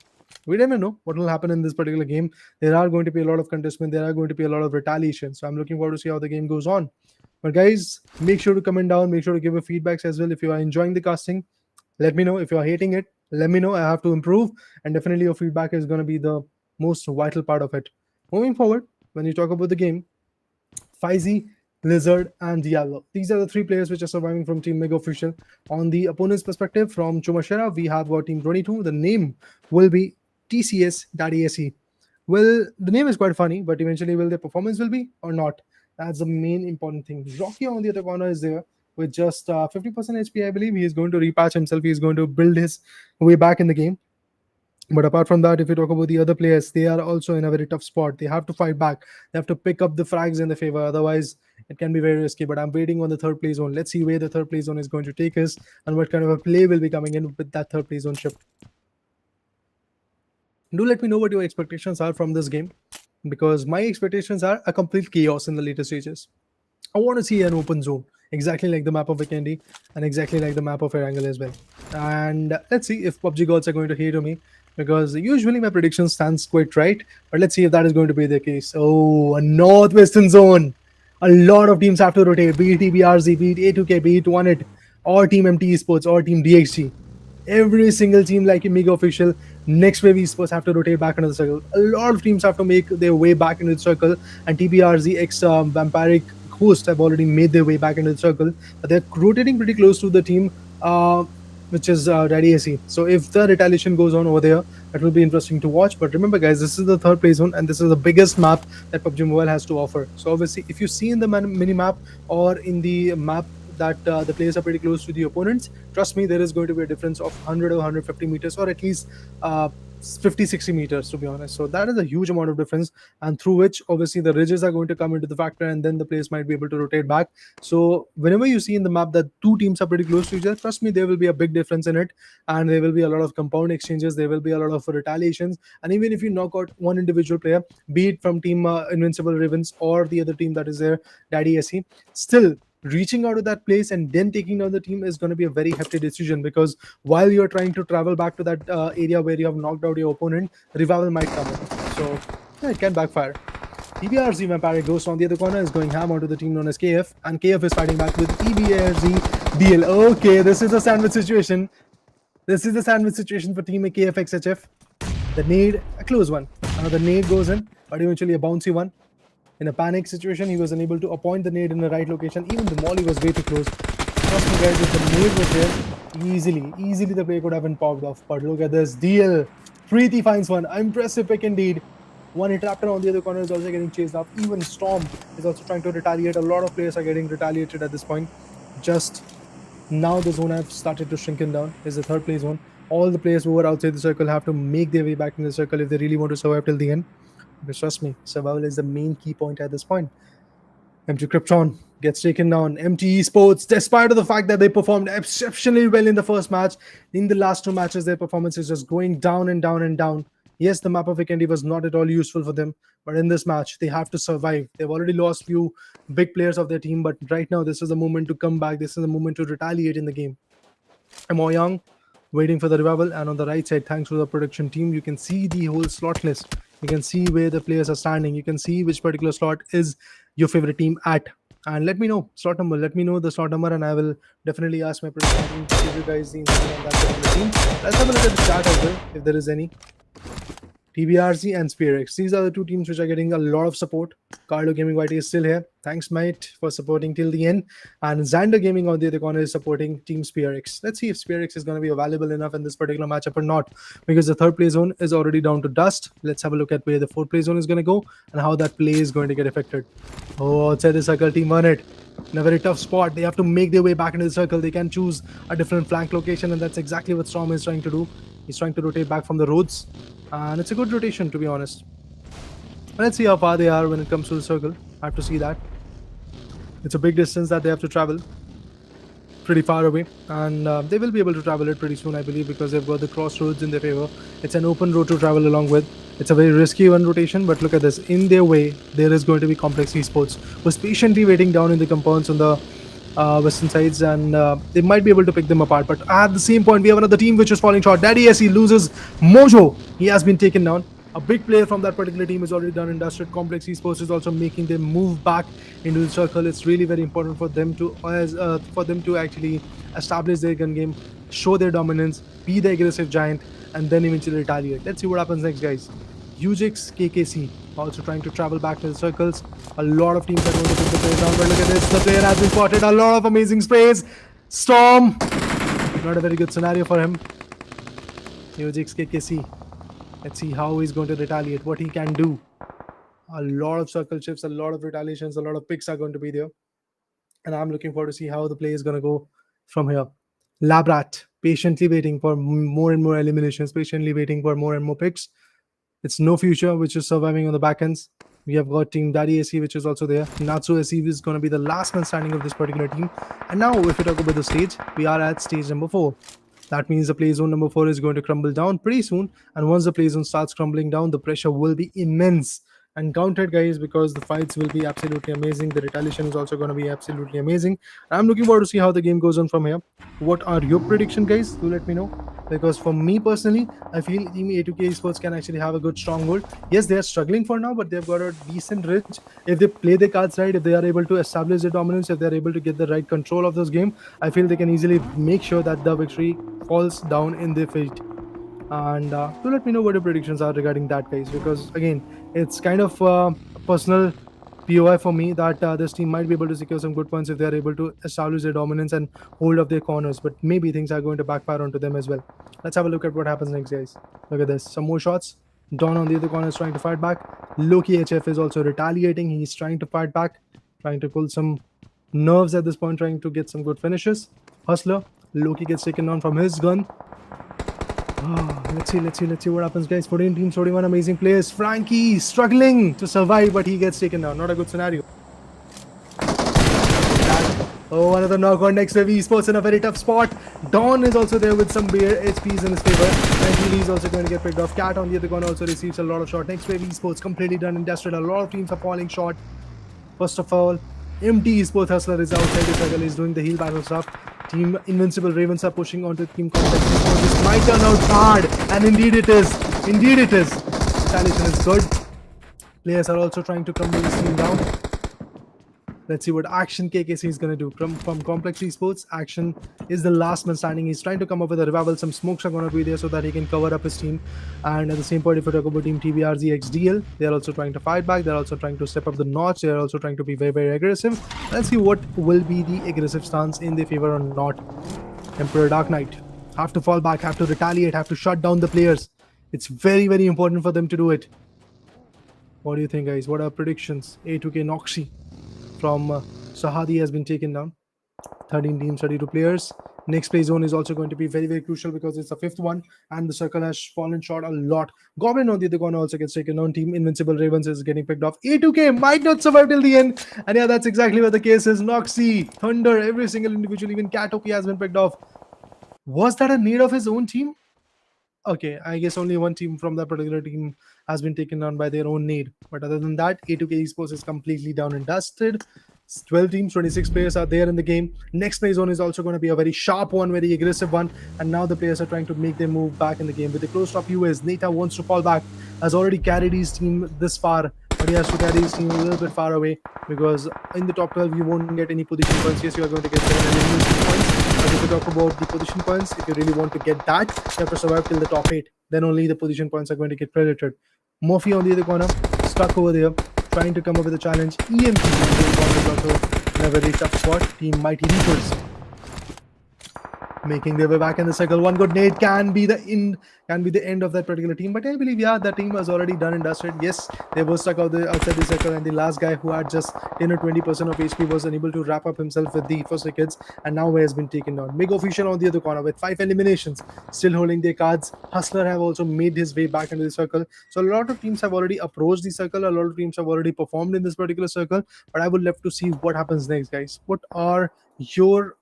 we never know what will happen in this particular game. There are going to be a lot of contestment, there are going to be a lot of retaliation, so I'm looking forward to see how the game goes on. But guys, make sure to comment down, make sure to give your feedbacks as well. If you are enjoying the casting, let me know. If you are hating it, let me know. I have to improve, and definitely your feedback is going to be the most vital part of it. Moving forward, when you talk about the game, Faizi, Lizard, and Diablo. These are the 3 players which are surviving from Team Mega Official. On the opponent's perspective, from Chumashera, we have got Team 22. The name will be TCS.ASE. Well, the name is quite funny, but eventually will the performance will be or not? That's the main important thing. Rocky on the other corner is there with just 50% HP, I believe. He is going to repatch himself. He is going to build his way back in the game. But apart from that, if you talk about the other players, they are also in a very tough spot. They have to fight back. They have to pick up the frags in their favor. Otherwise, it can be very risky. But I'm waiting on the 3rd play zone. Let's see where the 3rd play zone is going to take us and what kind of a play will be coming in with that 3rd play zone ship. Do let me know what your expectations are from this game, because my expectations are a complete chaos in the later stages. I want to see an open zone, exactly like the map of Vikendi and exactly like the map of Erangel as well. And let's see if PUBG gods are going to hate on me, because usually my prediction stands quite right, but let's see if that is going to be the case. Oh, a northwestern zone. A lot of teams have to rotate, be it Tbrz, be it A2K, be it OneIt, or Team MIGHTY Esports, or Team DXG. Every single team like Mega Official, Next Wave Esports have to rotate back into the circle. A lot of teams have to make their way back into the circle, and Tbrz Vampiric host have already made their way back into the circle, but they're rotating pretty close to the team, which is Daddy AC. So if the retaliation goes on over there, that will be interesting to watch. But remember, guys, this is the third play zone, and this is the biggest map that PUBG Mobile has to offer. So obviously, if you see in the mini map or in the map that the players are pretty close to the opponents, trust me, there is going to be a difference of 100 or 150 meters, or at least 50-60 meters, to be honest. So that is a huge amount of difference, and through which obviously the ridges are going to come into the factor, and then the players might be able to rotate back. So whenever you see in the map that two teams are pretty close to each other, trust me, there will be a big difference in it, and there will be a lot of compound exchanges, there will be a lot of retaliations. And even if you knock out one individual player, be it from team Invincible Ravens or the other team that is there, Daddy SE, still reaching out of that place and then taking down the team is going to be a very hefty decision, because while you're trying to travel back to that area where you have knocked out your opponent, revival might come in. So yeah, it can backfire. Tbrz VAMPIRIC Ghost on the other corner is going ham onto the team known as KF, and KF is fighting back with Tbrz DL. Okay, this is a sandwich situation. This is a sandwich situation for team KFxHF. The nade, a close one. The nade goes in, but eventually a bouncy one. In a panic situation, he was unable to appoint the nade in the right location. Even the molly was way too close. Trust me, guys, if the nade was there, easily the play could have been popped off. But look at this DL. Preeti finds one. Impressive pick indeed. One hit raptor on the other corner is also getting chased up. Even Storm is also trying to retaliate. A lot of players are getting retaliated at this point. Just now the zone have started to shrink down. Is the third play zone. All the players who were outside the circle have to make their way back in the circle if they really want to survive till the end. Because trust me, survival is the main key point at this point. MT Krypton gets taken down. MT Esports, despite of the fact that they performed exceptionally well in the first match, in the last two matches, their performance is just going down and down and down. Yes, the map of Vikendi was not at all useful for them, but in this match, they have to survive. They've already lost few big players of their team, but right now, this is the moment to come back. This is the moment to retaliate in the game. Mo Young waiting for the revival, and on the right side, thanks to the production team, you can see the whole slot list. You can see where the players are standing. You can see which particular slot is your favorite team at. And let me know slot number. Let me know the slot number, and I will definitely ask my production team to give you guys the insight on that particular team. Let's have a look at the chat as well, if there is any. Tbrz and SPRX. These are the two teams which are getting a lot of support. Carlo Gaming Whitey is still here. Thanks, mate, for supporting till the end. And Xander Gaming on the other corner is supporting Team SPRX. Let's see if SPRX is going to be valuable enough in this particular matchup or not, because the third play zone is already down to dust. Let's have a look at where the fourth play zone is going to go and how that play is going to get affected. Oh, outside the circle, team won it. In a very tough spot. They have to make their way back into the circle. They can choose a different flank location, and that's exactly what Storm is trying to do. He's trying to rotate back from the roads, and it's a good rotation, to be honest. Let's see how far they are when it comes to the circle. I have to see that. It's a big distance that they have to travel. Pretty far away, and they will be able to travel it pretty soon, I believe, because they've got the crossroads in their favor. It's an open road to travel along with. It's a very risky one rotation, but look at this. In their way, there is going to be Complex Esports, who's patiently waiting down in the compounds on the western sides, and they might be able to pick them apart. But at the same point, we have another team which is falling short. Daddy SE loses Mojo. He has been taken down. A big player from that particular team is already done and dusted. Complex Esports is also making them move back into the circle. It's really very important for them to actually establish their gun game, show their dominance, be the aggressive giant, and then eventually retaliate. Let's see what happens next, guys. Ujix KKC also trying to travel back to the circles. A lot of teams are going to put the player down, but look at this. The player has been spotted. A lot of amazing sprays. Storm. Not a very good scenario for him. Ujix KKC. Let's see how he's going to retaliate, what he can do. A lot of circle shifts, a lot of retaliations, a lot of picks are going to be there. And I'm looking forward to see how the play is going to go from here. Labrat, patiently waiting for more and more eliminations, patiently waiting for more and more picks. It's No Future, which is surviving on the back ends. We have got Team Daddy SE, which is also there. Natsu SE is going to be the last man standing of this particular team. And now, if we talk about the stage, we are at stage number 4. That means the play zone number 4 is going to crumble down pretty soon. And once the play zone starts crumbling down, the pressure will be immense. And counted, guys, because the fights will be absolutely amazing. The retaliation is also going to be absolutely amazing. I'm looking forward to see how the game goes on from here. What are your predictions, guys? Do let me know. Because for me personally, I feel Team A2K Esports can actually have a good stronghold. Yes, they are struggling for now, but they've got a decent reach. If they play their cards right, if they are able to establish their dominance, if they are able to get the right control of this game, I feel they can easily make sure that the victory falls down in their fate. And do let me know what your predictions are regarding that, guys, because again, it's kind of a personal POI for me that this team might be able to secure some good points if they are able to establish their dominance and hold up their corners. But maybe things are going to backfire onto them as well. Let's have a look at what happens next, guys. Look at this. Some more shots. Don on the other corner is trying to fight back. KFxHF is also retaliating. He's trying to fight back, trying to pull some nerves at this point, trying to get some good finishes. Hustler. Loki gets taken down from his gun. Let's see what happens, guys. 14 teams, 41 amazing players. Frankie struggling to survive, but he gets taken down. Not a good scenario. Oh, another knock on NEXUS Esports in a very tough spot. Dawn is also there with some bare HPs in his favor. And he is also going to get picked off. Cat on the other corner also receives a lot of shot. NEXUS Esports completely done and dusted. A lot of teams are falling short. First of all, MT Esports Hustler is outside the circle. He's doing the heal battle stuff. Team Invincible Ravens are pushing onto Team Complex. This might turn out hard. And indeed it is. Indeed it is. Retaliation is good. Players are also trying to crumble this team down. Let's see what Action KKC is going to do. From Complex Esports, Action is the last man standing. He's trying to come up with a revival. Some smokes are going to be there so that he can cover up his team. And at the same point, if we talk about Team Tbrz XDL, they're also trying to fight back. They're also trying to step up the notch. They're also trying to be very, very aggressive. Let's see what will be the aggressive stance in their favor or not. Emperor Dark Knight have to fall back, have to retaliate, have to shut down the players. It's very, very important for them to do it. What do you think, guys? What are predictions? A2K Noxy from Sahadi has been taken down. 13 teams, 32 players. Next play zone is also going to be very, very crucial because it's the fifth one and the circle has fallen short a lot. Goblin on the other corner also gets taken down. Team Invincible Ravens is getting picked off. A2K might not survive till the end. And yeah, that's exactly what the case is. Noxy, Thunder, every single individual, even Katoki has been picked off. Was that a need of his own team? Okay, I guess only one team from that particular team has been taken down by their own need. But other than that, A2K Esports is completely down and dusted. 12 teams, 26 players are there in the game. Next play zone is also going to be a very sharp one, very aggressive one. And now the players are trying to make their move back in the game. With the close top US, Neta wants to fall back. Has already carried his team this far. But he has to carry his team a little bit far away. Because in the top 12, you won't get any position points. Yes, you are going to get 7 elimination points. But if you talk about the position points, if you really want to get that, you have to survive till the top 8. Then only the position points are going to get credited. Murphy on the other corner, stuck over there, trying to come up with a challenge. EMP is also in a very tough spot. Team Mighty Reapers making their way back in the circle. One good nade can be the end of that particular team. But I believe, yeah, that team was already done and dusted. Yes, they were stuck outside the circle, and the last guy who had just 10 or 20% of HP was unable to wrap up himself with the first wickets, and now he has been taken down. Big official on the other corner with 5 eliminations, still holding their cards. Hustler have also made his way back into the circle. So a lot of teams have already approached the circle. A lot of teams have already performed in this particular circle. But I would love to see what happens next, guys. What are your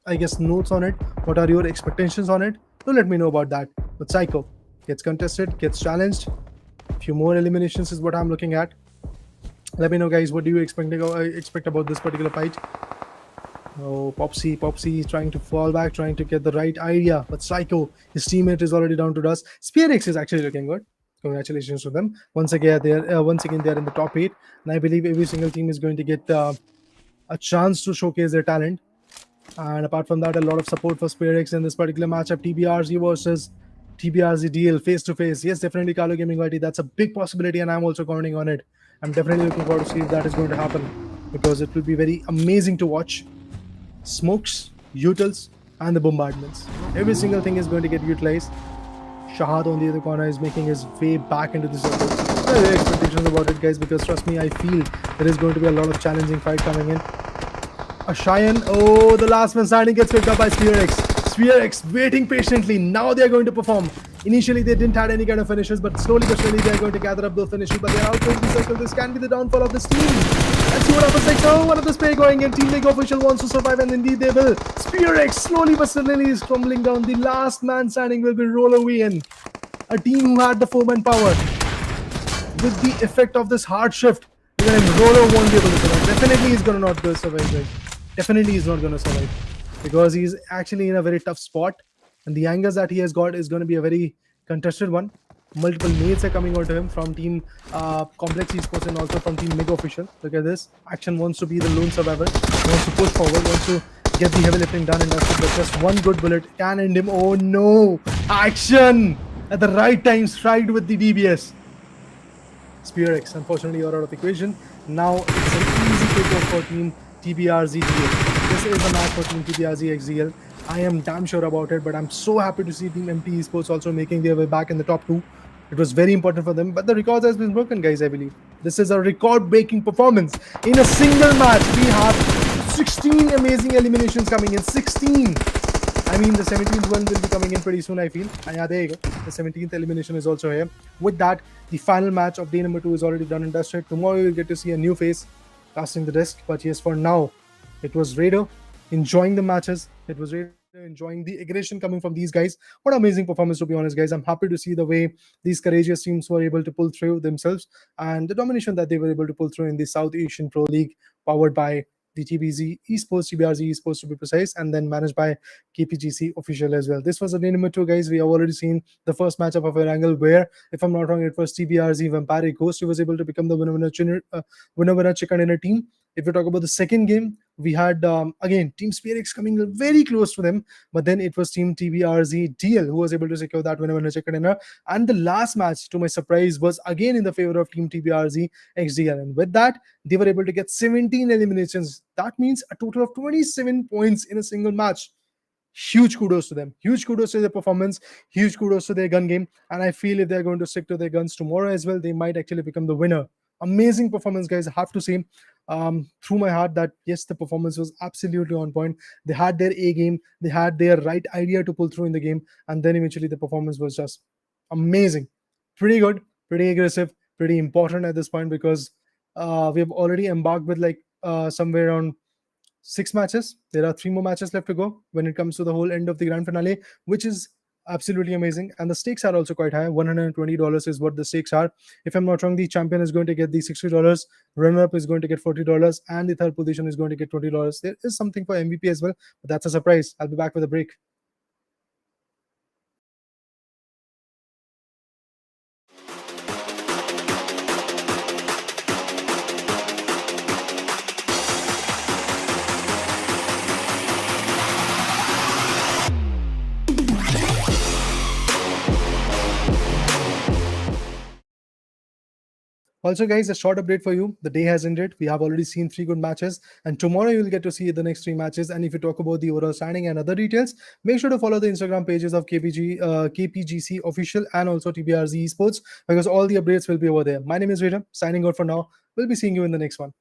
I guess notes on it? What are your expectations on it? Do let me know about that. But Psycho gets contested, gets challenged. A few more eliminations is what I'm looking at. Let me know, guys, what do you expect about this particular fight? Oh, Popsy is trying to fall back, trying to get the right idea. But Psycho, his teammate is already down to dust. Spearx is actually looking good. Congratulations to them. Once again, they're in the top 8. And I believe every single team is going to get a chance to showcase their talent. And apart from that, a lot of support for Spearx in this particular matchup. Tbrz versus Tbrz DL face to face. Yes, definitely Carlo Gaming YT. That's a big possibility, and I'm also counting on it. I'm definitely looking forward to see if that is going to happen, because it will be very amazing to watch. Smokes, utils, and the bombardments. Every single thing is going to get utilized. Shahad on the other corner is making his way back into the circle. There are expectations about it, guys, because trust me, I feel there is going to be a lot of challenging fight coming in. A Cheyenne, oh, the last man standing gets picked up by Spearx. Spearx waiting patiently. Now they're going to perform. Initially, they didn't have any kind of finishes, but slowly but surely they're going to gather up those finishes. But they're outgoing the circle. This can be the downfall of this team. Let's see what happens next. Oh, one of the spray going in. Team League official wants to survive, and indeed they will. Spearx slowly but surely is crumbling down. The last man standing will be Rollaway. A team who had the 4-man power. With the effect of this hard shift, Rolo won't be able to survive. Definitely he's going to not survive, guys. Definitely he's not going to survive, because he's actually in a very tough spot, and the angles that he has got is going to be a very contested one. Multiple nades are coming out to him from Team Complex Esports and also from Team Mega Official. Look at this. Action wants to be the lone survivor, wants to push forward, wants to get the heavy lifting done, and that's but just one good bullet can end him. Oh no! Action at the right time, striked with the DBS. Spearx, unfortunately, you're out of equation. Now it's an easy takeoff for Team Tbrz DL. This is a match for Team Tbrz XDL. I am damn sure about it, but I'm so happy to see Team MIGHTY Esports also making their way back in the top 2. It was very important for them, but the record has been broken, guys, I believe. This is a record-breaking performance. In a single match, we have 16 amazing eliminations coming in. 16! I mean, the 17th one will be coming in pretty soon, I feel. And yeah, there you go. The 17th elimination is also here. With that, the final match of day number 2 is already done and dusted. Tomorrow, you'll get to see a new face casting the disc. But yes, for now, it was Raider enjoying the matches. It was Raider enjoying the aggression coming from these guys. What amazing performance, to be honest, guys. I'm happy to see the way these courageous teams were able to pull through themselves and the domination that they were able to pull through in the South Asian Pro League, powered by the Tbrz Esports to be precise, and then managed by Kpgc official as well. This was a day number 2, guys. We have already seen the first matchup of our angle where, if I'm not wrong, it was Tbrz VAMPIRIC Ghost who was able to become the winner chicken dinner team. If we talk about the second game, we had again Team Spirix coming very close to them, but then it was Team Tbrz DL who was able to secure that winner chicken dinner. And the last match, to my surprise, was again in the favor of Team Tbrz XDL, and with that, they were able to get 17 eliminations. That means a total of 27 points in a single match. Huge kudos to them. Huge kudos to their performance. Huge kudos to their gun game. And I feel if they're going to stick to their guns tomorrow as well, they might actually become the winner. Amazing performance, guys. I have to say, through my heart, that yes, the performance was absolutely on point. They had their A game. They had their right idea to pull through in the game. And then eventually the performance was just amazing. Pretty good, pretty aggressive, pretty important at this point, because we have already embarked with like somewhere around 6 matches. There are 3 more matches left to go when it comes to the whole end of the grand finale, which is absolutely amazing. And the stakes are also quite high. $120 is what the stakes are. If I'm not wrong, the champion is going to get the $60, runner-up is going to get $40, and the third position is going to get $20. There is something for MVP as well, but that's a surprise. I'll be back with a break. Also, guys, a short update for you. The day has ended. We have already seen 3 good matches, and tomorrow you'll get to see the next 3 matches. And if you talk about the overall standing and other details, make sure to follow the Instagram pages of KPGC official and also Tbrz Esports, because all the updates will be over there. My name is Rita, signing out for now. We'll be seeing you in the next one.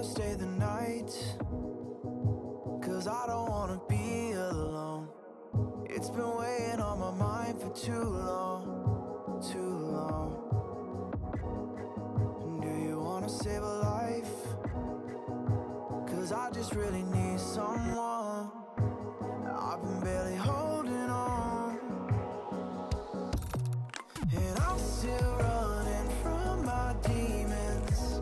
wanna stay the night? 'Cause I don't wanna be alone. It's been weighing on my mind for too long, too long. Do you wanna save a life? 'Cause I just really need someone. I've been barely holding on, and I'm still running from my demons.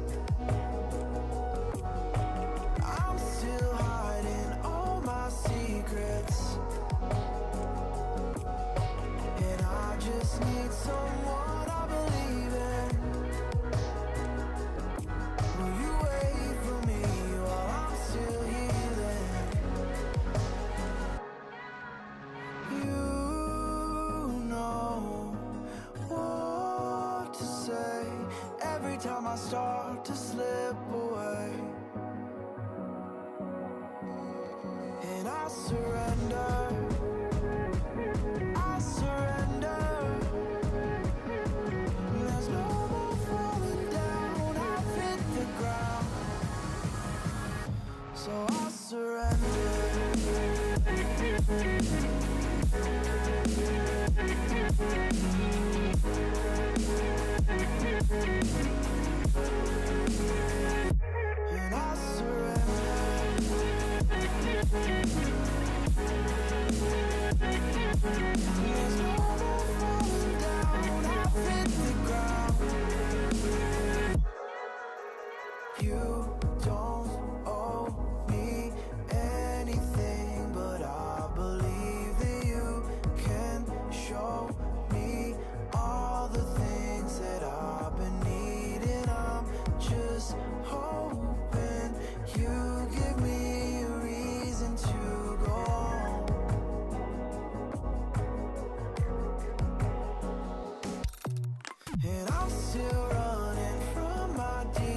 I'm still hiding all my secrets, and I just need someone I believe in. Will you wait for me while I'm still healing? You know what to say every time I start to slip away, and I surrender. I surrender. There's no more falling down. I've hit the ground, so I surrender. And I surrender. There's no more falling down. I've hit the ground. You